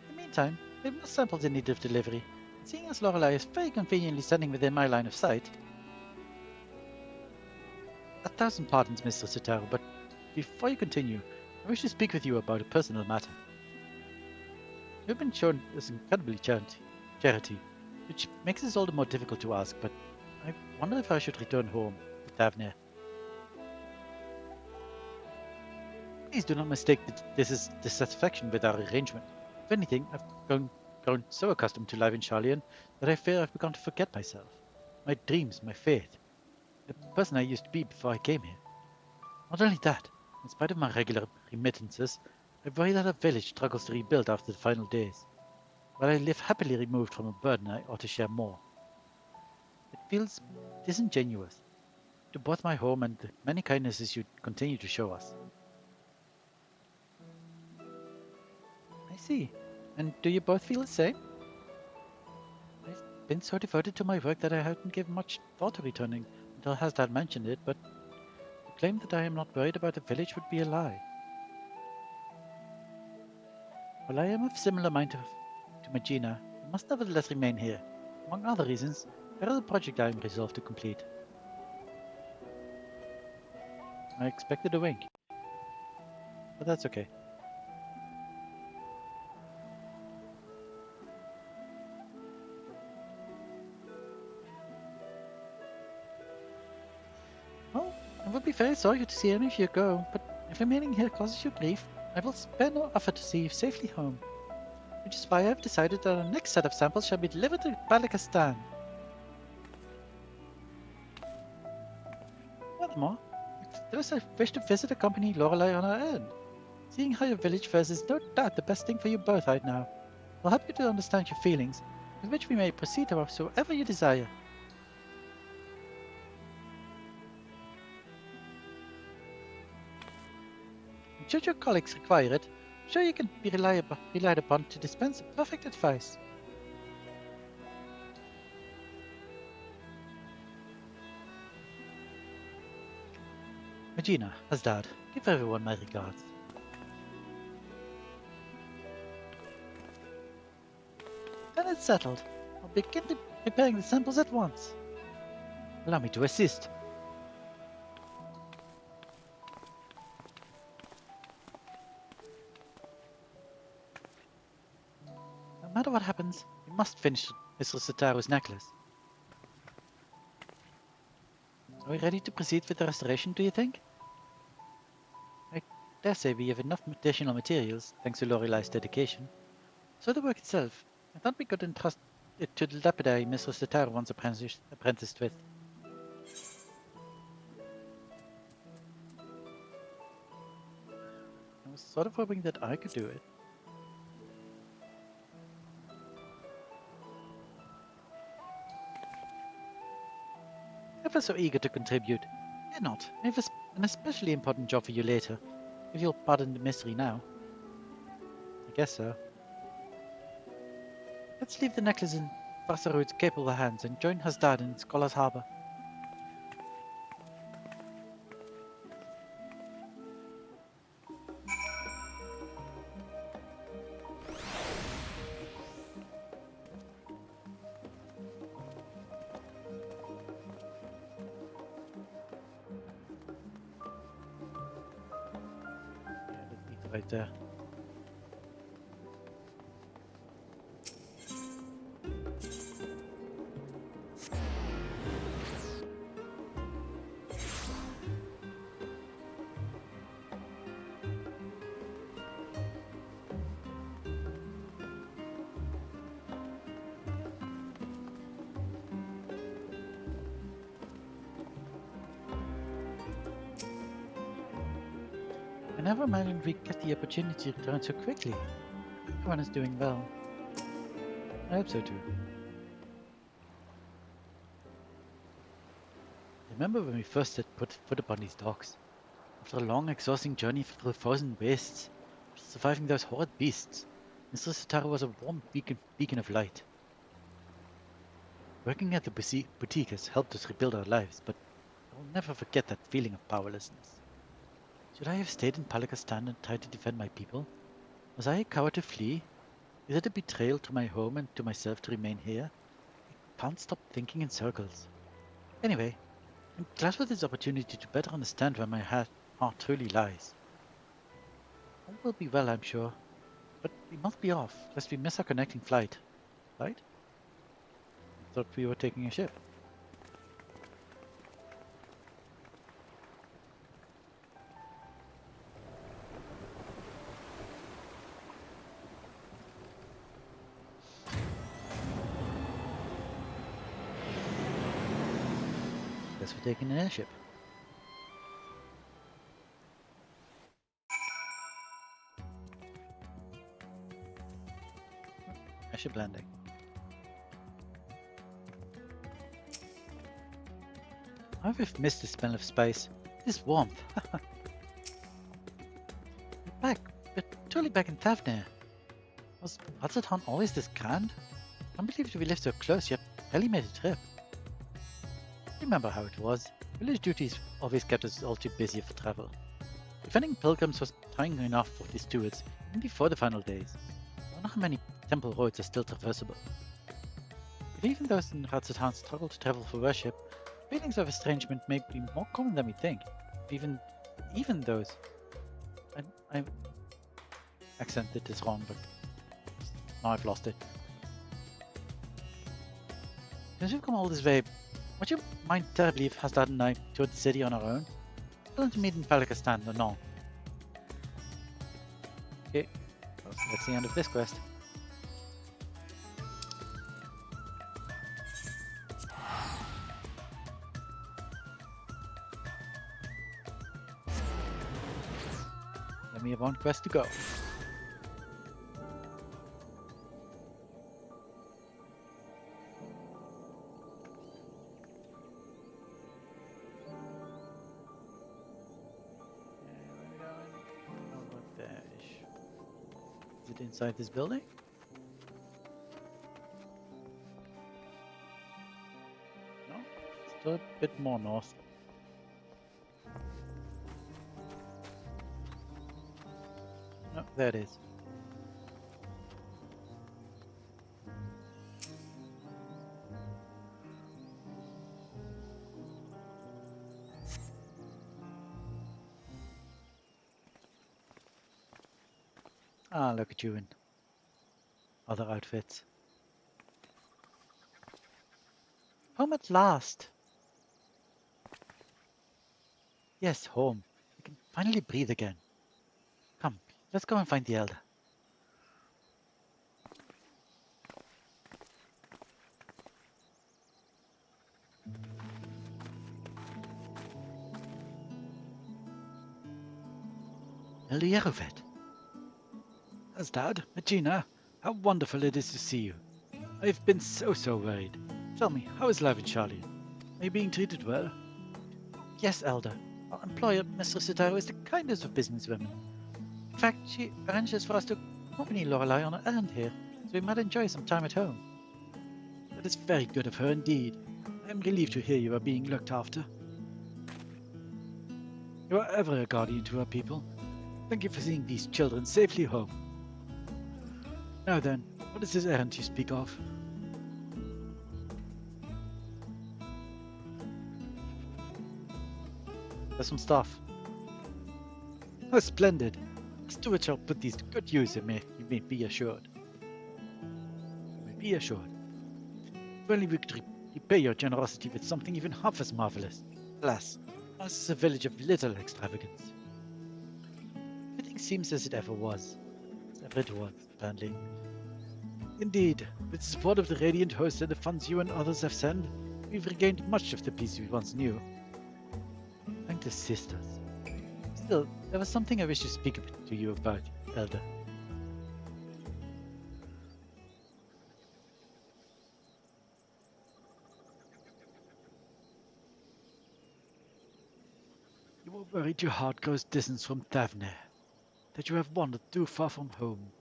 In the meantime, we have more samples in need of delivery, and seeing as Lorelei is very conveniently standing within my line of sight. 1,000 pardons, Mr. Sitaro, but before you continue, I wish to speak with you about a personal matter. You've been shown this incredibly charity, which makes this all the more difficult to ask, but I wonder if I should return home to Daphne. Please do not mistake that this is dissatisfaction with our arrangement. If anything, I've grown so accustomed to life in Charlian that I fear I've begun to forget myself, my dreams, my faith, the person I used to be before I came here. Not only that, in spite of my regular remittances, I worry that our village struggles to rebuild after the final days. While I live happily removed from a burden, I ought to share more. It feels disingenuous to both my home and the many kindnesses you continue to show us. I see. And do you both feel the same? I've been so devoted to my work that I hadn't given much thought to returning until Hasdad mentioned it, but to claim that I am not worried about the village would be a lie. While I am of similar mind to Magina, I must nevertheless remain here. Among other reasons, there is a project I am resolved to complete. I expected a wink, but that's okay. Well, I would be very sorry to see any of you go, but if remaining here causes you grief, I will spare no effort to see you safely home. Which is why I have decided that our next set of samples shall be delivered to Balikistan. Furthermore, if there is a wish to visit accompany Lorelei on her errand, seeing how your village fares is no doubt the best thing for you both right now. I'll help you to understand your feelings, with which we may proceed to whatsoever you desire. And should your colleagues require it, I'm sure you can be relied upon to dispense perfect advice. Magina, Hasdad, give everyone my regards. Then it's settled. I'll begin preparing the samples at once. Allow me to assist. No matter what happens, we must finish Mr. Sitaro's necklace. Are we ready to proceed with the restoration, do you think? I dare say we have enough additional materials, thanks to Lorelei's dedication. So the work itself, I thought we could entrust it to the lapidary Mr. Sitaro once apprenticed with. I was sort of hoping that I could do it. Ever so eager to contribute. Fear not, I have an especially important job for you later, if you'll pardon the mystery now. I guess so. Let's leave the necklace in Vassarud's capable hands and join Hasdad in Scholar's Harbor. Right there. I never imagined we'd get the opportunity to return so quickly. Everyone is doing well. I hope so too. Remember when we first set foot upon these docks? After a long, exhausting journey through frozen wastes, surviving those horrid beasts, Mistress Tata was a warm beacon of light. Working at the boutique has helped us rebuild our lives, but I will never forget that feeling of powerlessness. Should I have stayed in Palakistan and tried to defend my people? Was I a coward to flee? Is it a betrayal to my home and to myself to remain here? I can't stop thinking in circles. Anyway, I'm glad for this opportunity to better understand where my heart truly lies. All will be well, I'm sure. But we must be off, lest we miss our connecting flight. Right? I thought we were taking a ship. Guess we're taking an airship. Airship landing. I've missed the smell of spice. This warmth. We're back. We're totally back in Thavnir. Was Hatzatan always this grand? Can't believe we lived so close yet barely made a trip. Remember how it was. Village duties always kept us all too busy for travel. Defending pilgrims was tiring enough for these stewards, even before the final days. I wonder how many temple roads are still traversable. If even those in Hatzatan struggle to travel for worship, feelings of estrangement may be more common than we think. Even those. I accented this wrong, but now I've lost it. Since we've come all this way, would you mind terribly if Hasdad and I toured the city on our own? Still to meet in Palakistan or no? Okay, well, that's the end of this quest. Then we have one quest to go. Inside this building? No? Still a bit more north. No, there it is. Ah, look at you in other outfits. Home at last! Yes, home. I can finally breathe again. Come, let's go and find the Elder. Elder Yerovet. Dad, Regina, how wonderful it is to see you. I've been so worried. Tell me, how is life in Charlie? Are you being treated well? Yes, Elder. Our employer, Mistress Tata, is the kindest of businesswomen. In fact, she arranges for us to Company Lorelei on an errand here, so we might enjoy some time at home. That is very good of her indeed. I am relieved to hear you are being looked after. You are ever a guardian to our people. Thank you for seeing these children safely home. Now then, what is this errand you speak of? There's some stuff. How splendid! Steward shall put these to good use, you may be assured. You may be assured. If only we could repay your generosity with something even half as marvelous. Alas, ours is a village of little extravagance. Everything seems as it ever was. As ever it was, apparently. Indeed, with the support of the Radiant Host and the funds you and others have sent, we've regained much of the peace we once knew. Thank the sisters. Still, there was something I wish to speak to you about, Elder. You are worried your heart grows distant from Thavner, that you have wandered too far from home.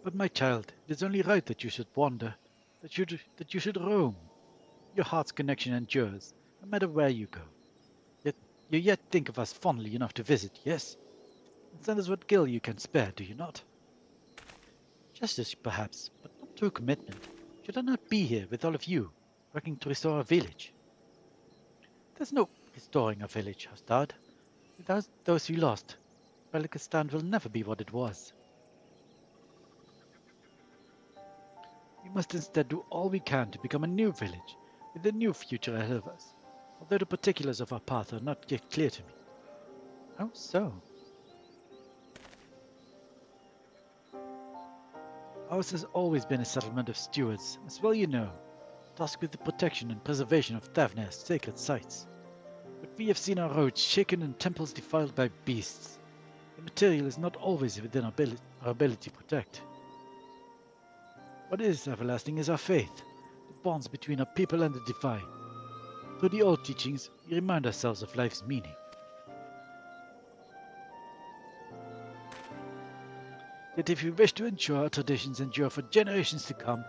But my child, it is only right that you should wander, that you should roam. Your heart's connection endures, no matter where you go. Yet you yet think of us fondly enough to visit, yes? And send us what gil you can spare, do you not? Justice, perhaps, but not true commitment. Should I not be here with all of you, working to restore our village? There's no restoring a village, Hastad. Without those we lost, Balikistan will never be what it was. We must instead do all we can to become a new village, with a new future ahead of us, although the particulars of our path are not yet clear to me. How so? Ours has always been a settlement of stewards, as well you know, tasked with the protection and preservation of Thavner's sacred sites. But we have seen our roads shaken and temples defiled by beasts. The material is not always within our ability to protect. What is everlasting is our faith, the bonds between our people and the divine. Through the old teachings, we remind ourselves of life's meaning. Yet if we wish to ensure our traditions endure for generations to come,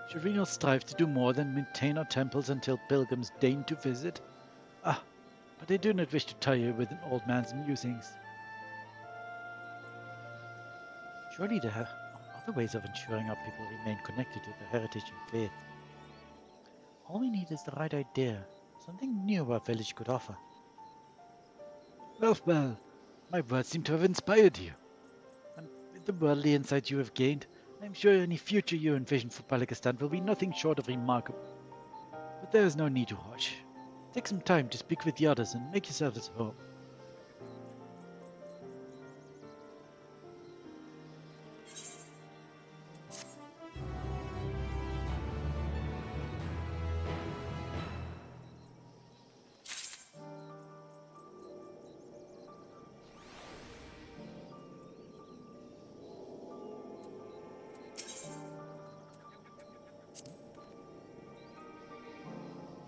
should we not strive to do more than maintain our temples until pilgrims deign to visit? Ah, but I do not wish to tire you with an old man's musings. Surely there are other ways of ensuring our people remain connected to their heritage and faith. All we need is the right idea, something new our village could offer. Well, my words seem to have inspired you. And with the worldly insight you have gained, I am sure any future you envision for Balikistan will be nothing short of remarkable. But there is no need to rush. Take some time to speak with the others and make yourselves at home.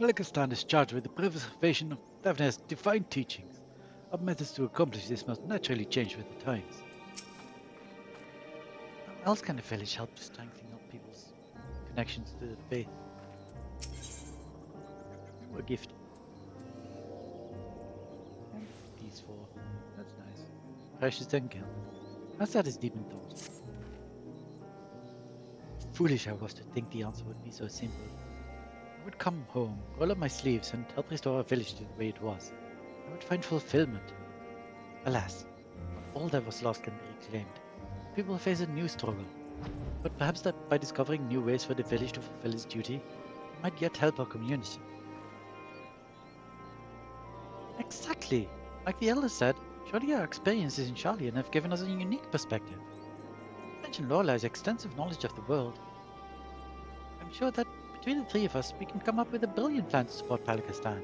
Balikistan is charged with the preservation of Thavner's divine teachings. Our methods to accomplish this must naturally change with the times. How else can a village help to strengthen our people's connections to the faith? A gift. And these four. That's nice. Precious Dunkel. How's that is deep in thought? Foolish I was to think the answer would be so simple. I would come home, roll up my sleeves, and help restore our village to the way it was. I would find fulfillment. Alas, not all that was lost can be reclaimed. People face a new struggle. But perhaps that by discovering new ways for the village to fulfill its duty, we might yet help our community. Exactly! Like the elder said, surely our experiences in Charlian have given us a unique perspective. Mention Lorelei's extensive knowledge of the world. I'm sure that between the three of us, we can come up with a brilliant plan to support Balikistan.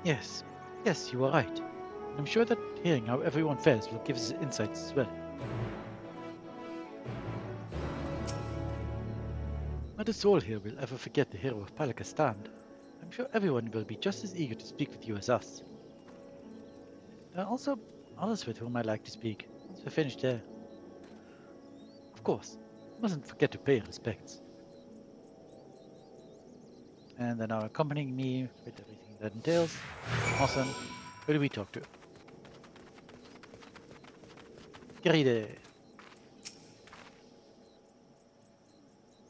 Yes, you are right. And I'm sure that hearing how everyone fares will give us insights as well. Not a soul here will ever forget the hero of Balikistan. I'm I'm sure everyone will be just as eager to speak with you as us. There are also others with whom I'd like to speak, once we're finished there. Of course, mustn't forget to pay your respects. And they're now accompanying me with everything that entails. Awesome. Who do we talk to? Querida.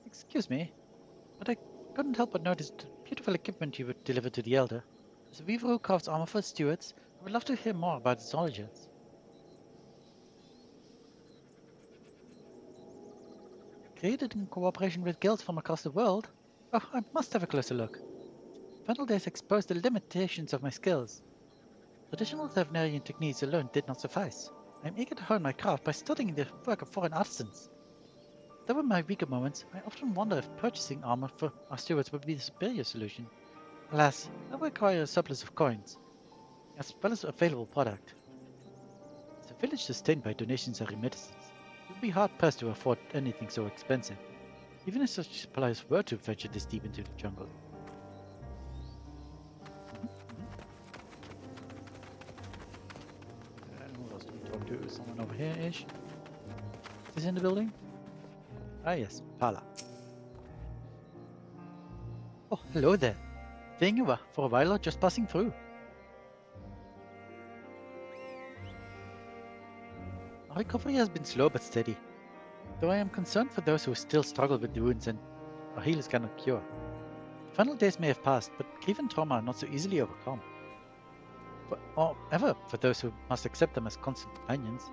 Excuse me, but I couldn't help but notice the beautiful equipment you would deliver to the Elder. As a weaver who crafts armor for stewards, I would love to hear more about its origins. Created in cooperation with guilds from across the world? Oh, I must have a closer look. Final days exposed the limitations of my skills. Traditional Tavnerian techniques alone did not suffice. I am eager to hone my craft by studying the work of foreign artisans. Though in my weaker moments, I often wonder if purchasing armor for our stewards would be the superior solution. Alas, that would require a surplus of coins, as well as available product. As a village sustained by donations and remittances, it would be hard-pressed to afford anything so expensive, even if such supplies were to venture this deep into the jungle. Who else do we talk to? Someone over here-ish? Is this in the building? Ah yes, Pala. Oh, hello there. Staying you were for a while or just passing through? Our recovery has been slow but steady, though I am concerned for those who still struggle with the wounds and our healers cannot cure. The final days may have passed, but grief and trauma are not so easily overcome. Or ever for those who must accept them as constant companions.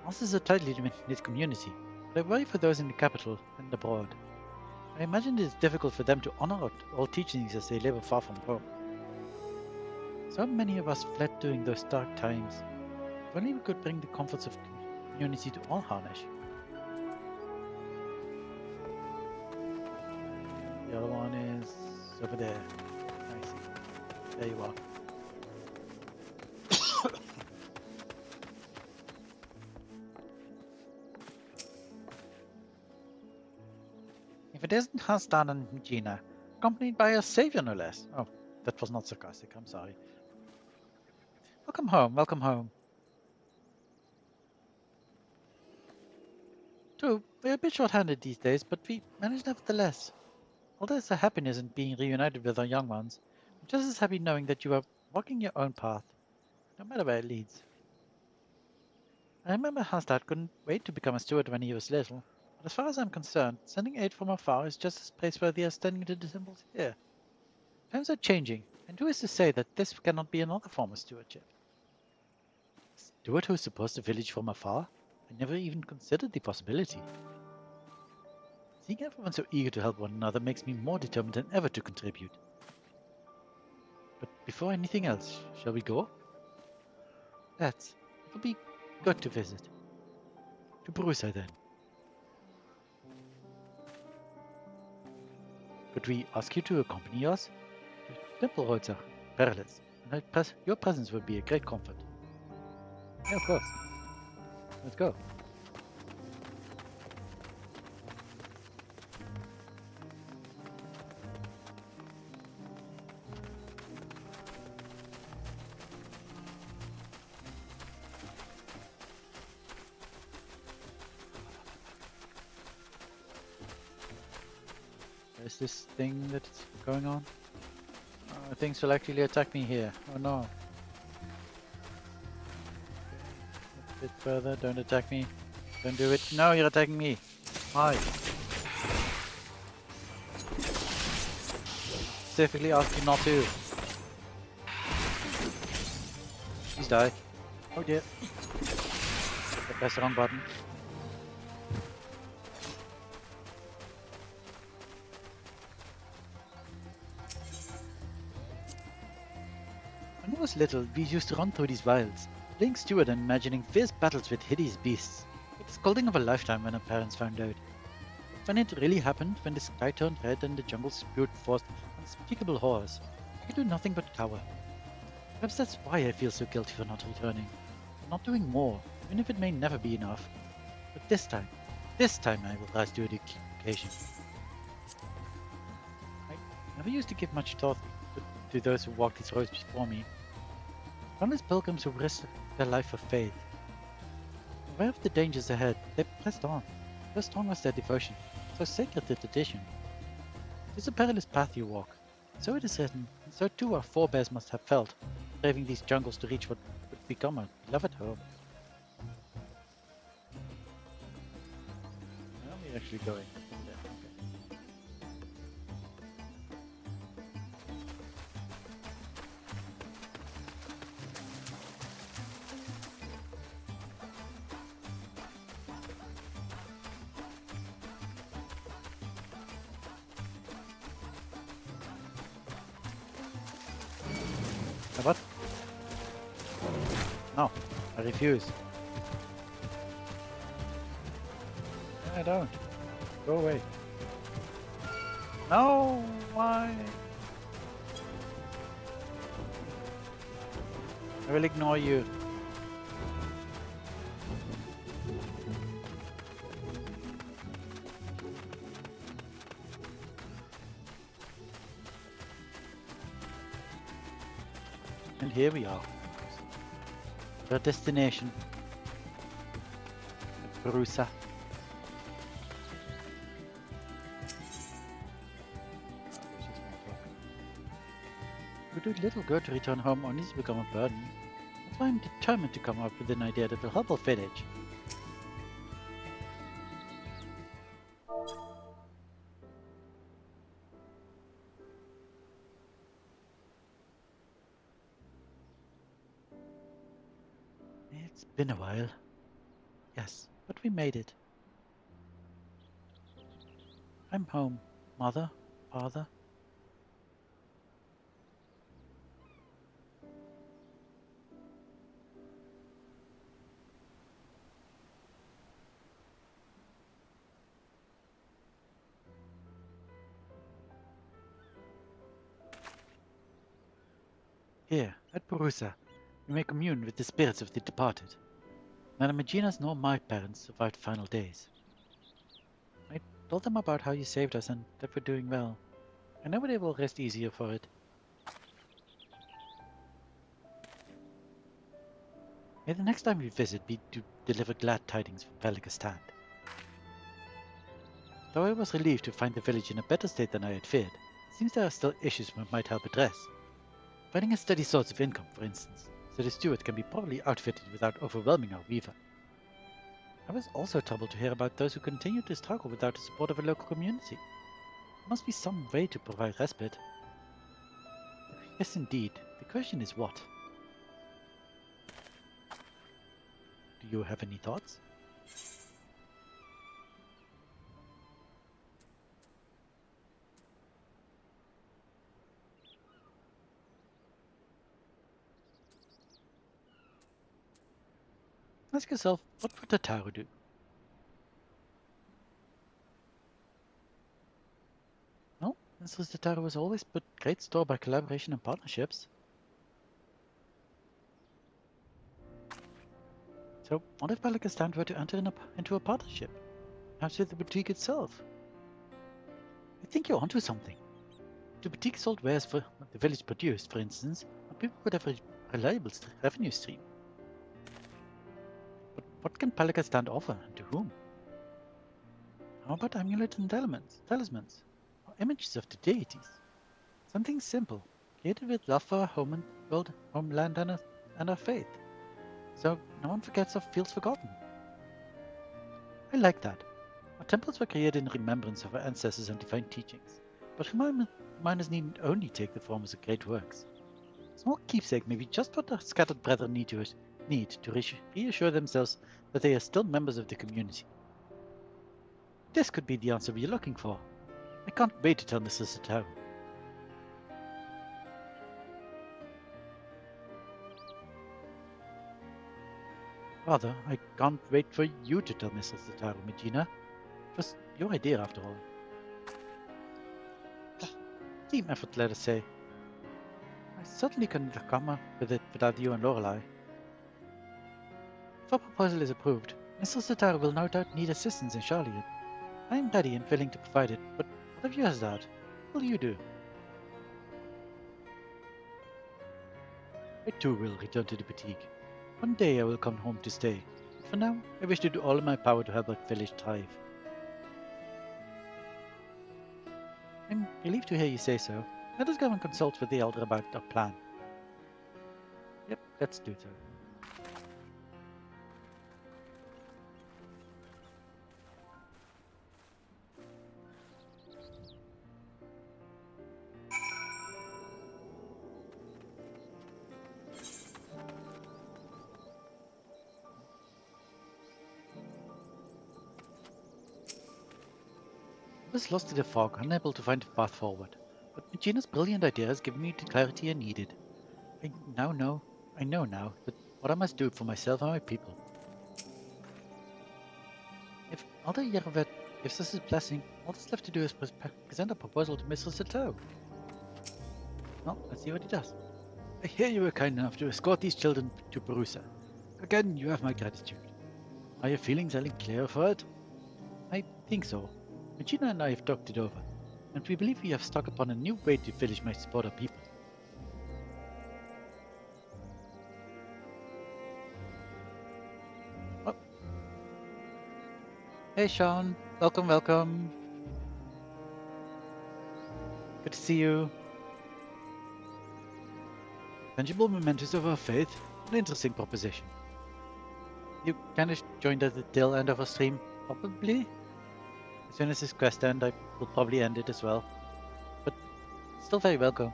Ours is a tightly knit community, but I worry for those in the capital and abroad. I imagine it is difficult for them to honor all teachings as they live far from home. So many of us fled during those dark times. If only we could bring the comforts of community to all Harnish. The other one is over there. I see. There you are. If it isn't Hastan and Gina, accompanied by a savior no less. Oh, that was not sarcastic, I'm sorry. Welcome home, welcome home. True, we're a bit short-handed these days, but we manage nevertheless. Although there's a happiness in being reunited with our young ones, I'm just as happy knowing that you are walking your own path, no matter where it leads. I remember Hastan couldn't wait to become a steward when he was little. But as far as I'm concerned, sending aid from afar is just as praiseworthy as standing to the symbols here. Times are changing, and who is to say that this cannot be another form of stewardship? Steward who supports the village from afar? I never even considered the possibility. Seeing everyone so eager to help one another makes me more determined than ever to contribute. But before anything else, shall we go? Let's. It will be good to visit. To Brusa then. Could we ask you to accompany us? The temple roads are perilous, and your presence would be a great comfort. Yeah, of course. Let's go. There's this thing that's going on. Things will actually attack me here. Oh no. A bit further, don't attack me. Don't do it. No, you're attacking me. Why? Specifically ask you not to. Please die. Oh dear. I pressed the wrong button. When I was little, we used to run through these wilds, playing steward and imagining fierce battles with hideous beasts. Like the scolding of a lifetime when our parents found out. But when it really happened, when the sky turned red and the jungle spewed forth unspeakable horrors, I could do nothing but cower. Perhaps that's why I feel so guilty for not returning, for not doing more, even if it may never be enough. But this time I will rise to the occasion. I never used to give much thought to those who walked these roads before me. Countless pilgrims who risked their life for faith. Aware of the dangers ahead, they pressed on. So strong was their devotion, so sacred the tradition. It is a perilous path you walk. So it is written, and so too our forebears must have felt, braving these jungles to reach what would become a beloved home. Where are we actually going? There, okay. What? No, I refuse. I don't. Go away. No, why? I will ignore you. And here we are. Our destination. Brusa. It would do little good to return home only to become a burden. That's why I'm determined to come up with an idea that will help our village. It's been a while. Yes, but we made it. I'm home, Mother, Father. Here, at Purusa, we may commune with the spirits of the departed. Neither Magina's nor my parents survived final days. I told them about how you saved us and that we're doing well. I know they will rest easier for it. May the next time we visit be to deliver glad tidings from Pelican. Though I was relieved to find the village in a better state than I had feared, it seems there are still issues we might help address. Finding a steady source of income, for instance, so the steward can be properly outfitted without overwhelming our weaver. I was also troubled to hear about those who continue to struggle without the support of a local community. There must be some way to provide respite. Yes, indeed. The question is what? Do you have any thoughts? Ask yourself, what would Tata do? Well, Mrs. Tata was always put great store by collaboration and partnerships. So, what if Pelican were to enter into a partnership? Perhaps with the boutique itself? I think you're onto something. If the boutique sold wares for the village produced, for instance, people would have a reliable revenue stream. But what can Pelican offer, and to whom? How about amulets and talismans, or images of the deities? Something simple, created with love for our homeland and our faith, so no one forgets or feels forgotten. I like that. Our temples were created in remembrance of our ancestors and divine teachings, but reminders needn't only take the form of great works. A small keepsake may be just what our scattered brethren need to reassure themselves that they are still members of the community. This could be the answer we are looking for. I can't wait to tell Mrs. Tata. Rather, I can't wait for you to tell Mrs. Tata, Magina. It was your idea, after all. Team effort, let us say. I certainly couldn't have come up with it without you and Lorelei. If our proposal is approved, Mrs. Tata will no doubt need assistance in Charlotte. I am ready and willing to provide it, but what of yours, Dad? What will you do? I too will return to the boutique. One day I will come home to stay. For now, I wish to do all in my power to help our village thrive. I'm relieved to hear you say so. Let us go and consult with the elder about our plan. Yep, let's do so. I was lost in the fog, unable to find a path forward. But Regina's brilliant idea has given me the clarity I needed. I know now that what I must do for myself and my people. If Elder Yervet gives us his blessing, all that's left to do is present a proposal to Mr. Sato. Well, let's see what he does. I hear you were kind enough to escort these children to Perusa. Again, you have my gratitude. Are your feelings any clearer for it? I think so. Regina and I have talked it over, and we believe we have struck upon a new way the village might support our people. Oh. Hey Sean, welcome. Good to see you. Tangible mementos of our faith, an interesting proposition. You kind of joined at the tail end of our stream, probably? As soon as this quest ends, I will probably end it as well. But still very welcome.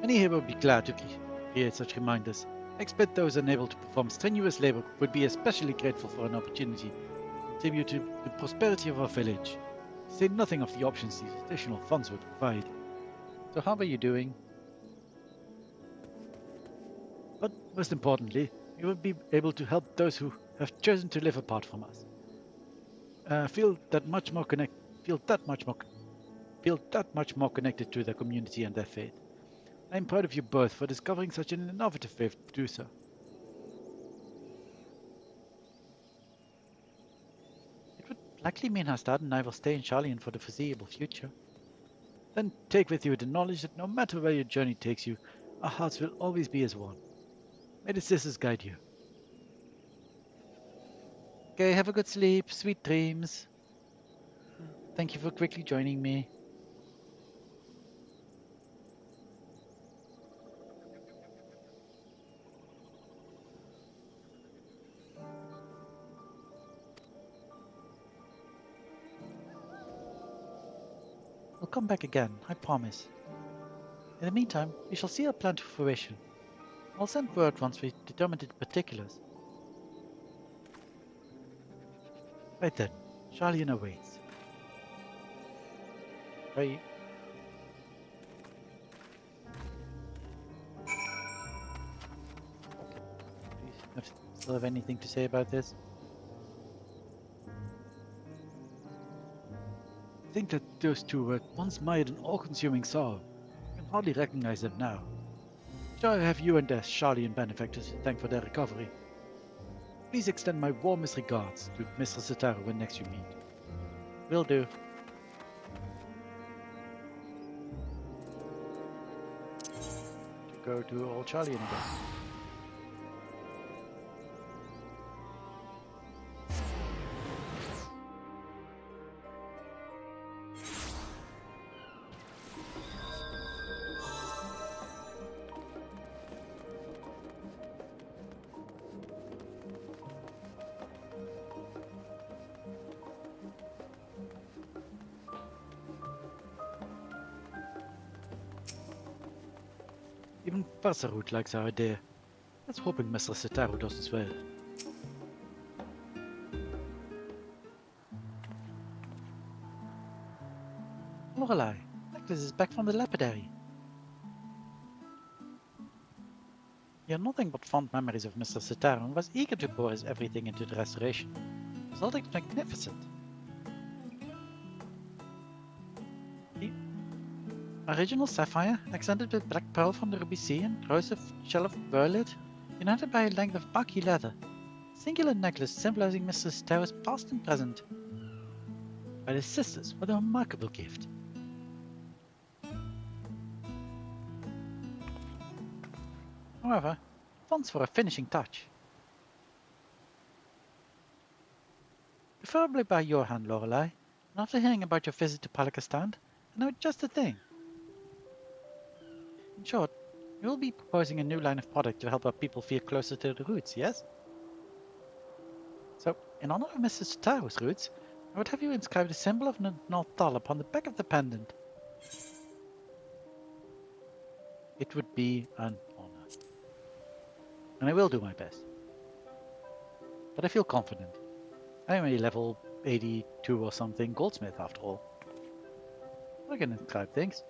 Many here would be glad to create such reminders. I expect those unable to perform strenuous labor would be especially grateful for an opportunity to contribute to the prosperity of our village. To say nothing of the options these additional funds would provide. So how are you doing? But most importantly, we will be able to help those who have chosen to live apart from us. Feel that much more connected to their community and their faith. I am proud of you both for discovering such an innovative way to do so. It would likely mean Hastad and I will stay in Charlian for the foreseeable future. Then take with you the knowledge that no matter where your journey takes you, our hearts will always be as one. May the sisters guide you. Okay, have a good sleep, sweet dreams. Thank you for quickly joining me. I'll come back again, I promise. In the meantime, we shall see our plan to fruition. I'll send word once we determine the particulars. Right then, Charlian awaits. Bye. Do you still have anything to say about this? I think that those two were once mired in all-consuming sorrow. I can hardly recognize them now. Sure, I have you and their Charlian benefactors to thank for their recovery. Please extend my warmest regards to Mr. Sataro when next you meet. Will do. To go to old Charlian again. Even Passerhood likes our idea. Let's hoping Mr. Sataro does as well. Lorelei, Necklace is back from the lapidary. He had nothing but fond memories of Mr. Sataro and was eager to pour his everything into the restoration. The result is magnificent. Original sapphire, accented with black pearl from the ruby sea and rose of shell of pearlet, united by a length of bucky leather. Singular necklace symbolizing Mr. Sataro's past and present. By the sisters, what a remarkable gift. However, once for a finishing touch. Preferably by your hand, Lorelei, and after hearing about your visit to Palakistan, I know just the thing. In short, you will be proposing a new line of product to help our people feel closer to the roots, yes? So, in honor of Mrs. Tao's roots, I would have you inscribe the symbol of the North Star upon the back of the pendant. It would be an honor. And I will do my best. But I feel confident. I am a level 82 or something goldsmith after all. I can inscribe things.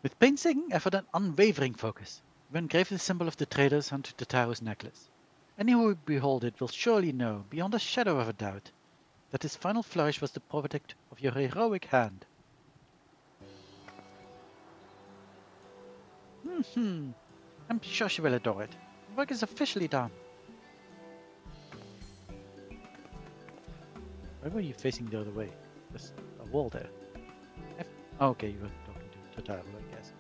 With painstaking effort and unwavering focus, we engrave the symbol of the traders onto the Tao's necklace. Any who behold it will surely know, beyond a shadow of a doubt, that his final flourish was the product of your heroic hand. I'm sure she will adore it. The work is officially done. Why were you facing the other way? There's a wall there. Okay, you were talking to Tata, I guess.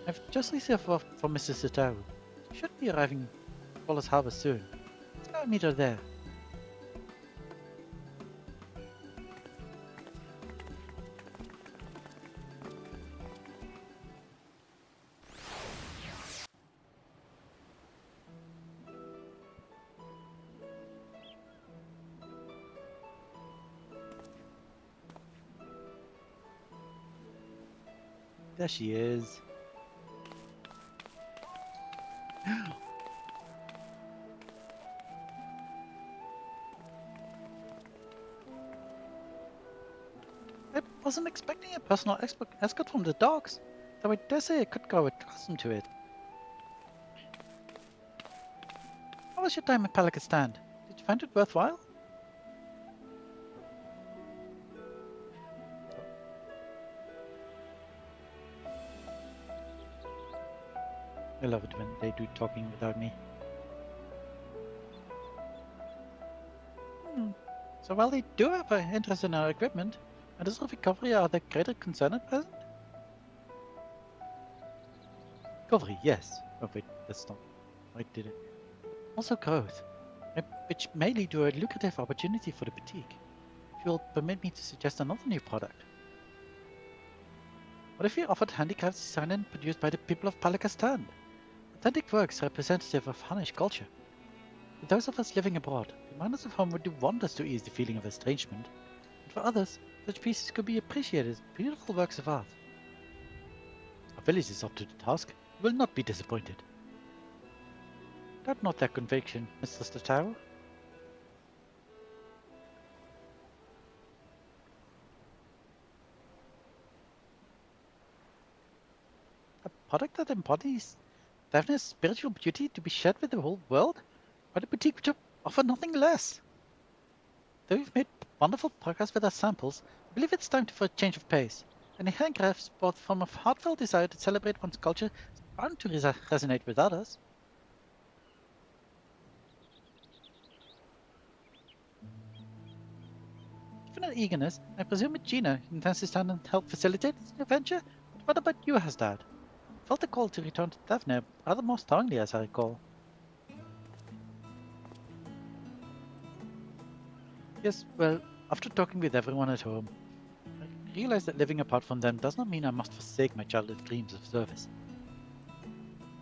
I've just received word from Mrs. Tata. She should be arriving at Wallace Harbour soon. Let's go and meet her there. There she is. I wasn't expecting a personal escort from the dogs, though I dare say I could grow accustomed to it. How was your time at Palakistan? Did you find it worthwhile? I love it when they do talking without me. So while they do have an interest in our equipment, matters of recovery are their greater concern at present? Recovery, yes. Oh wait, that's not... I did it. Also growth, which may lead to a lucrative opportunity for the boutique. If you'll permit me to suggest another new product. What if we offered handicrafts designed and produced by the people of Palakistan? Authentic works representative of Hanish culture. For those of us living abroad, reminders of home would do wonders to ease the feeling of estrangement. And for others, such pieces could be appreciated as beautiful works of art. Our village is up to the task. We will not be disappointed. Doubt not that conviction, Mr. Tao. A product that embodies Daphne's spiritual beauty to be shared with the whole world? Why the boutique would offer nothing less? Though we've made wonderful progress with our samples, I believe it's time for a change of pace. And the handcrafts brought from a heartfelt desire to celebrate one's culture is bound to resonate with others. Given her eagerness, I presume that Gina intends to stand and help facilitate this new venture? But what about you, Hasdad? I felt the call to return to Daphne rather more strongly, as I recall. Yes, well, after talking with everyone at home, I realized that living apart from them does not mean I must forsake my childhood dreams of service.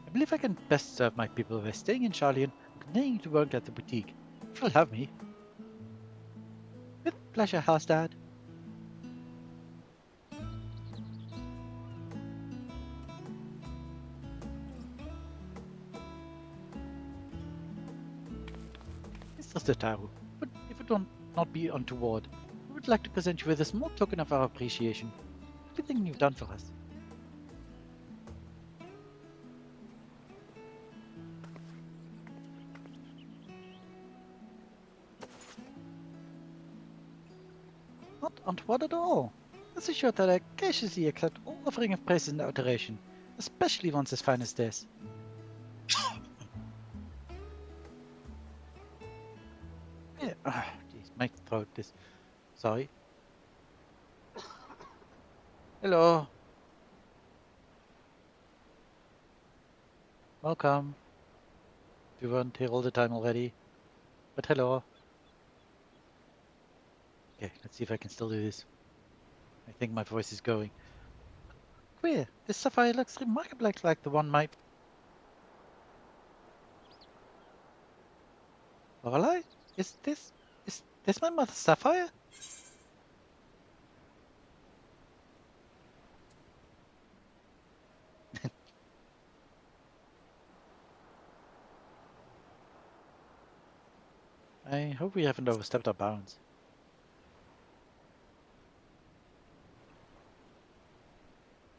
I believe I can best serve my people by staying in Charlie and continuing to work at the boutique, if you'll have me. With pleasure, Hasdad. Mr. Taro, but if it will not be untoward, we would like to present you with a small token of our appreciation for everything you've done for us. Not untoward at all. Rest assured that I graciously accept all offering of praise and adoration, especially ones as fine as this. Yeah. Jeez, my throat is. Sorry. Hello. Welcome. You weren't here all the time already. But hello. Okay, let's see if I can still do this. I think my voice is going. Queer. This sapphire looks remarkably like the one my. Lorelei? Is this my mother's sapphire? I hope we haven't overstepped our bounds.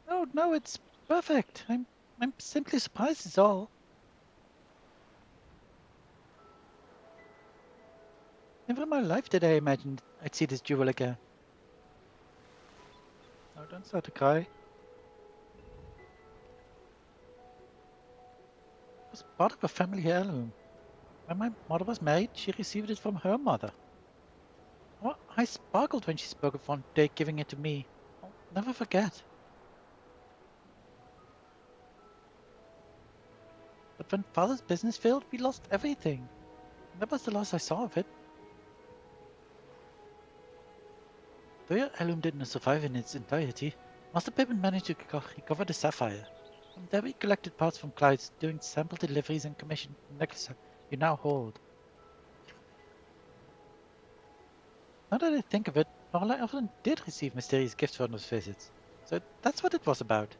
Oh no, it's perfect. I'm simply surprised is all. Never in my life did I imagine I'd see this jewel again. Oh, don't start to cry. It was part of a family heirloom. When my mother was married, she received it from her mother. Oh, I sparkled when she spoke of one day giving it to me. I'll never forget. But when father's business failed, we lost everything. That was the last I saw of it. Though your heirloom didn't survive in its entirety, Master Pippin managed to recover the sapphire. From there we collected parts from clients doing sample deliveries and commissioned the necklace you now hold. Now that I think of it, Lorelei often did receive mysterious gifts from those visits. So that's what it was about.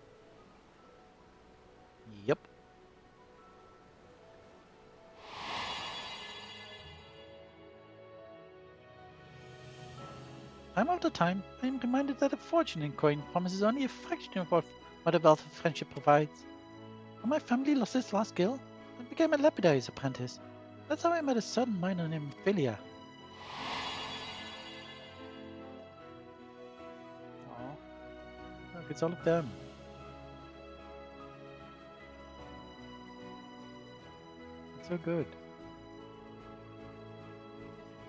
Yup. Time after time, I am reminded that a fortune in coin promises only a fraction of what a wealth of friendship provides. When my family lost its last skill, I became a lapidary's apprentice. That's how I met a certain miner named Philia. Oh, look, it's all of them. It's so good.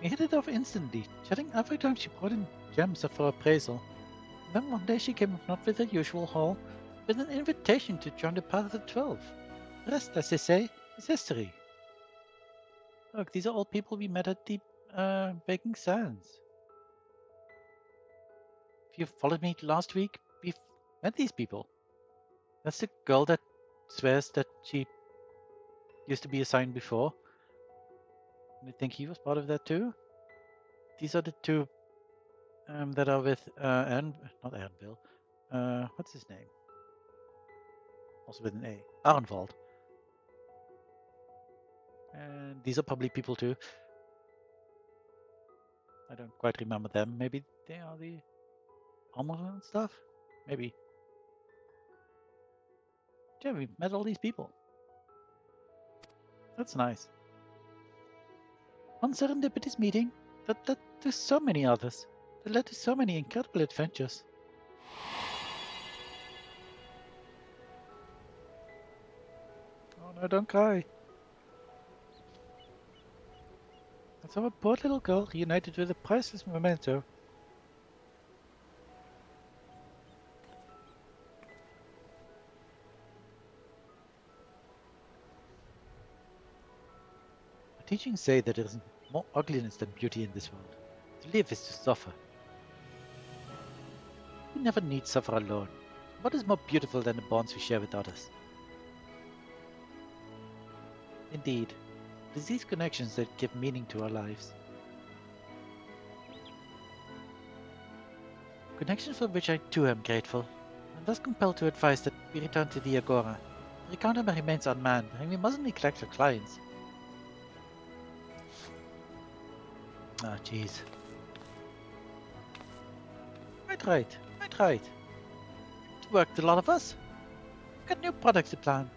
We hit it off instantly, chatting every time she brought in gems for appraisal. And then one day she came not with her usual haul, with an invitation to join the path of the 12. The rest, as they say, is history. Look, these are all people we met at the Baking Sands. If you followed me last week, we've met these people. That's the girl that swears that she used to be assigned before. And I think he was part of that too. These are the two that are with not Anvil. What's his name? Also with an A. Arnwald. And these are probably people too. I don't quite remember them. Maybe they are the armor and stuff? Maybe. Yeah, we met all these people. That's nice. One serendipitous meeting that led to so many others. That led to so many incredible adventures. Oh no, don't cry. I saw a poor little girl reunited with a priceless memento. The teachings say that there is more ugliness than beauty in this world. To live is to suffer. We never need suffer alone. What is more beautiful than the bonds we share with others? Indeed, it is these connections that give meaning to our lives. Connections for which I too am grateful, and thus compelled to advise that we return to the Agora. The Recount remains unmanned, and we mustn't neglect our clients. Ah, jeez. Quite right. It worked, a lot of us. We've got new products to plan.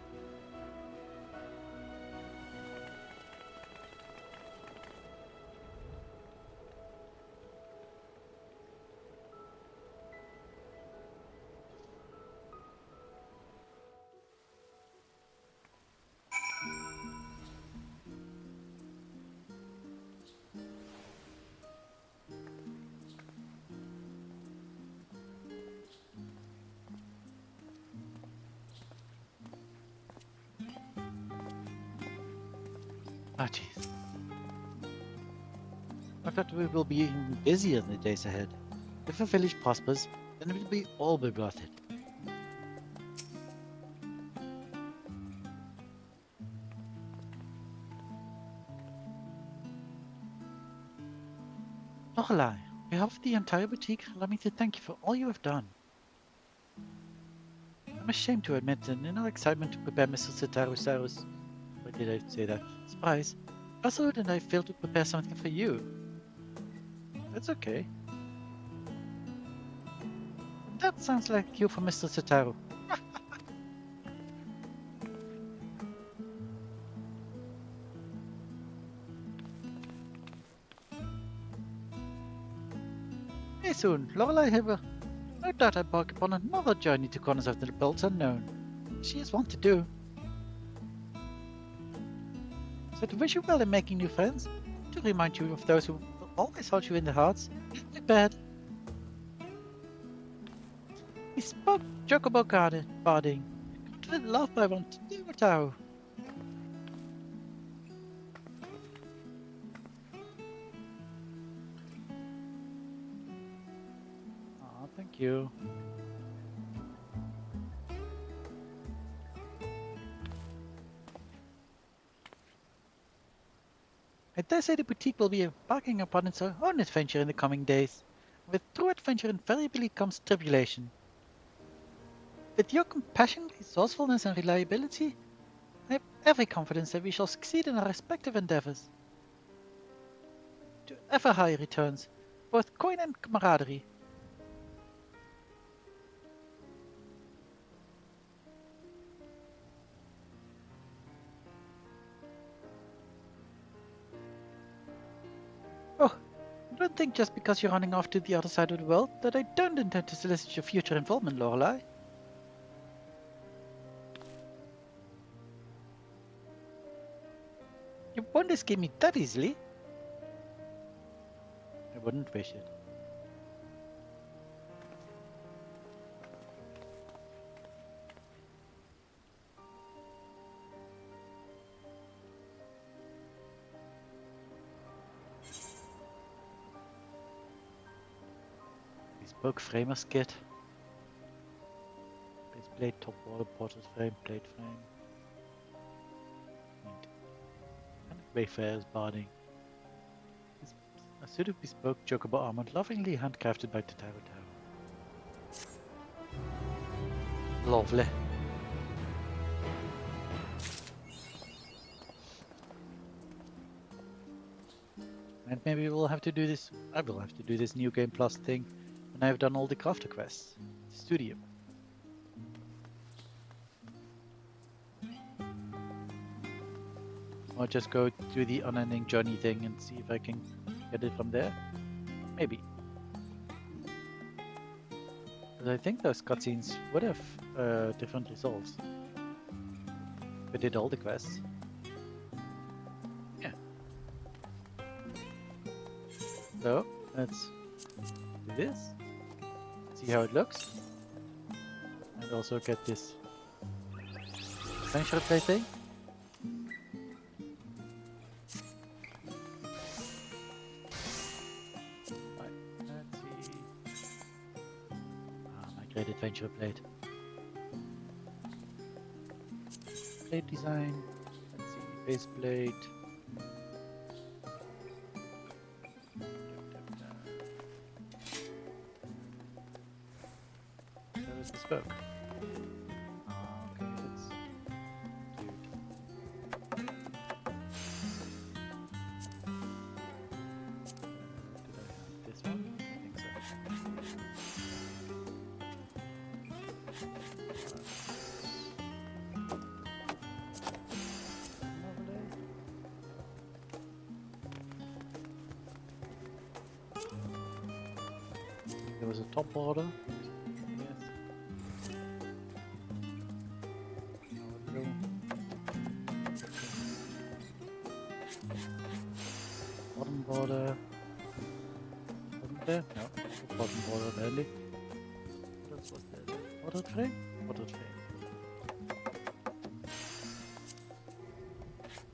Ah, jeez. I thought we will be even busier in the days ahead. If the village prospers, then it will be all be worth it. Lorelei, on behalf of the entire boutique, allow me to thank you for all you have done. I'm ashamed to admit that in our excitement to prepare Mr. Satarusaurus, why did I say that? Surprise. Buzzard and I failed to prepare something for you. That's okay. That sounds like you for Mr. Sataru. Hey soon, Lorelei here. No doubt I embark upon another journey to corners of the Belts Unknown. She is one to do. So to wish you well in making new friends, to remind you of those who will always hold you in their hearts, be prepared. He spoke Chocobo barding. To the love by one to Taro. Aw, thank you. I dare say the boutique will be embarking upon its own adventure in the coming days. With true adventure invariably comes tribulation. With your compassion, resourcefulness, and reliability, I have every confidence that we shall succeed in our respective endeavors. To ever higher returns, both coin and camaraderie. Oh, don't think just because you're running off to the other side of the world that I don't intend to solicit your future involvement, Lorelei. You won't escape me that easily. I wouldn't wish it. Bespoke framer's kit. Base plate, top water, portrait frame, plate frame. Neat. And Wayfarer's barding. A suit of bespoke chocobo armor lovingly handcrafted by Tata. Lovely. And maybe we'll have to do this. I will have to do this New Game Plus thing when I've done all the crafter quests. Studio. Or just go do the unending journey thing and see if I can get it from there. Maybe. But I think those cutscenes would have different results. If I did all the quests. Yeah. So, let's do this. See how it looks. And also get this adventure play thing. Great adventure plate. Plate design. Let's see, base plate. That was bespoke. Okay, let's do. Did I have this one? I think so. There was a top border. Yes. Bottom border. Wasn't there? No. Bottom border apparently. What else was there? Portrait frame? Portrait frame.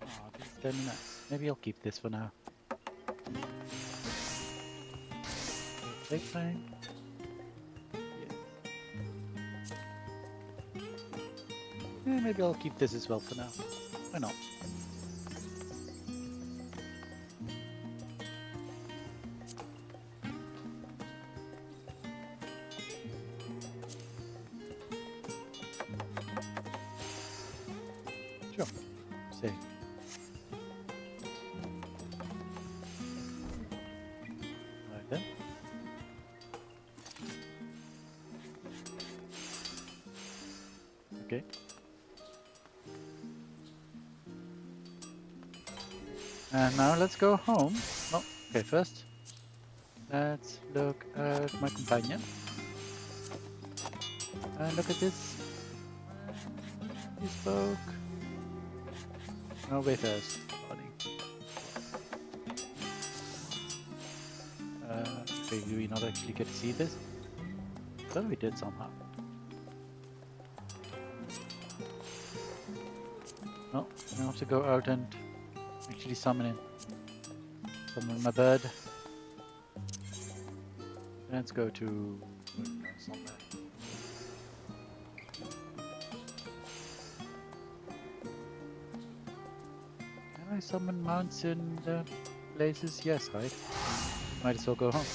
Ah, this It's kind of nice. Maybe I'll keep this for now. Take time. Yeah, maybe I'll keep this as well for now. Why not? Sure. Save. Right then. Okay. And now let's go home. Oh, okay, first. Let's look at my companion. And look at this. He spoke. No, wait first. Okay, do we not actually get to see this? I thought we did somehow. Oh, I have to go out and actually summon my bird. Let's go to somewhere. Can I summon mounts in the places? Yes, right. Might as well go home.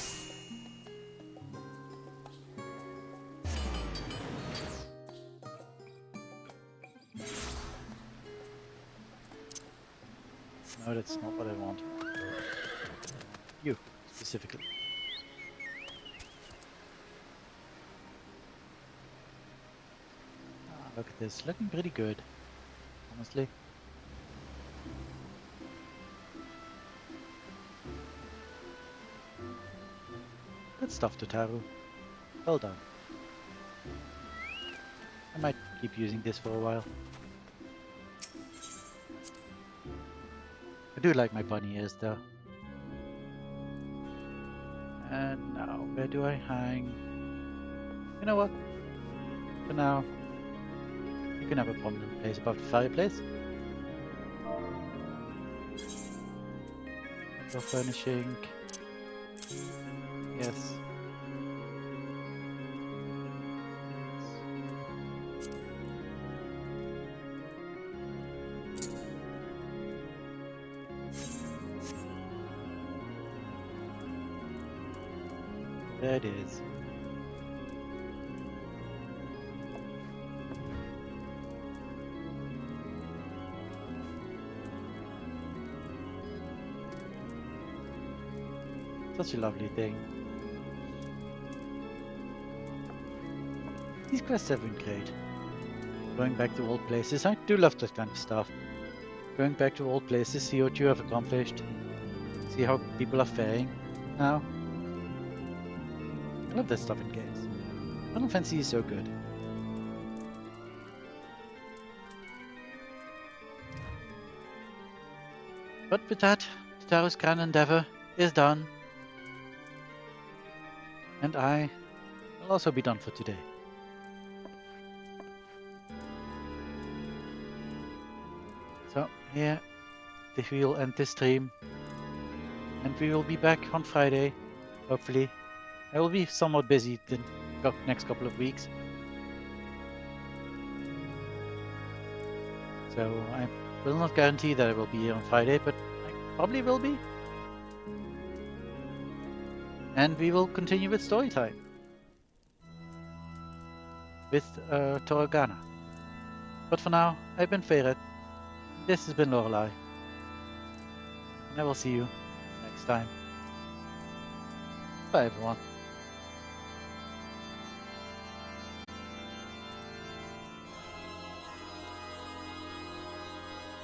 No, that's not what I want. You, specifically. Ah, look at this, looking pretty good, honestly. Good stuff, Tataru. Well done. I might keep using this for a while. I do like my bunny ears though. And now, where do I hang? You know what? For now, you can have a prominent place above the fireplace. For furnishing. Yes. There it is. Such a lovely thing. These quests have been great. Going back to old places. I do love that kind of stuff. Going back to old places, see what you have accomplished. See how people are faring now. I love that stuff in games. Final Fantasy is so good. But with that, Tataru's grand endeavor is done. And I will also be done for today. So, here, we will end this stream. And we will be back on Friday, hopefully. I will be somewhat busy the next couple of weeks. So I will not guarantee that I will be here on Friday, but I probably will be. And we will continue with story time. With Toragana. But for now, I've been Fae'ret. This has been Lorelei. And I will see you next time. Bye everyone.